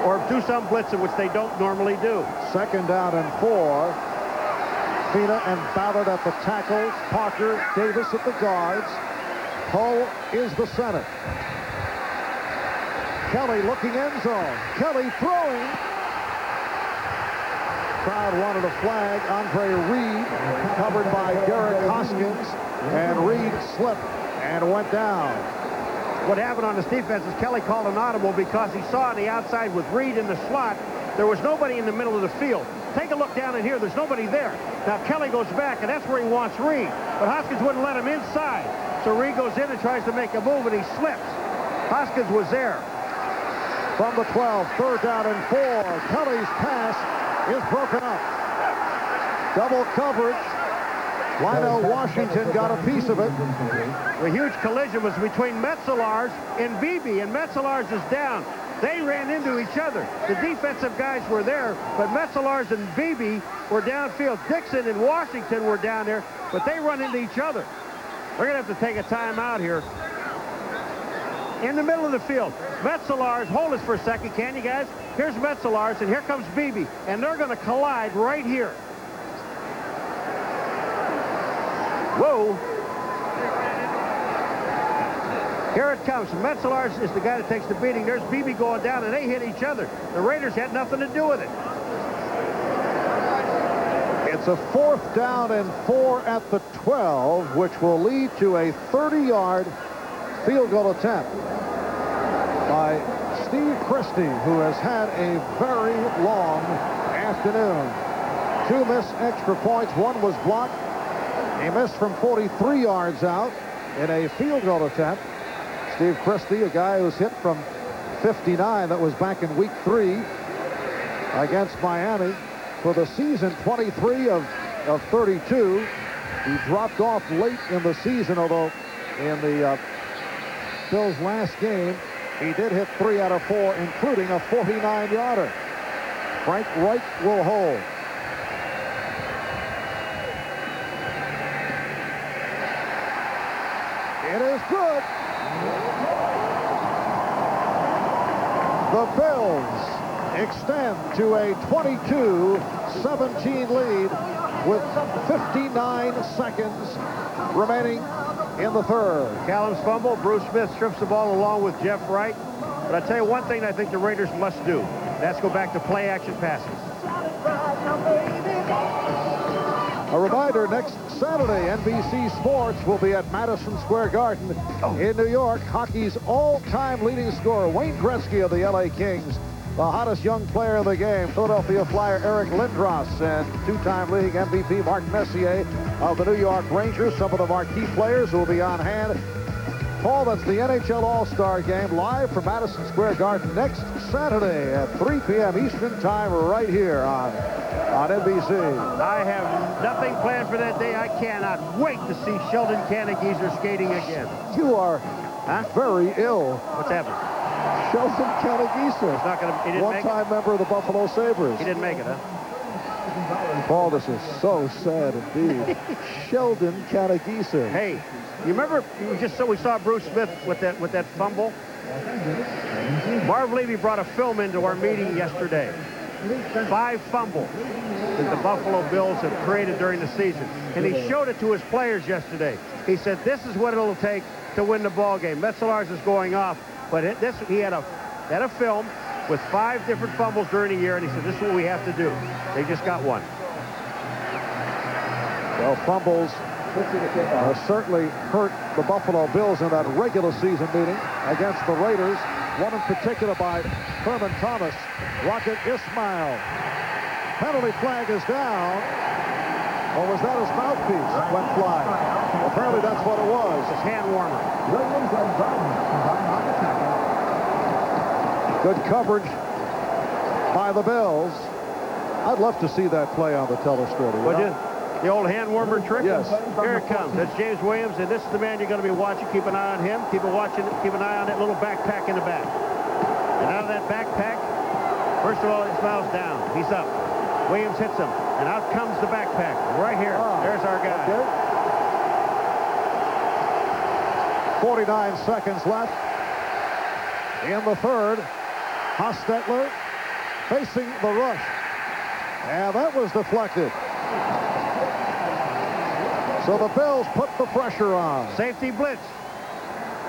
or do some blitzing, which they don't normally do. Second down and 4. Fina and Ballard at the tackles. Parker, Davis at the guards. Hull is the center. Kelly looking end zone. Kelly throwing. Crowd wanted a flag. Andre Reed covered by Derek Hoskins. And Reed slipped and went down. What happened on this defense is Kelly called an audible because he saw on the outside with Reed in the slot, there was nobody in the middle of the field. Take a look down in here. There's nobody there. Now Kelly goes back, and that's where he wants Reed. But Hoskins wouldn't let him inside. So Reed goes in and tries to make a move, and he slips. Hoskins was there. From the 12, 3rd down and 4. Kelly's pass is broken up. Double coverage. Lionel Washington got a piece of it. The huge collision was between Metzelars and Beebe, and Metzelars is down. They ran into each other. The defensive guys were there, but Metzelars and Beebe were downfield. Dixon and Washington were down there, but they run into each other. We're going to have to take a timeout here. In the middle of the field, Metzelars, hold us for a second, can you guys? Here's Metzelars, and here comes Beebe, and they're going to collide right here. Whoa. Here it comes. Metzelars is the guy that takes the beating. There's Beebe going down, and they hit each other. The Raiders had nothing to do with it. It's a 4th down and 4 at the 12, which will lead to a 30-yard field goal attempt by Steve Christie, who has had a very long afternoon. 2 missed extra points. 1 was blocked. He missed from 43 yards out in a field goal attempt. Steve Christie, a guy who's hit from 59. That was back in week 3 against Miami. For the season, 23 of 32. He dropped off late in the season, although in the Bills' last game, he did hit 3 out of 4, including a 49-yarder. Frank Reich will hold. It is good. The Bills extend to a 22-17 lead with 59 seconds remaining in the 3rd. Callum's fumble. Bruce Smith strips the ball along with Jeff Wright. But I tell you one thing I think the Raiders must do. That's go back to play-action passes. A reminder, next Saturday, NBC Sports will be at Madison Square Garden in New York. Hockey's all-time leading scorer, Wayne Gretzky of the LA Kings, the hottest young player in the game, Philadelphia Flyer Eric Lindros, and 2-time league MVP Mark Messier of the New York Rangers. Some of the marquee players will be on hand. Paul, that's the NHL All-Star Game live from Madison Square Garden next Saturday at 3 p.m. Eastern Time right here on NBC. I have nothing planned for that day. I cannot wait to see Sheldon Cannageeser skating again. You are very ill. What's happened? Sheldon Cannageeser. He's not going to. He didn't make it. One-time member of the Buffalo Sabres. He didn't make it, huh? Paul, this is so sad indeed. Sheldon Cannageeser. Hey, you remember we saw Bruce Smith with that fumble? Marv Levy brought a film into our meeting yesterday. 5 fumbles that the Buffalo Bills have created during the season. And he showed it to his players yesterday. He said, this is what it'll take to win the ball game. Metzelars is going off, but he had a film with 5 different fumbles during the year, and he said, this is what we have to do. They just got one. Well, fumbles certainly hurt the Buffalo Bills in that regular season meeting against the Raiders. One in particular by Herman Thomas. Rocket Ismail. Penalty flag is down. Or was that his mouthpiece went flying? Apparently that's what it was. His hand warmer. Good coverage by the Bills. I'd love to see that play on the telestrator. Would you? The old hand warmer trick? Yes. Here it comes. That's James Williams, and this is the man you're going to be watching. Keep an eye on him. Keep an eye on that little backpack in the back. And out of that backpack, first of all, it smiles down. He's up. Williams hits him, and out comes the backpack. Right here. There's our guy. Okay. 49 seconds left in the 3rd. Hostetler facing the rush. And that was deflected. So the Bills put the pressure on. Safety blitz.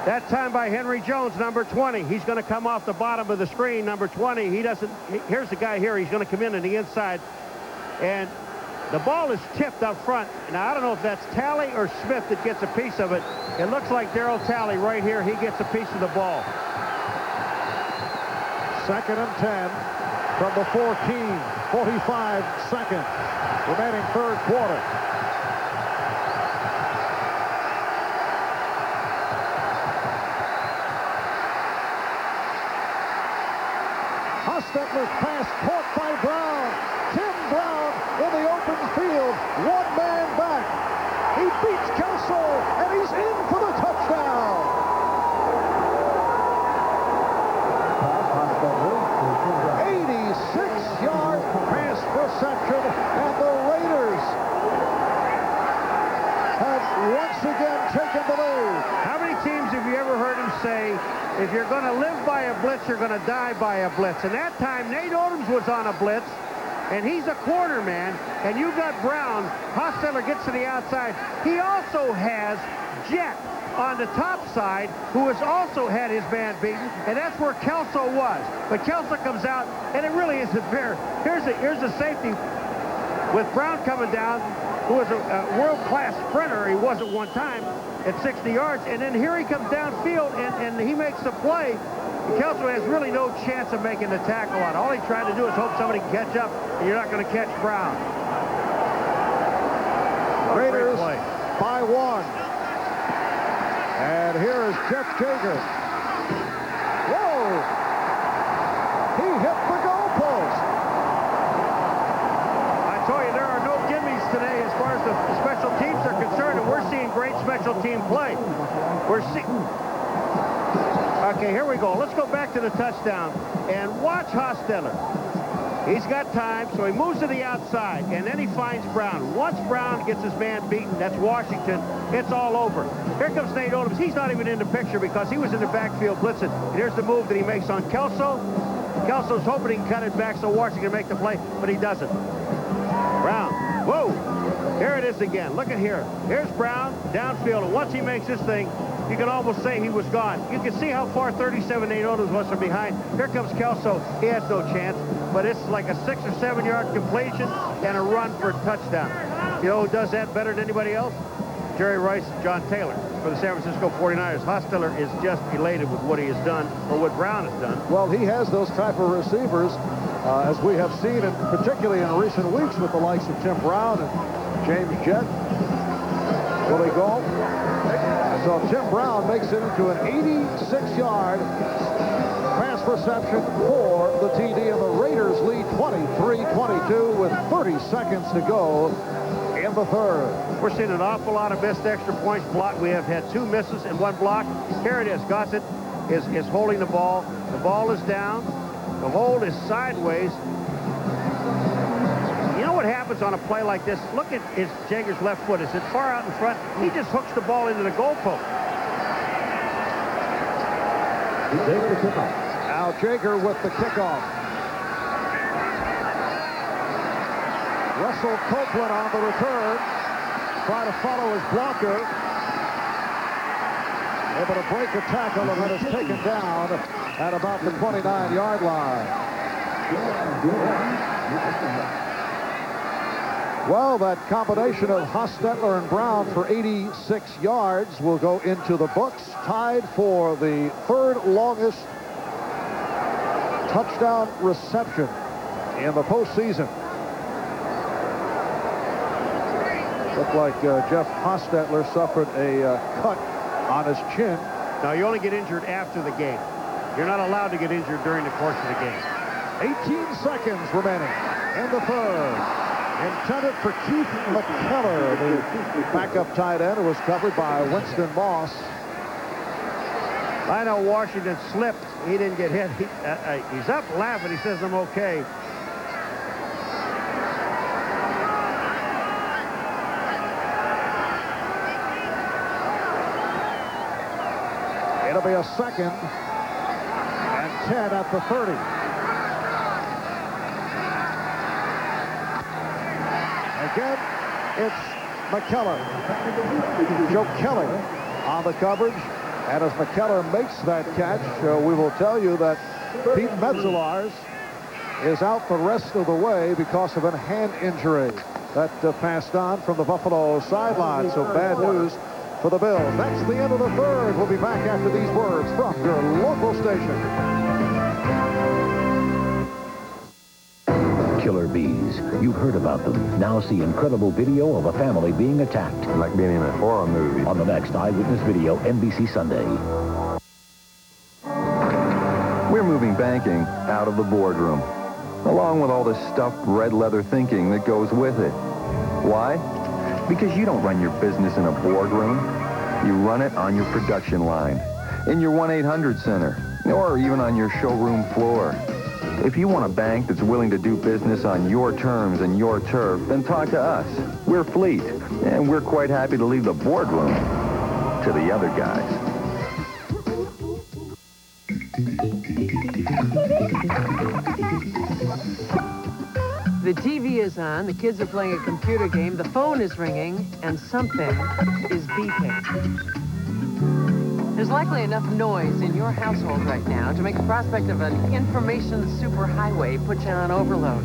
That time by Henry Jones, number 20. He's going to come off the bottom of the screen, number 20. Here's the guy here. He's going to come in on the inside. And the ball is tipped up front. Now, I don't know if that's Talley or Smith that gets a piece of it. It looks like Darryl Talley right here. He gets a piece of the ball. 2nd and 10 from the 14. 45 seconds remaining third quarter. Hostetler's pass caught by Brown. Tim Brown in the open field. One man back. He beats Kelso, and he's in for the touchdown. 86-yard pass reception, and the Raiders have once again taken the lead. How many teams have you ever heard him say, if you're going to live by a blitz, you're going to die by a blitz? And that time, Nate Odoms was on a blitz, and he's a corner man, and you got Brown. Hostetler gets to the outside. He also has Jet on the top side, who has also had his man beaten, and that's where Kelso was. But Kelso comes out, and it really isn't fair. Here's the safety with Brown coming down, who is a world-class sprinter. He was at one time at 60 yards, and then here he comes downfield, and he makes the play. Kelso has really no chance of making the tackle on it. All he tried to do is hope somebody can catch up, and you're not going to catch Brown. Raiders by 1. And here is Jeff Jaeger. Whoa! He hit the goalpost. I told you, there are no gimmies today as far as the special teams are concerned, and we're seeing great special team play. Okay, here we go. Let's go back to the touchdown and watch Hostetler. He's got time, so he moves to the outside, and then he finds Brown. Once Brown gets his man beaten, that's Washington, it's all over. Here comes Nate Odoms. He's not even in the picture because he was in the backfield blitzing. And here's the move that he makes on Kelso. Kelso's hoping he can cut it back so Washington can make the play, but he doesn't. Brown, whoa, here it is again. Look at here. Here's Brown, downfield, and once he makes this thing, you can almost say he was gone. You can see how far 37 Nate Odoms was from behind. Here comes Kelso. He has no chance, but it's like a 6 or 7 yard completion and a run for a touchdown. You know who does that better than anybody else? Jerry Rice, John Taylor for the San Francisco 49ers. Hostetler is just elated with what he has done, or what Brown has done. Well, he has those type of receivers, as we have seen, and particularly in recent weeks with the likes of Tim Brown and James Jett. Will they go? So Tim Brown makes it into an 86-yard pass reception for the TD, and the Raiders lead 23-22 with 30 seconds to go in the third. We're seeing an awful lot of missed extra points blocked. We have had 2 misses and 1 block. Here it is. Gossett is holding the ball. The ball is down. The hold is sideways. You know what happens on a play like this? Look at Jaeger's left foot. Is it far out in front? He just hooks the ball into the goalpost. Now Jaeger with the kickoff. Russell Copeland on the return. Try to follow his blocker. Able to break a tackle, and then is taken down at about the 29-yard line. Well, that combination of Hostetler and Brown for 86 yards will go into the books, tied for the third longest touchdown reception in the postseason. Looked like Jeff Hostetler suffered a cut on his chin. Now, you only get injured after the game. You're not allowed to get injured during the course of the game. 18 seconds remaining in the third. Intended for Keith McKellar, the backup tight end, who was covered by Winston Moss. I know Washington slipped. He didn't get hit. He's up laughing. He says, I'm okay. It'll be a 2nd and 10 at the 30. Again, it's McKellar. Joe Kelly on the coverage. And as McKellar makes that catch, we will tell you that Pete Metzelaars is out the rest of the way because of a hand injury. That passed on from the Buffalo sideline, so bad news for the Bills. That's the end of the third. We'll be back after these words from your local station. Killer bees. You've heard about them. Now see incredible video of a family being attacked. Like being in a horror movie. On the next Eyewitness Video, NBC Sunday. We're moving banking out of the boardroom, along with all the stuffed red leather thinking that goes with it. Why? Because you don't run your business in a boardroom. You run it on your production line, in your 1-800 center, or even on your showroom floor. If you want a bank that's willing to do business on your terms and your turf, then talk to us. We're Fleet, and we're quite happy to leave the boardroom to the other guys. The TV is on, the kids are playing a computer game, the phone is ringing, and something is beeping. There's likely enough noise in your household right now to make the prospect of an information superhighway put you on overload.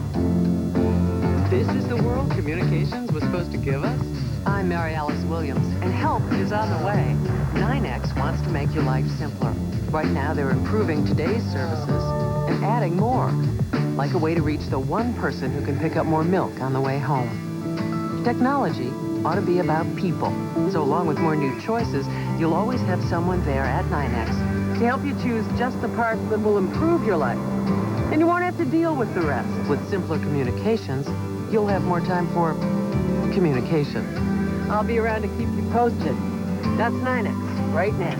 This is the world communications was supposed to give us? I'm Mary Alice Williams, and help is on the way. 9X wants to make your life simpler. Right now, they're improving today's services and adding more, like a way to reach the one person who can pick up more milk on the way home. Technology ought to be about people. So along with more new choices, you'll always have someone there at 9X to help you choose just the parts that will improve your life. And you won't have to deal with the rest. With simpler communications, you'll have more time for communication. I'll be around to keep you posted. That's 9X right now.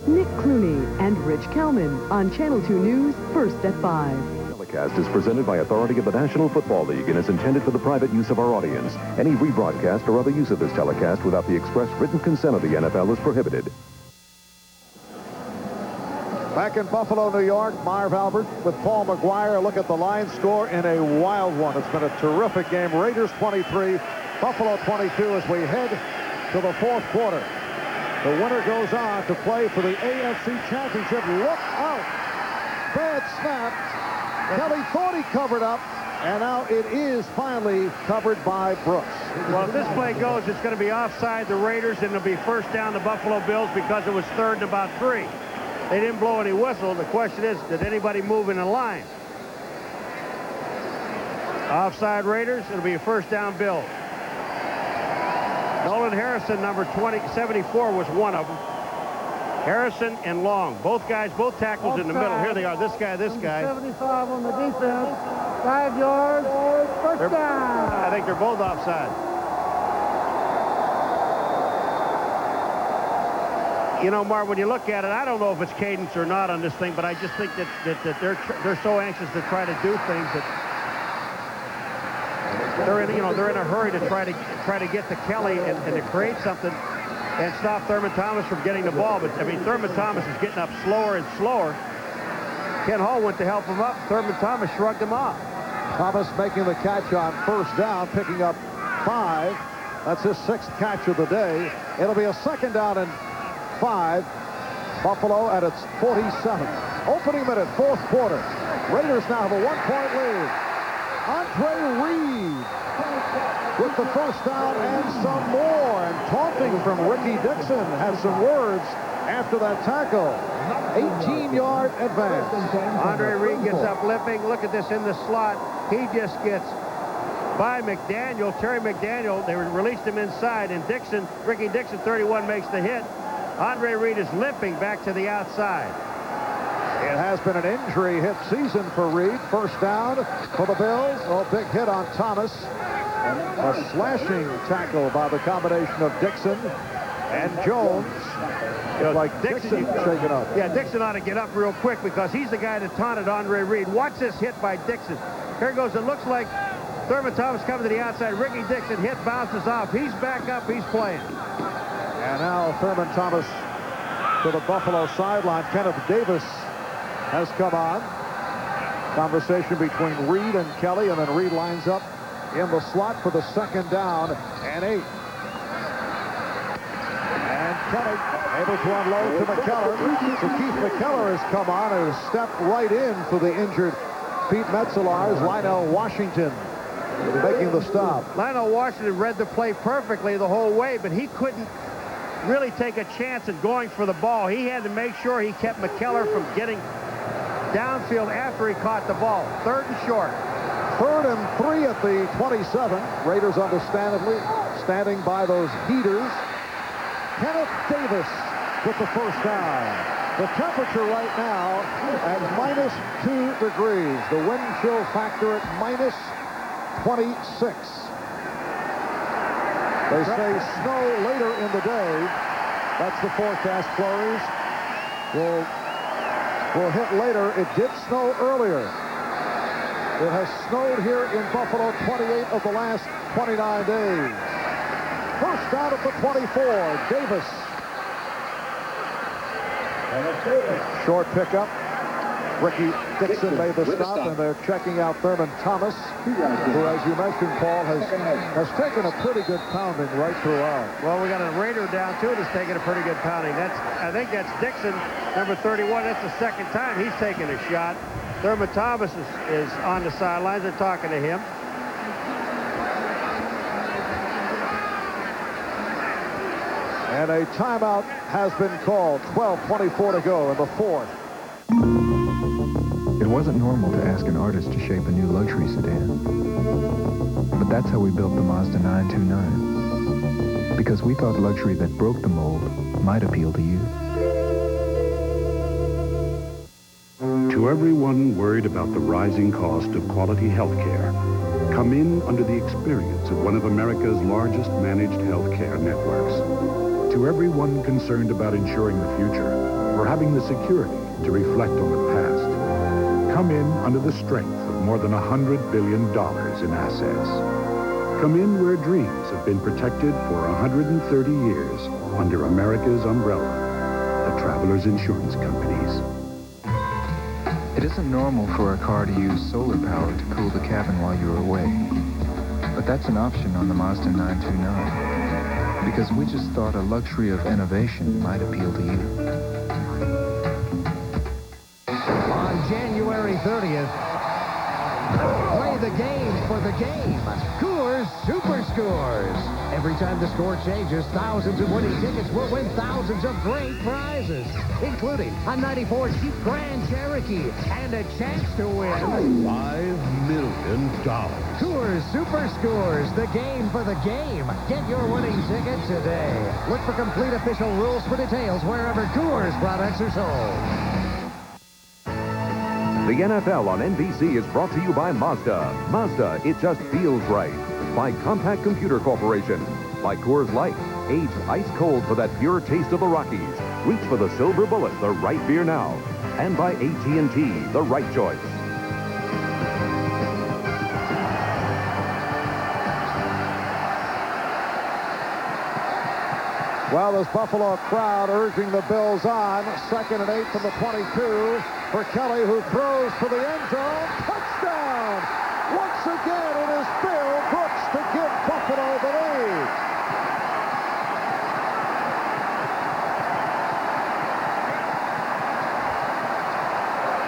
Nick Clooney and Rich Kelman on Channel 2 News, first at 5. Telecast is presented by authority of the National Football League and is intended for the private use of our audience. Any rebroadcast or other use of this telecast without the express written consent of the NFL is prohibited. Back in Buffalo, New York, Marv Albert with Paul McGuire. Look at the line score in a wild one. It's been a terrific game. Raiders 23, Buffalo 22 as we head to the fourth quarter. The winner goes on to play for the AFC Championship. Look out! Bad snap. Kelly thought he covered up, and now it is finally covered by Brooks. Well, if this play goes, it's going to be offside the Raiders, and it'll be first down the Buffalo Bills because it was third and about 3. They didn't blow any whistle. The question is, did anybody move in a line? Offside Raiders, it'll be a first down Bills. Nolan Harrison, number 74, was one of them. Harrison and Long, both guys, both tackles in the middle. Here they are, this guy. 75 on the defense, 5 yards, first down. I think they're both offside. You know, Mark, when you look at it, I don't know if it's cadence or not on this thing, but I just think that they're so anxious to try to do things that they're in a hurry to try to get to Kelly and to create something and stop Thurman Thomas from getting the ball. But I mean, Thurman Thomas is getting up slower and slower. Ken Hall went to help him up. Thurman Thomas shrugged him off. Thomas making the catch on first down, picking up 5. That's his 6th catch of the day. It'll be a second down and 5. Buffalo at its 47th. Opening minute, fourth quarter. Raiders now have a 1-point lead. Andre Reed with the first down and some more. And taunting from Ricky Dixon has some words after that tackle. 18-yard advance. Andre Reed gets up limping. Look at this in the slot. He just gets by McDaniel, Terry McDaniel. They released him inside, and Ricky Dixon, 31, makes the hit. Andre Reed is limping back to the outside. It has been an injury-hit season for Reed. First down for the Bills. Oh, big hit on Thomas. A slashing tackle by the combination of Dixon and Jones. Like Dixon shaken up. Yeah, Dixon ought to get up real quick because he's the guy that taunted Andre Reed. Watch this hit by Dixon. Here goes. It looks like Thurman Thomas coming to the outside. Ricky Dixon hit, bounces off. He's back up. He's playing. And now Thurman Thomas to the Buffalo sideline. Kenneth Davis has come on. Conversation between Reed and Kelly, and then Reed lines up in the slot for the second down and 8. And Kelly able to unload to McKellar. So Keith McKellar has come on and has stepped right in for the injured Pete Metzelar's Lionel Washington making the stop. Lionel Washington read the play perfectly the whole way, but he couldn't really take a chance at going for the ball. He had to make sure he kept McKellar from getting downfield after he caught the ball. 3rd and short. 3rd and 3 at the 27. Raiders understandably standing by those heaters. Kenneth Davis with the first down. The temperature right now at -2 degrees. The wind chill factor at -26. They say snow later in the day. That's the forecast. Flurries will hit later. It did snow earlier. It has snowed here in Buffalo 28 of the last 29 days. First down at the 24. Davis. Short pickup. Ricky Dixon made the stop, and they're checking out Thurman Thomas, who, as you mentioned, Paul, has taken a pretty good pounding right throughout. Well, we got a Raider down, too, that's taking a pretty good pounding. I think that's Dixon, number 31. That's the second time he's taken a shot. Thurman Thomas is on the sidelines. They're talking to him. And a timeout has been called. 12:24 to go in the 4th. It wasn't normal to ask an artist to shape a new luxury sedan. But that's how we built the Mazda 929. Because we thought luxury that broke the mold might appeal to you. To everyone worried about the rising cost of quality health care, come in under the experience of one of America's largest managed health care networks. To everyone concerned about ensuring the future or having the security to reflect on the past, come in under the strength of more than $100 billion in assets. Come in where dreams have been protected for 130 years under America's umbrella, the Travelers Insurance Companies. It isn't normal for a car to use solar power to cool the cabin while you're away. But that's an option on the Mazda 929. Because we just thought a luxury of innovation might appeal to you. On January 30th, play the game for the game. Coors Super Scores. Every time the score changes, thousands of winning tickets will win thousands of great prizes, including a '94 Jeep Grand Cherokee and a chance to win $5 million. Coors Super Scores, the game for the game. Get your winning ticket today. Look for complete official rules for details wherever Coors products are sold. The NFL on NBC is brought to you by Mazda. Mazda, it just feels right. By Compaq Computer Corporation. By Coors Light, aged ice cold for that pure taste of the Rockies. Reach for the silver bullet, the right beer now. And by AT&T, the right choice. Well, this Buffalo crowd urging the Bills on. 2nd and 8 from the 22 for Kelly, who throws for the end zone. Touchdown! Once again, it is Bill Brooks to give Buffalo the lead.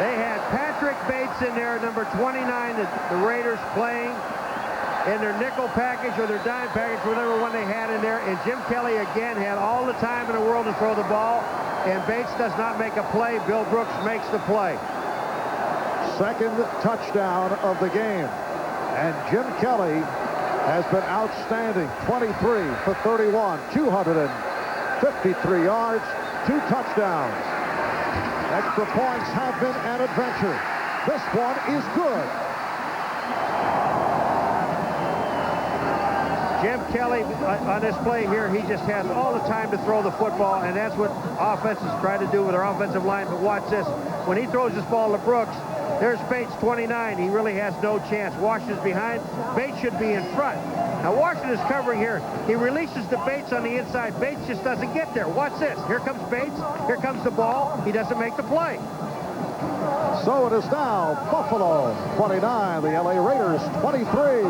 They had Patrick Bates in there, number 29, the Raiders playing in their nickel package or their dime package, whatever one they had in there. And Jim Kelly, again, had all the time in the world to throw the ball. And Bates does not make a play. Bill Brooks makes the play. 2nd touchdown of the game. And Jim Kelly has been outstanding. 23 for 31, 253 yards, 2 touchdowns. Extra points have been an adventure. This one is good. Jim Kelly, on this play here, he just has all the time to throw the football, and that's what offenses try to do with their offensive line. But watch this. When he throws this ball to Brooks, there's Bates, 29. He really has no chance. Washington's behind. Bates should be in front. Now, Washington is covering here. He releases the Bates on the inside. Bates just doesn't get there. Watch this. Here comes Bates. Here comes the ball. He doesn't make the play. So it is now Buffalo 29, the LA Raiders 23.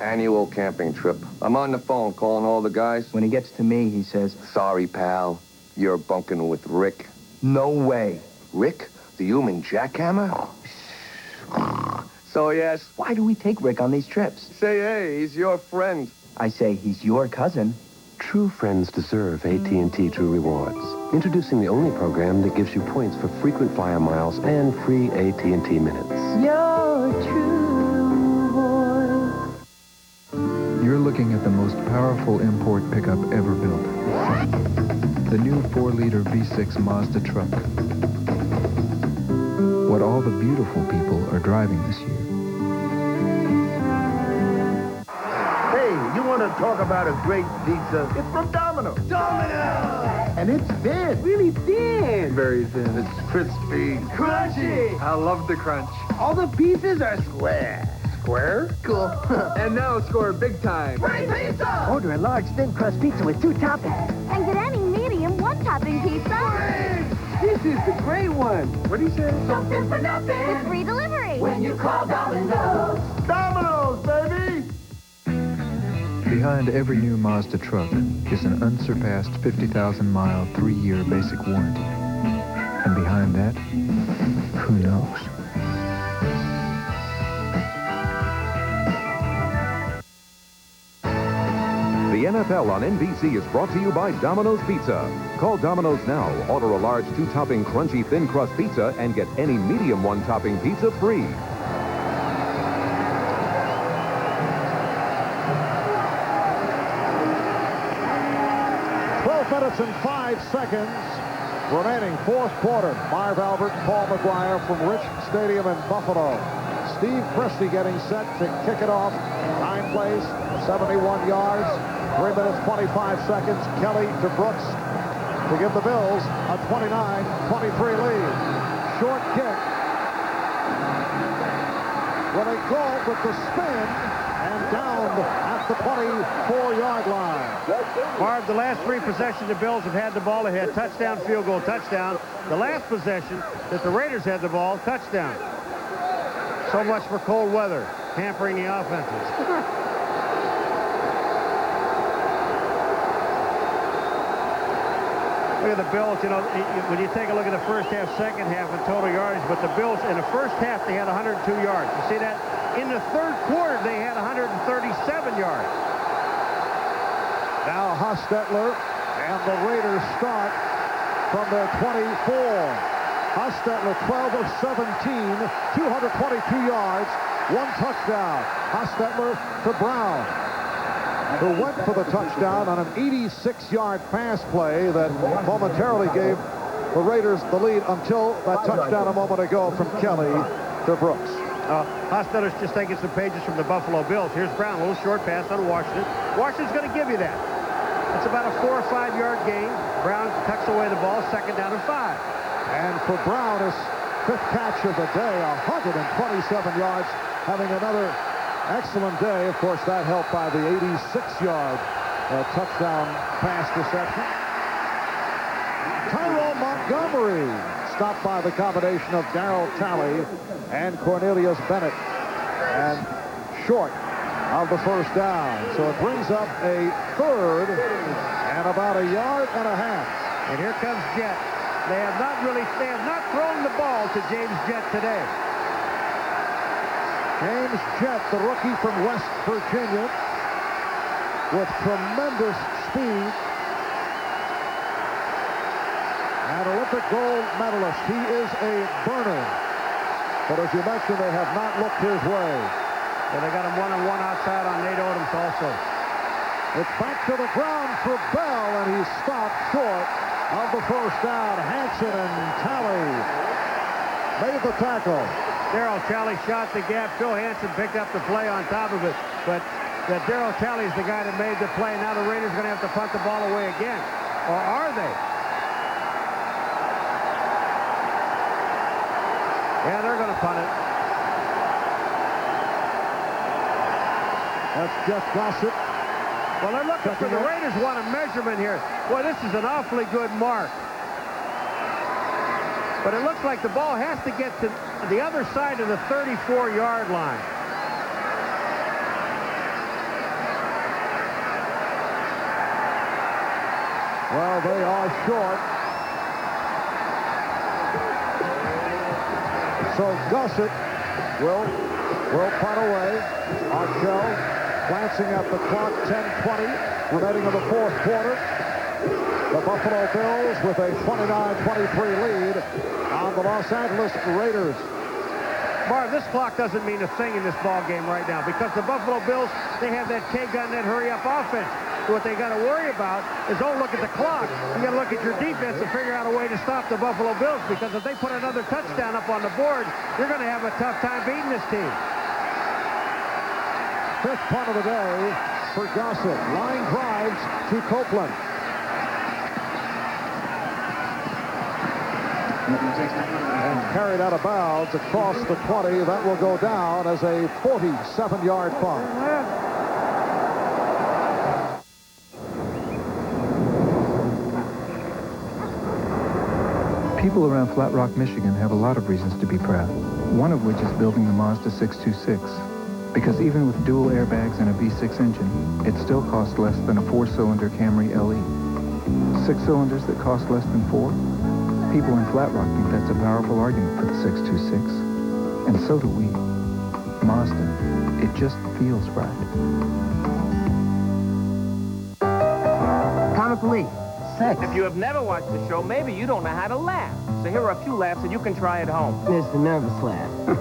Annual camping trip. I'm on the phone calling all the guys. When he gets to me, he says, Sorry, pal. You're bunking with Rick. no way. Rick? The human jackhammer? So he asks, Why do we take Rick on these trips? say, hey, he's your friend. I say, he's your cousin. True friends deserve AT&T True Rewards. Introducing the only program that gives you points for frequent flyer miles and free AT&T minutes. Your true boy. You're looking at the most powerful import pickup ever built. The new 4-liter V6 Mazda truck. What all the beautiful people are driving this year. Hey, you want to talk about a great pizza? It's from Domino's. Domino's! And it's thin. Really thin. Very thin. It's crispy. Crunchy. I love the crunch. All the pieces are square. Square? Cool. And now score big time. Great pizza! Order a large thin crust pizza with 2 toppings. And get any medium one-topping pizza. This is the great one. What do you say? Something for nothing. With free delivery. When you call Domino's. Domino's, baby! Behind every new Mazda truck is an unsurpassed 50,000-mile, 3-year basic warranty. And behind that, who knows? The NFL on NBC is brought to you by Domino's Pizza. Call Domino's now, order a large 2-topping crunchy thin crust pizza, and get any medium 1-topping pizza free. 12 minutes and 5 seconds remaining, fourth quarter. Marv Albert, Paul McGuire from Rich Stadium in Buffalo. Steve Christie getting set to kick it off. 9 plays, 71 yards, 3 minutes, 25 seconds. Kelly to Brooks to give the Bills a 29-23 lead. Short kick. With a goal with the spin and down at the 24-yard line. Marv, the last 3 possessions the Bills have had the ball. They had touchdown, field goal, touchdown. The last possession that the Raiders had the ball, touchdown. So much for cold weather, hampering the offenses. Look at the Bills, you know, when you take a look at the first half, second half, and total yardage, but the Bills in the first half, they had 102 yards. You see that? In the third quarter, they had 137 yards. Now Hostetler, and the Raiders start from their 24. Hostetler, 12 of 17, 222 yards, 1 touchdown. Hostetler to Brown, who went for the touchdown on an 86-yard pass play that momentarily gave the Raiders the lead until that touchdown a moment ago from Kelly to Brooks. Hostetler's just taking some pages from the Buffalo Bills. Here's Brown, a little short pass on Washington. Washington's going to give you that. It's about a 4 or 5 yard gain. Brown tucks away the ball, second down and 5. And for Brown, his 5th catch of the day, 127 yards, having another excellent day. Of course, that helped by the 86-yard touchdown pass reception. Tyrone Montgomery stopped by the combination of Darryl Talley and Cornelius Bennett, and short of the first down. So it brings up a 3rd and about 1.5 yards. And here comes Jett. They have not thrown the ball to James Jett today. James Jett, the rookie from West Virginia, with tremendous speed. An Olympic gold medalist. He is a burner. But as you mentioned, they have not looked his way. Well, they got him 1-on-1 outside on Nate Odoms also. It's back to the ground for Bell, and he's stopped short of the first down. Hanson and Talley made the tackle. Darryl Talley shot the gap. Phil Hansen picked up the play on top of it. But that Darryl Talley is the guy that made the play. Now the Raiders are going to have to punt the ball away again. Or are they? Yeah, they're going to punt it. That's Jeff Gossett. Well, they're looking for the Raiders want a measurement here. Boy, this is an awfully good mark. But it looks like the ball has to get to the other side of the 34-yard line. Well, they are short. So Gossett will punt away. Archell glancing at the clock, 10:20 remaining in the fourth quarter. The Buffalo Bills with a 29-23 lead on the Los Angeles Raiders. Marv, this clock doesn't mean a thing in this ball game right now because the Buffalo Bills, they have that K-gun, that hurry-up offense. So what they got to worry about is don't look at the clock. You got to look at your defense and figure out a way to stop the Buffalo Bills, because if they put another touchdown up on the board, you're going to have a tough time beating this team. Fifth punt of the day for Gossett. Line drives to Copeland. And carried out of bounds across the 20. That will go down as a 47-yard punt. People around Flat Rock, Michigan have a lot of reasons to be proud. One of which is building the Mazda 626. Because even with dual airbags and a V6 engine, it still costs less than a 4-cylinder Camry LE. 6 cylinders that cost less than 4? People in Flat Rock think that's a powerful argument for the 626. And so do we. Mazda. It just feels right. Comic Relief. Sex. If you have never watched the show, maybe you don't know how to laugh. So here are a few laughs that you can try at home. There's the nervous laugh. The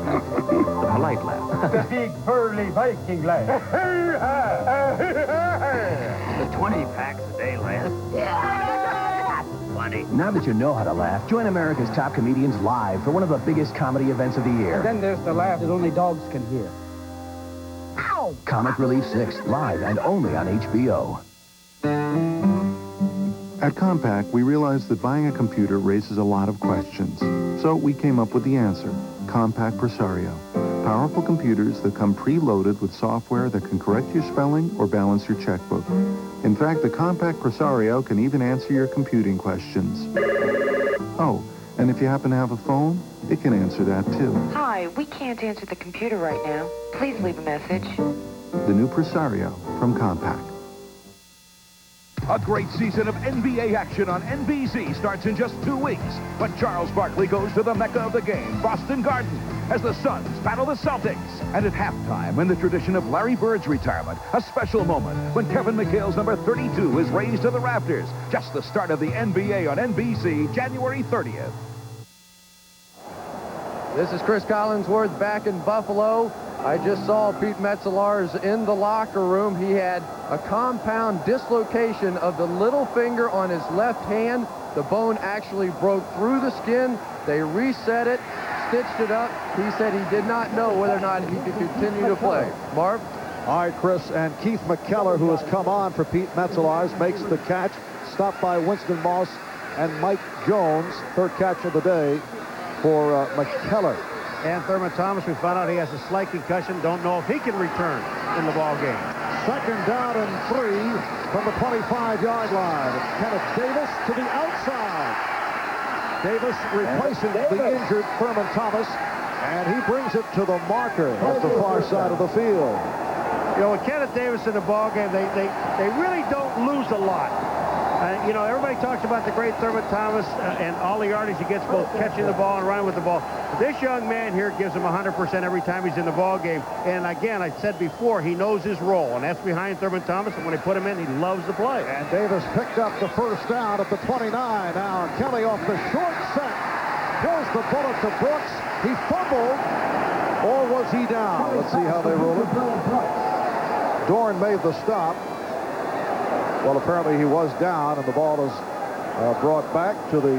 polite laugh. The big burly Viking laugh. The 20 packs a day laugh. Funny. Now that you know how to laugh, join America's top comedians live for one of the biggest comedy events of the year. And then there's the laugh that only dogs can hear. Ow! Comic Relief 6, live and only on HBO. At Compaq, we realized that buying a computer raises a lot of questions. So we came up with the answer, Compaq Presario. Powerful computers that come preloaded with software that can correct your spelling or balance your checkbook. In fact, the Compaq Presario can even answer your computing questions. Oh, and if you happen to have a phone, it can answer that too. Hi, we can't answer the computer right now. Please leave a message. The new Presario from Compaq. A great season of NBA action on NBC starts in just 2 weeks. But Charles Barkley goes to the mecca of the game, Boston Garden, as the Suns battle the Celtics. And at halftime, in the tradition of Larry Bird's retirement, a special moment when Kevin McHale's number 32 is raised to the rafters. Just the start of the NBA on NBC, January 30th. This is Chris Collinsworth back in Buffalo. I just saw Pete Metzelaars in the locker room. He had a compound dislocation of the little finger on his left hand. The bone actually broke through the skin. They reset it, stitched it up. He said he did not know whether or not he could continue to play. Marv? All right, Chris, and Keith McKellar, who has come on for Pete Metzelaars, makes the catch, stopped by Winston Moss and Mike Jones. Third catch of the day for McKellar. And Thurman Thomas, we found out he has a slight concussion. Don't know if he can return in the ball game. Second down and 3 from the 25-yard line. It's Kenneth Davis to the outside. Davis replacing the injured Thurman Thomas, and he brings it to the marker at the far side of the field. You know, with Kenneth Davis in the ball game, they really don't lose a lot. You know, everybody talks about the great Thurman Thomas and all the yardage he gets both catching the ball and running with the ball. But this young man here gives him 100% every time he's in the ball game. And again, I said before, he knows his role, and that's behind Thurman Thomas. And when they put him in, he loves to play. And Davis picked up the first down at the 29. Now Kelly off the short set. Throws the bullet to Brooks. He fumbled, or was he down? Let's see how they roll it. Dorn made the stop. Well, apparently he was down, and the ball is brought back to the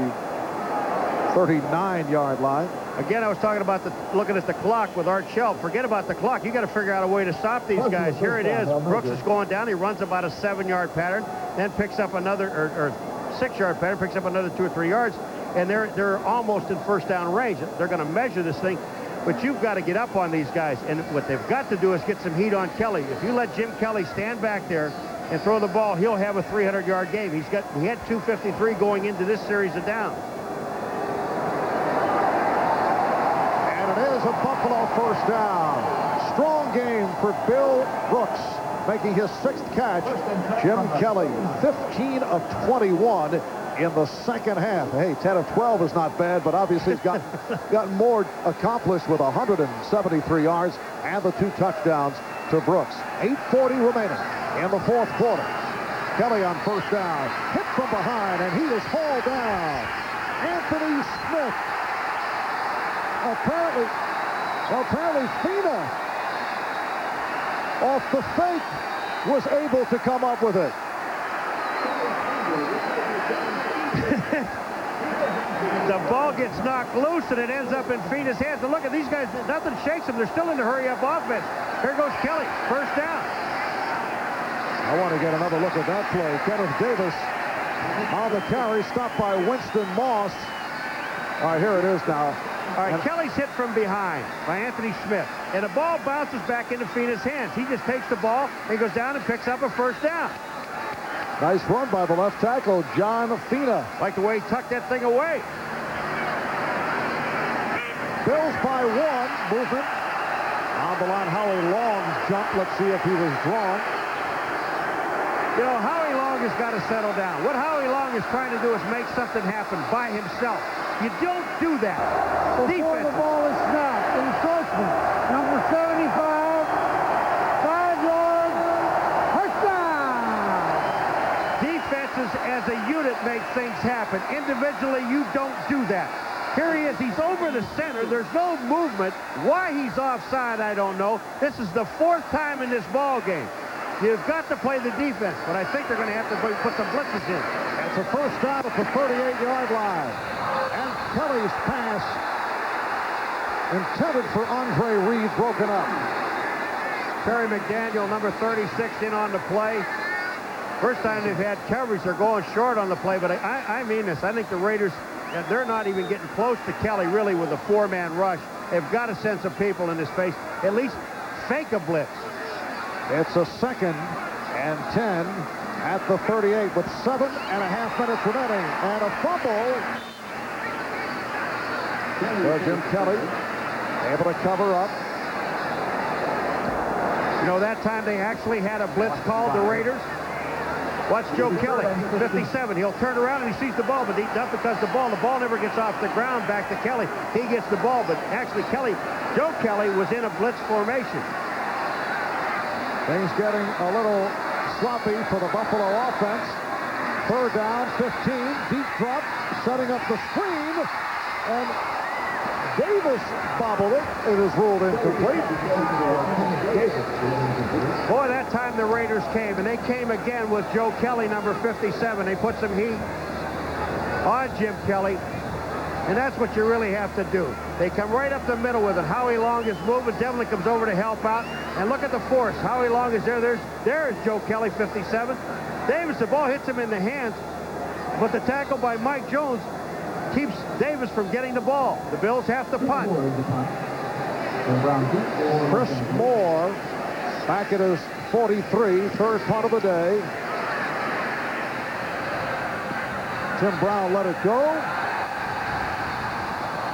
39-yard line. Again, I was talking about looking at the clock with Art Shell. Forget about the clock. You got to figure out a way to stop these guys. Here it is. Brooks is going down. He runs about a 7-yard pattern, then picks up another, or 6-yard pattern, picks up another 2 or 3 yards, and they're almost in first down range. They're going to measure this thing. But you've got to get up on these guys, and what they've got to do is get some heat on Kelly. If you let Jim Kelly stand back there and throw the ball, he'll have a 300-yard game. He had 253 going into this series of downs. And it is a Buffalo first down. Strong game for Bill Brooks, making his 6th catch. Jim Kelly, 15 of 21 in the second half. Hey, 10 of 12 is not bad, but obviously he's gotten more accomplished with 173 yards and the 2 touchdowns to Brooks. 8:40 remaining in the 4th quarter. Kelly on first down, hit from behind, and he is hauled down. Anthony Smith. Apparently Fina, off the fake, was able to come up with it. The ball gets knocked loose, and it ends up in Fina's hands. And look at these guys. Nothing shakes them. They're still in the hurry-up offense. Here goes Kelly. First down. I want to get another look at that play. Kenneth Davis on the carry, stopped by Winston Moss. All right, here it is now. All right, Kelly's hit from behind by Anthony Smith. And the ball bounces back into Fina's hands. He just takes the ball and goes down and picks up a first down. Nice run by the left tackle, John Fina. Like the way he tucked that thing away. Bills by 1. Movement on the line. Howie Long's jump. Let's see if he was drawn. You know, Howie Long has got to settle down. What Howie Long is trying to do is make something happen by himself. You don't do that. Before the ball is snapped, enforcement, number 75, 5 yards, touchdown. Defenses as a unit make things happen. Individually, you don't do that. Here he is. He's over the center. There's no movement. Why he's offside, I don't know. This is the 4th time in this ball game. You've got to play the defense, but I think they're going to have to put some blitzes in. It's a first down at the 38-yard line. And Kelly's pass intended for Andre Reed broken up. Terry McDaniel, number 36, in on the play. First time they've had coverage. They're going short on the play, but I mean this. I think the Raiders, they're not even getting close to Kelly, really, with a 4-man rush. They've got to send some people in his face. At least fake a blitz. It's a 2nd and 10 at the 38 with 7.5 minutes remaining. And a fumble. Jim Kelly able to cover up. You know, that time they actually had a blitz called, the Raiders. Watch Joe Kelly, 57. He'll turn around and he sees the ball, but not because the ball never gets off the ground back to Kelly. He gets the ball, but actually Joe Kelly was in a blitz formation. Things getting a little sloppy for the Buffalo offense. 3rd down, 15, deep drop, setting up the screen, and Davis bobbled it. It is ruled incomplete. Boy, that time the Raiders came, and they came again with Joe Kelly, number 57. They put some heat on Jim Kelly, and that's what you really have to do. They come right up the middle with it. Howie Long is moving. Devlin comes over to help out, and look at the force. Howie Long is there. There is Joe Kelly, 57. Davis, the ball hits him in the hands, but the tackle by Mike Jones keeps Davis from getting the ball. The Bills have to punt. Chris Moore back at his 43, 3rd punt of the day. Tim Brown let it go.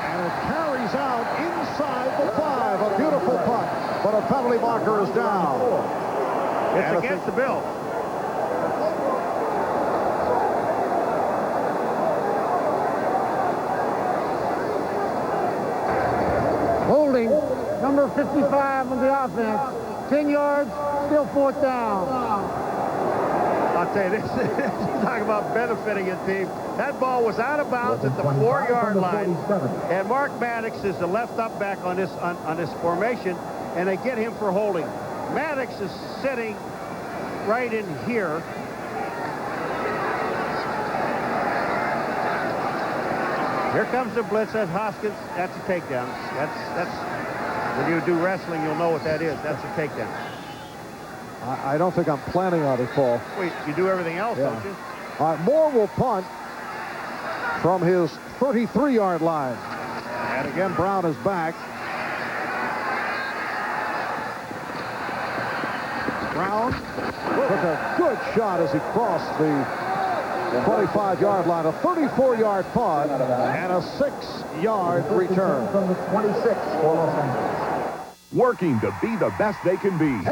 And it carries out inside the 5. A beautiful punt, but a penalty marker is down. It's against the Bills. Holding, number 55 on the offense. 10 yards, still 4th down. I'll tell you, this talk about benefiting a team. That ball was out of bounds at the 4-yard line, and Mark Maddox is the left up back on this formation, and they get him for holding. Maddox is sitting right in here. Here comes the blitz. That's Hoskins. That's a takedown. That's when you do wrestling, you'll know what that is. That's a takedown. I don't think I'm planning on it, Paul. Wait, you do everything else, don't you? All right, Moore will punt from his 33-yard line. And again, Brown is back. Brown took a good shot as he crossed the 25-yard line, a 34-yard punt, and a 6-yard return. From the 26 for Los Angeles. Working to be the best they can be.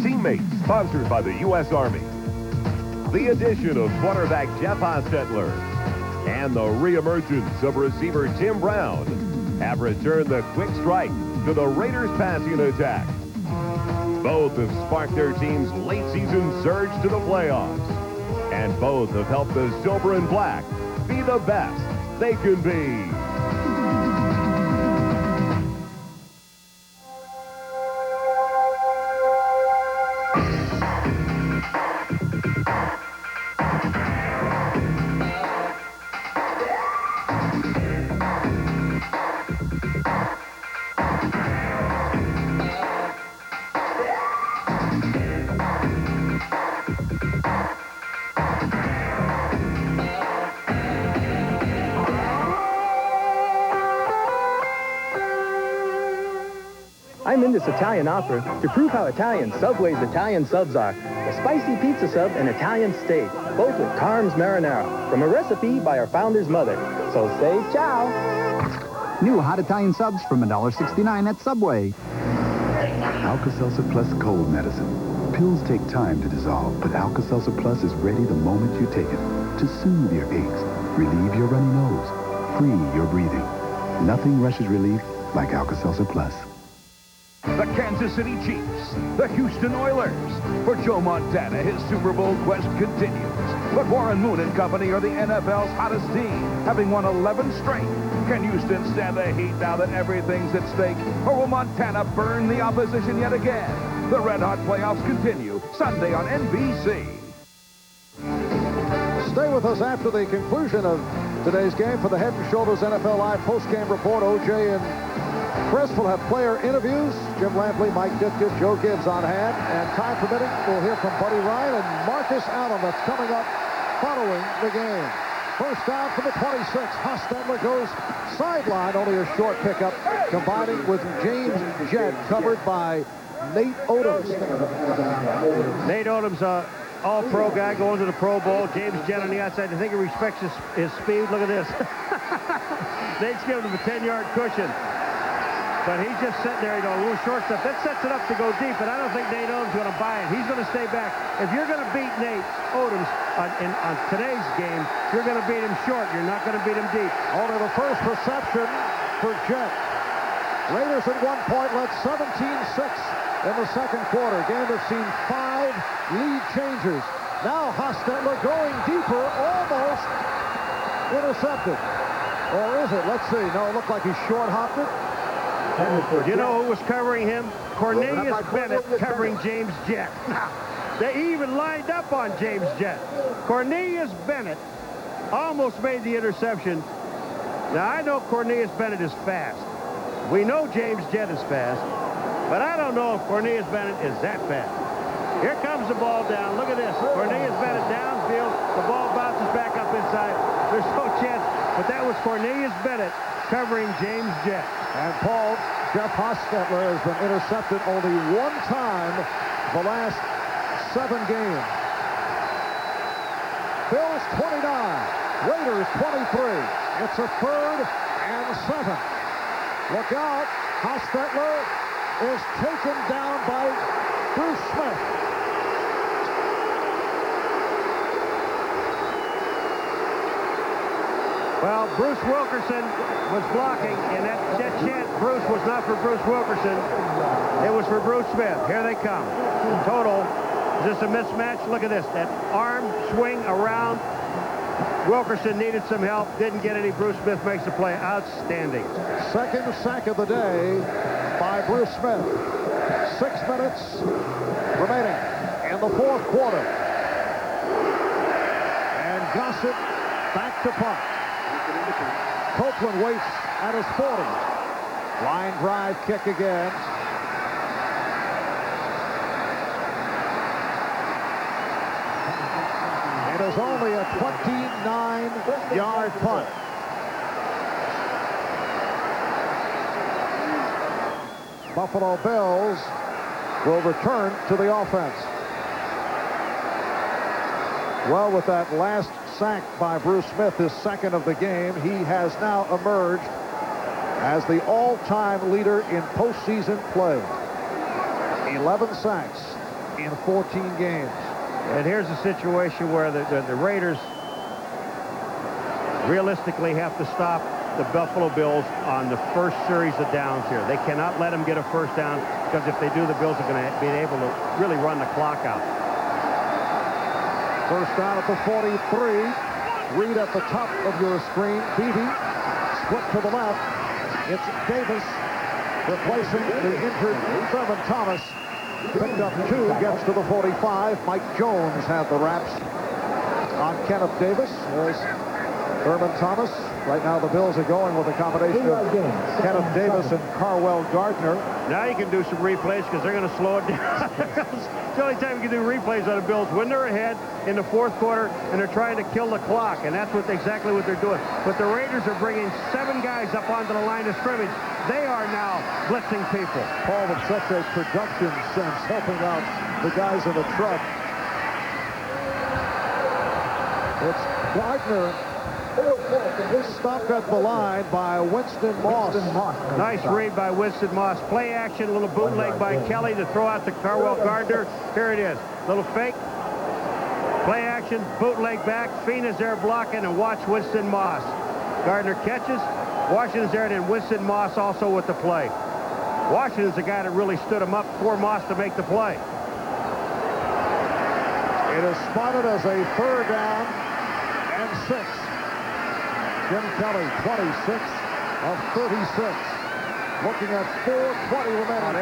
Teammates, sponsored by the U.S. Army. The addition of quarterback Jeff Hostetler and the reemergence of receiver Tim Brown have returned the quick strike to the Raiders' passing attack. Both have sparked their team's late-season surge to the playoffs. And both have helped the Silver and Black be the best they can be. I'm in this Italian opera to prove how Italian Subway's Italian subs are. A spicy pizza sub and Italian steak, both with Carms marinara, from a recipe by our founder's mother. So say ciao. New hot Italian subs from $1.69 at Subway. Alka-Seltzer Plus cold medicine. Pills take time to dissolve, but Alka-Seltzer Plus is ready the moment you take it to soothe your aches, relieve your runny nose, free your breathing. Nothing rushes relief like Alka-Seltzer Plus. The Kansas City Chiefs, the Houston Oilers. For Joe Montana, his Super Bowl quest continues. But Warren Moon and company are the NFL's hottest team, having won 11 straight. Can Houston stand the heat now that everything's at stake? Or will Montana burn the opposition yet again? The red-hot playoffs continue Sunday on NBC. Stay with us after the conclusion of today's game for the Head & Shoulders NFL Live postgame report. O.J. and Chris will have player interviews. Jim Lampley, Mike Ditka, Joe Gibbs on hand. And time permitting, we'll hear from Buddy Ryan and Marcus Allen. That's coming up following the game. First down for the 26. Hostetler goes sideline, only a short pickup, combining with James Jett, covered by Nate Odoms. Nate Odoms, all-pro guy, going to the Pro Bowl. James Jett on the outside. I think he respects his speed. Look at this. Nate's giving him a 10-yard cushion. But he's just sitting there, a little short stuff. That sets it up to go deep, but I don't think Nate Odoms is going to buy it. He's going to stay back. If you're going to beat Nate Odoms on today's game, you're going to beat him short. You're not going to beat him deep. Only the first reception for Jett. Raiders at one point led 17-6 in the second quarter. Game that's seen 5 lead changes. Now Hostetler going deeper, almost intercepted. Or is it? Let's see. No, it looked like he short-hopped it. You know who was covering him? Cornelius Bennett covering James Jett. They even lined up on James Jett. Cornelius Bennett almost made the interception. Now, I know Cornelius Bennett is fast. We know James Jett is fast. But I don't know if Cornelius Bennett is that fast. Here comes the ball down. Look at this. Cornelius Bennett downfield. The ball bounces back up inside. There's no chance. But that was Cornelius Bennett covering James Jett. And Paul, Jeff Hostetler has been intercepted only one time the last 7 games. Bills 29, Raiders 23. It's a 3rd and 7. Look out, Hostetler is taken down by Bruce Smith. Well, Bruce Wilkerson was blocking, and that chance, Bruce, was not for Bruce Wilkerson. It was for Bruce Smith. Here they come. Total. Is this a mismatch? Look at this. That arm swing around. Wilkerson needed some help. Didn't get any. Bruce Smith makes the play. Outstanding. Second sack of the day by Bruce Smith. 6 minutes remaining in the 4th quarter. And Gossett back to punt. Copeland waits at his 40. Line drive kick again. It is only a 29-yard punt. Buffalo Bills will return to the offense. Well, with that last sack by Bruce Smith, his second of the game. He has now emerged as the all-time leader in postseason play. 11 sacks in 14 games. And here's a situation where the Raiders realistically have to stop the Buffalo Bills on the first series of downs here. They cannot let them get a first down, because if they do, the Bills are going to be able to really run the clock out. First down at the 43. Read at the top of your screen. Beatty split to the left. It's Davis replacing the injured Thurman Thomas. Picked up 2, gets to the 45. Mike Jones had the wraps on Kenneth Davis. There's Thurman Thomas. Right now the Bills are going with a combination of Kenneth Davis and Carwell Gardner. Now you can do some replays, because they're going to slow it down. It's the only time you can do replays on the Bills when they're ahead in the fourth quarter and they're trying to kill the clock, and that's exactly what they're doing. But the Raiders are bringing 7 guys up onto the line of scrimmage. They are now blitzing people. Paul, with such a production sense, helping out the guys in the truck. It's Gardner. Stopped at the line by Winston Moss. Nice read by Winston Moss. Play action, a little bootleg by Kelly to throw out to Carwell Gardner. Here it is. Little fake. Play action, bootleg back. Fina's there blocking, and watch Winston Moss. Gardner catches. Washington's there, and then Winston Moss also with the play. Washington's the guy that really stood him up for Moss to make the play. It is spotted as a 3rd down and 6. Jim Kelly, 26 of 36. Looking at 4:20 remaining.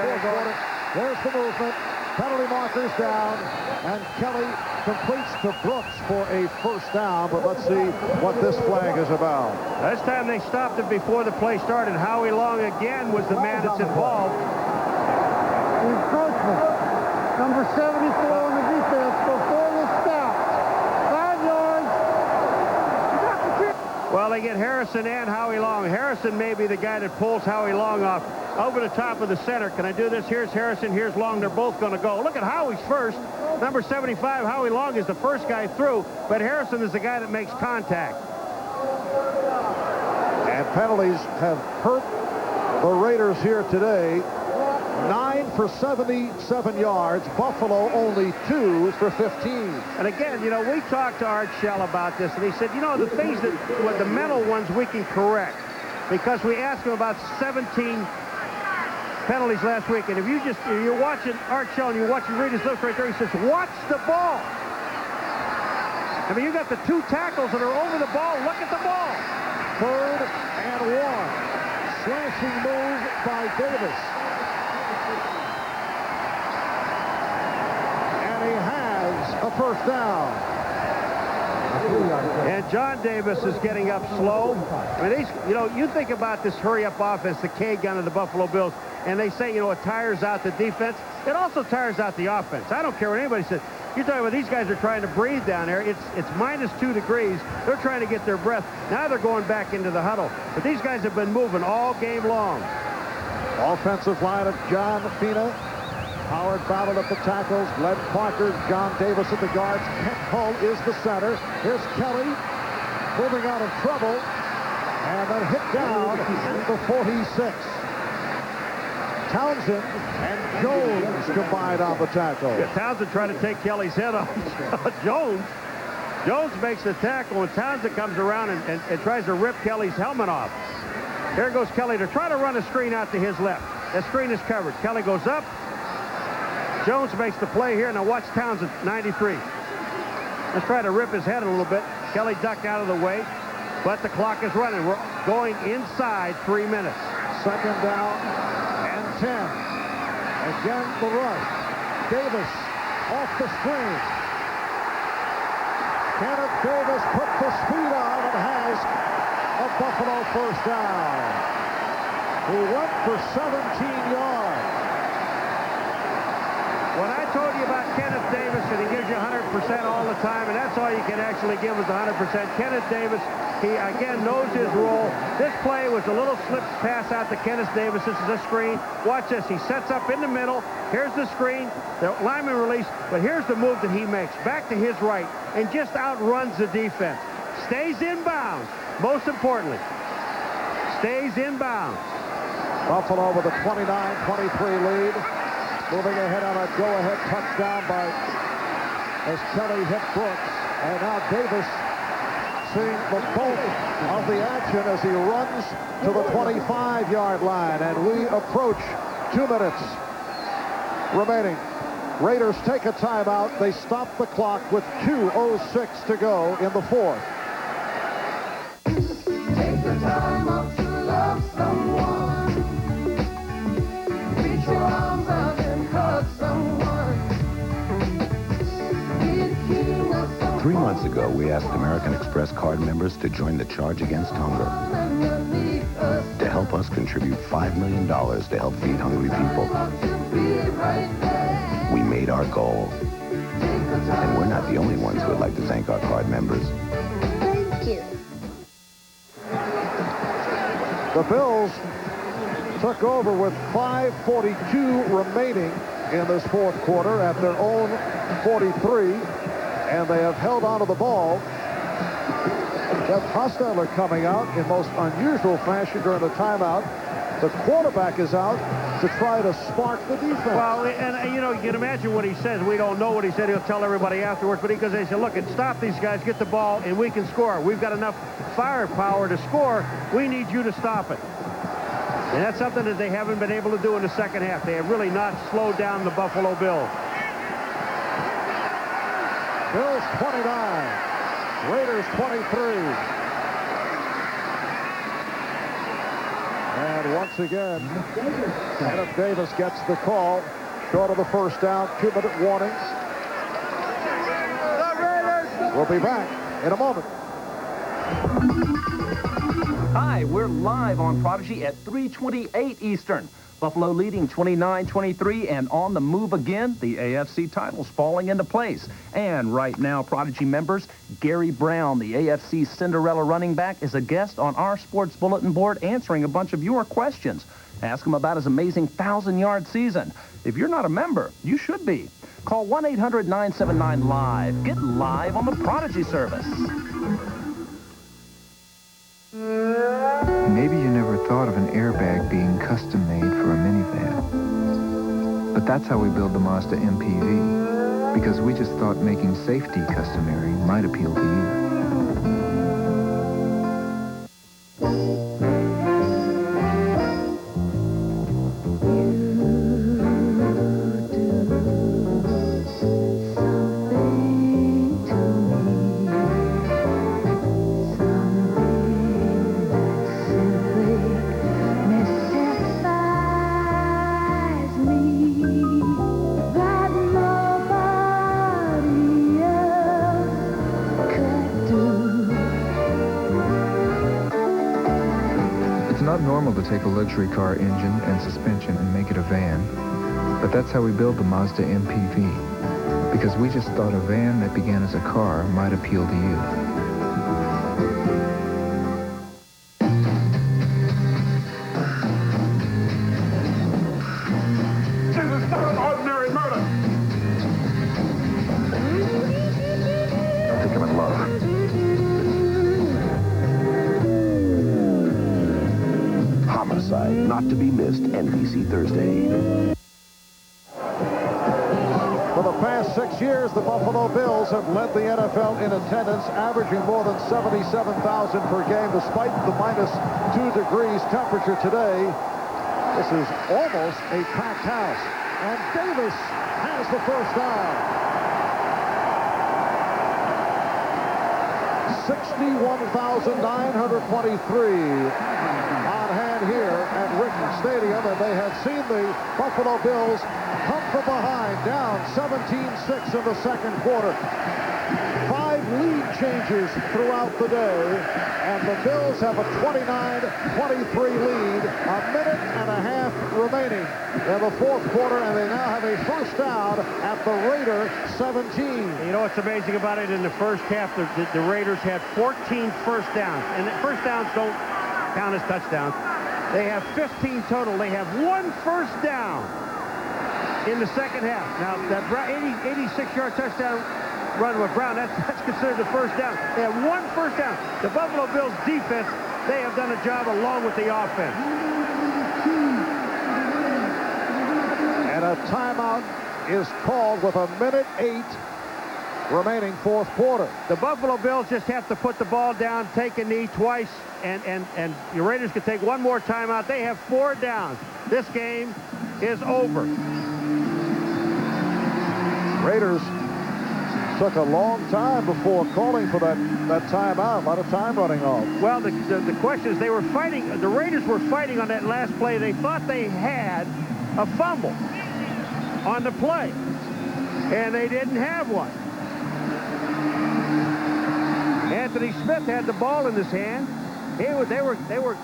There's the movement. Penalty markers down, and Kelly completes to Brooks for a first down, but let's see what this flag is about. This time they stopped it before the play started. Howie Long again was the man that's involved. Encroachment. Number 74 on the defense before the stop. 5 yards. Well, they get Harrison and Howie Long. Harrison may be the guy that pulls Howie Long off over the top of the center. Can I do this? Here's Harrison. Here's Long. They're both going to go. Look at Howie's first. Number 75, Howie Long, is the first guy through, but Harrison is the guy that makes contact. And penalties have hurt the Raiders here today. 9 for 77 yards. Buffalo only 2 for 15. And again, you know, we talked to Art Shell about this, and he said, you know, the things that, the mental ones we can correct, because we asked him about 17 penalties last week, and if you're watching Art Shell and you're watching, read his lips right there, he says, watch the ball. I mean, you got the 2 tackles that are over the ball. Look at the ball. 3rd and 1. Slashing move by Davis. And he has a first down. And John Davis is getting up slow. I mean, you think about this hurry-up offense, the K-gun of the Buffalo Bills, and they say, you know, it tires out the defense. It also tires out the offense. I don't care what anybody says. You're talking about these guys are trying to breathe down there. It's -2 degrees. They're trying to get their breath. Now they're going back into the huddle. But these guys have been moving all game long. Offensive line of John Fina. Howard battled at the tackles. Glenn Parker, John Davis at the guards. Kent Hull is the center. Here's Kelly moving out of trouble. And then hit down at the 46. Townsend and Jones combined on the tackle. Yeah, Townsend trying to take Kelly's head off. Jones makes the tackle, and Townsend comes around and tries to rip Kelly's helmet off. There goes Kelly to try to run a screen out to his left. That screen is covered. Kelly goes up. Jones makes the play here. Now watch Townsend, 93. Let's try to rip his head a little bit. Kelly ducked out of the way, but the clock is running. We're going inside 3 minutes. 2nd down and 10. Again, the rush. Davis off the screen. Kenneth Davis put the speed on and has a Buffalo first down. He went for 17 yards. When I told you about Kenneth Davis, and he gives you 100% all the time, and that's all you can actually give is 100%. Kenneth Davis, he again knows his role. This play was a little slip pass out to Kenneth Davis. This is a screen. Watch this. He sets up in the middle. Here's the screen. The lineman release. But here's the move that he makes. Back to his right and just outruns the defense. Stays inbounds. Most importantly, stays inbounds. Buffalo with a 29-23 lead. Moving ahead on a go-ahead touchdown as Kelly hit Brooks. And now Davis seeing the bulk of the action as he runs to the 25-yard line. And we approach 2 minutes remaining. Raiders take a timeout. They stop the clock with 2:06 to go in the fourth. Take the time out to love someone. Reach your arms out and hug someone. Be the king of someone. 3 months ago, we asked American Express card members to join the Charge Against Hunger to help us contribute $5 million to help feed hungry people. We made our goal. And we're not the only ones who would like to thank our card members. Thank you. The Bills took over with 5:42 remaining in this fourth quarter at their own 43, and they have held onto the ball. Jeff Hostetler coming out in most unusual fashion during the timeout. The quarterback is out to try to spark the defense. Well, and you know, you can imagine what he says. We don't know what he said. He'll tell everybody afterwards. But because they said, look, stop these guys, get the ball, and we can score. We've got enough firepower to score. We need you to stop it. And that's something that they haven't been able to do in the second half. They have really not slowed down the Buffalo Bills. Bills 29, Raiders 23. And once again, Adam Davis gets the call. Short of the first down, 2-minute warning. We'll be back in a moment. Hi, we're live on Prodigy at 3:28 Eastern. Buffalo leading 29-23 and on the move again. The AFC title's falling into place. And right now, Prodigy members, Gary Brown, the AFC Cinderella running back, is a guest on our sports bulletin board answering a bunch of your questions. Ask him about his amazing 1,000-yard season. If you're not a member, you should be. Call 1-800-979-LIVE. Get live on the Prodigy service. Maybe you never thought of an airbag being custom made for a minivan. But that's how we build the Mazda MPV, because we just thought making safety customary might appeal to you. To take a luxury car engine and suspension and make it a van. But that's how we build the Mazda MPV, because we just thought a van that began as a car might appeal to you. This is not an ordinary murder. I think I'm in love. Homicide, not to be missed, NBC Thursday. For the past 6 years, the Buffalo Bills have led the NFL in attendance, averaging more than 77,000 per game, despite the -2 degrees temperature today. This is almost a packed house. And Davis has the first down. 61,923 on hand here at Rickey Stadium, and they have seen the Buffalo Bills come from behind, down 17-6 in the second quarter. 5 lead changes throughout the day, and the Bills have a 29-23 lead, a minute and a half remaining in the fourth quarter, and they now have a first down at the Raider 17. You know what's amazing about it? In the first half, the Raiders had 14 first downs, and the first downs don't count as touchdowns. They have 15 total. They have 1 first down in the second half. Now, that 86-yard touchdown run with Brown. That's considered the first down. They have one first down. The Buffalo Bills defense, they have done a job along with the offense. And a timeout is called with 1:08 remaining fourth quarter. The Buffalo Bills just have to put the ball down, take a knee twice, and the Raiders can take one more timeout. They have 4 downs. This game is over. Raiders took a long time before calling for that timeout. A lot of time running off. Well, the question is, they were fighting. The Raiders were fighting on that last play. They thought they had a fumble on the play, and they didn't have one. Anthony Smith had the ball in his hand. They were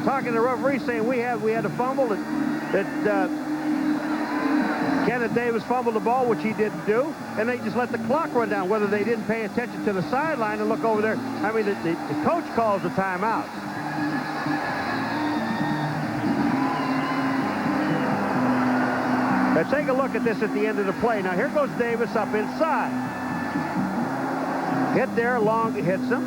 talking to the referee, saying we had a fumble, that Kenneth Davis fumbled the ball, which he didn't do, and they just let the clock run down. Whether they didn't pay attention to the sideline and look over there, I mean, the coach calls the timeout. Now take a look at this at the end of the play. Now here goes Davis up inside. Hit there, long hits him.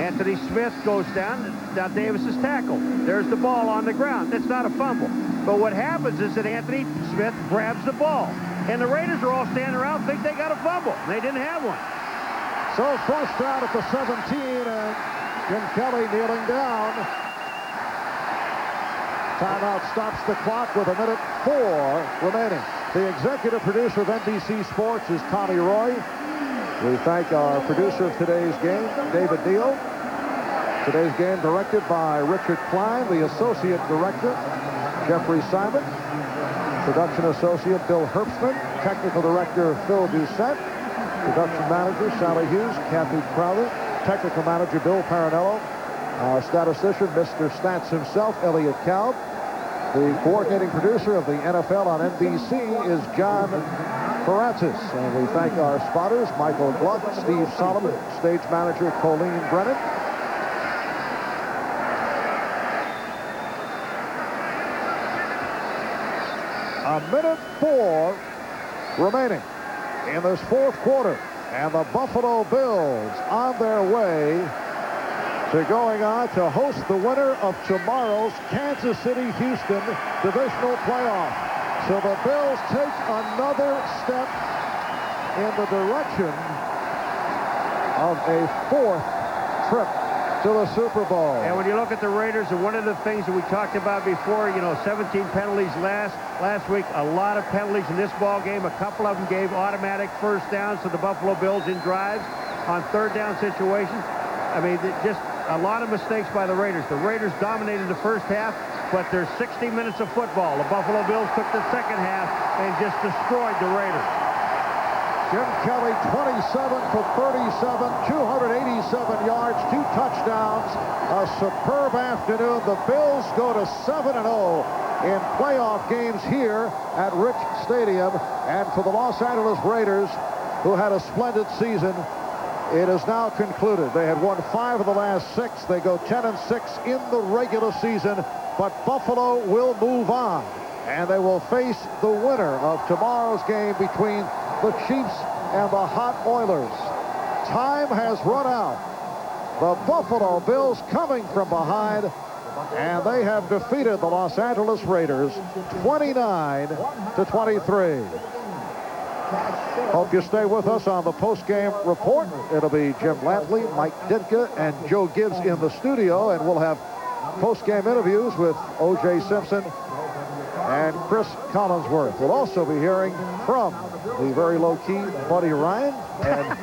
Anthony Smith goes down. Now Davis is tackled. There's the ball on the ground. It's not a fumble. But what happens is that Anthony Smith grabs the ball. And the Raiders are all standing around, think they got a fumble. They didn't have one. So first down at the 17, and Jim Kelly kneeling down. Timeout stops the clock with 1:04 remaining. The executive producer of NBC Sports is Tommy Roy. We thank our producer of today's game, David Neal. Today's game directed by Richard Klein, the associate director, Jeffrey Simon, production associate Bill Herbstman, technical director Phil Doucette, production manager Sally Hughes, Kathy Crowder, technical manager Bill Paranello, our statistician, Mr. Stats himself, Elliot Kalb. The coordinating producer of the NFL on NBC is John Paratis. And we thank our spotters, Michael Gluck, Steve Solomon, stage manager Colleen Brennan. A 1:04 remaining in this fourth quarter. And the Buffalo Bills on their way to going on to host the winner of tomorrow's Kansas City-Houston divisional playoff. So the Bills take another step in the direction of a fourth trip to the Super Bowl. And when you look at the Raiders, and one of the things that we talked about before, 17 penalties last week, a lot of penalties in this ball game. A couple of them gave automatic first downs to the Buffalo Bills in drives on third down situations. I mean, just a lot of mistakes by the Raiders. The Raiders dominated the first half, but there's 60 minutes of football. The Buffalo Bills took the second half and just destroyed the Raiders. Jim Kelly, 27 for 37, 287 yards, 2 touchdowns. A superb afternoon. The Bills go to 7-0 in playoff games here at Rich Stadium. And for the Los Angeles Raiders, who had a splendid season, it is now concluded. They had won 5 of the last 6. They go 10-6 in the regular season, but Buffalo will move on, and they will face the winner of tomorrow's game between the Chiefs and the Hot Oilers. Time has run out. The Buffalo Bills coming from behind, and they have defeated the Los Angeles Raiders 29-23. Hope you stay with us on the post-game report. It'll be Jim Lampley, Mike Ditka, and Joe Gibbs in the studio, and we'll have post-game interviews with O.J. Simpson and Chris Collinsworth. We'll also be hearing from the very low-key Buddy Ryan and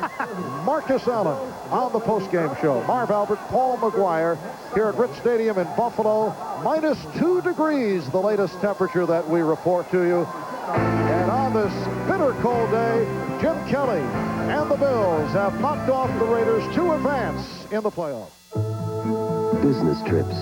Marcus Allen on the post-game show. Marv Albert, Paul McGuire here at Rich Stadium in Buffalo. -2 degrees, the latest temperature that we report to you. And on this bitter cold day, Jim Kelly and the Bills have knocked off the Raiders to advance in the playoffs. Business trips.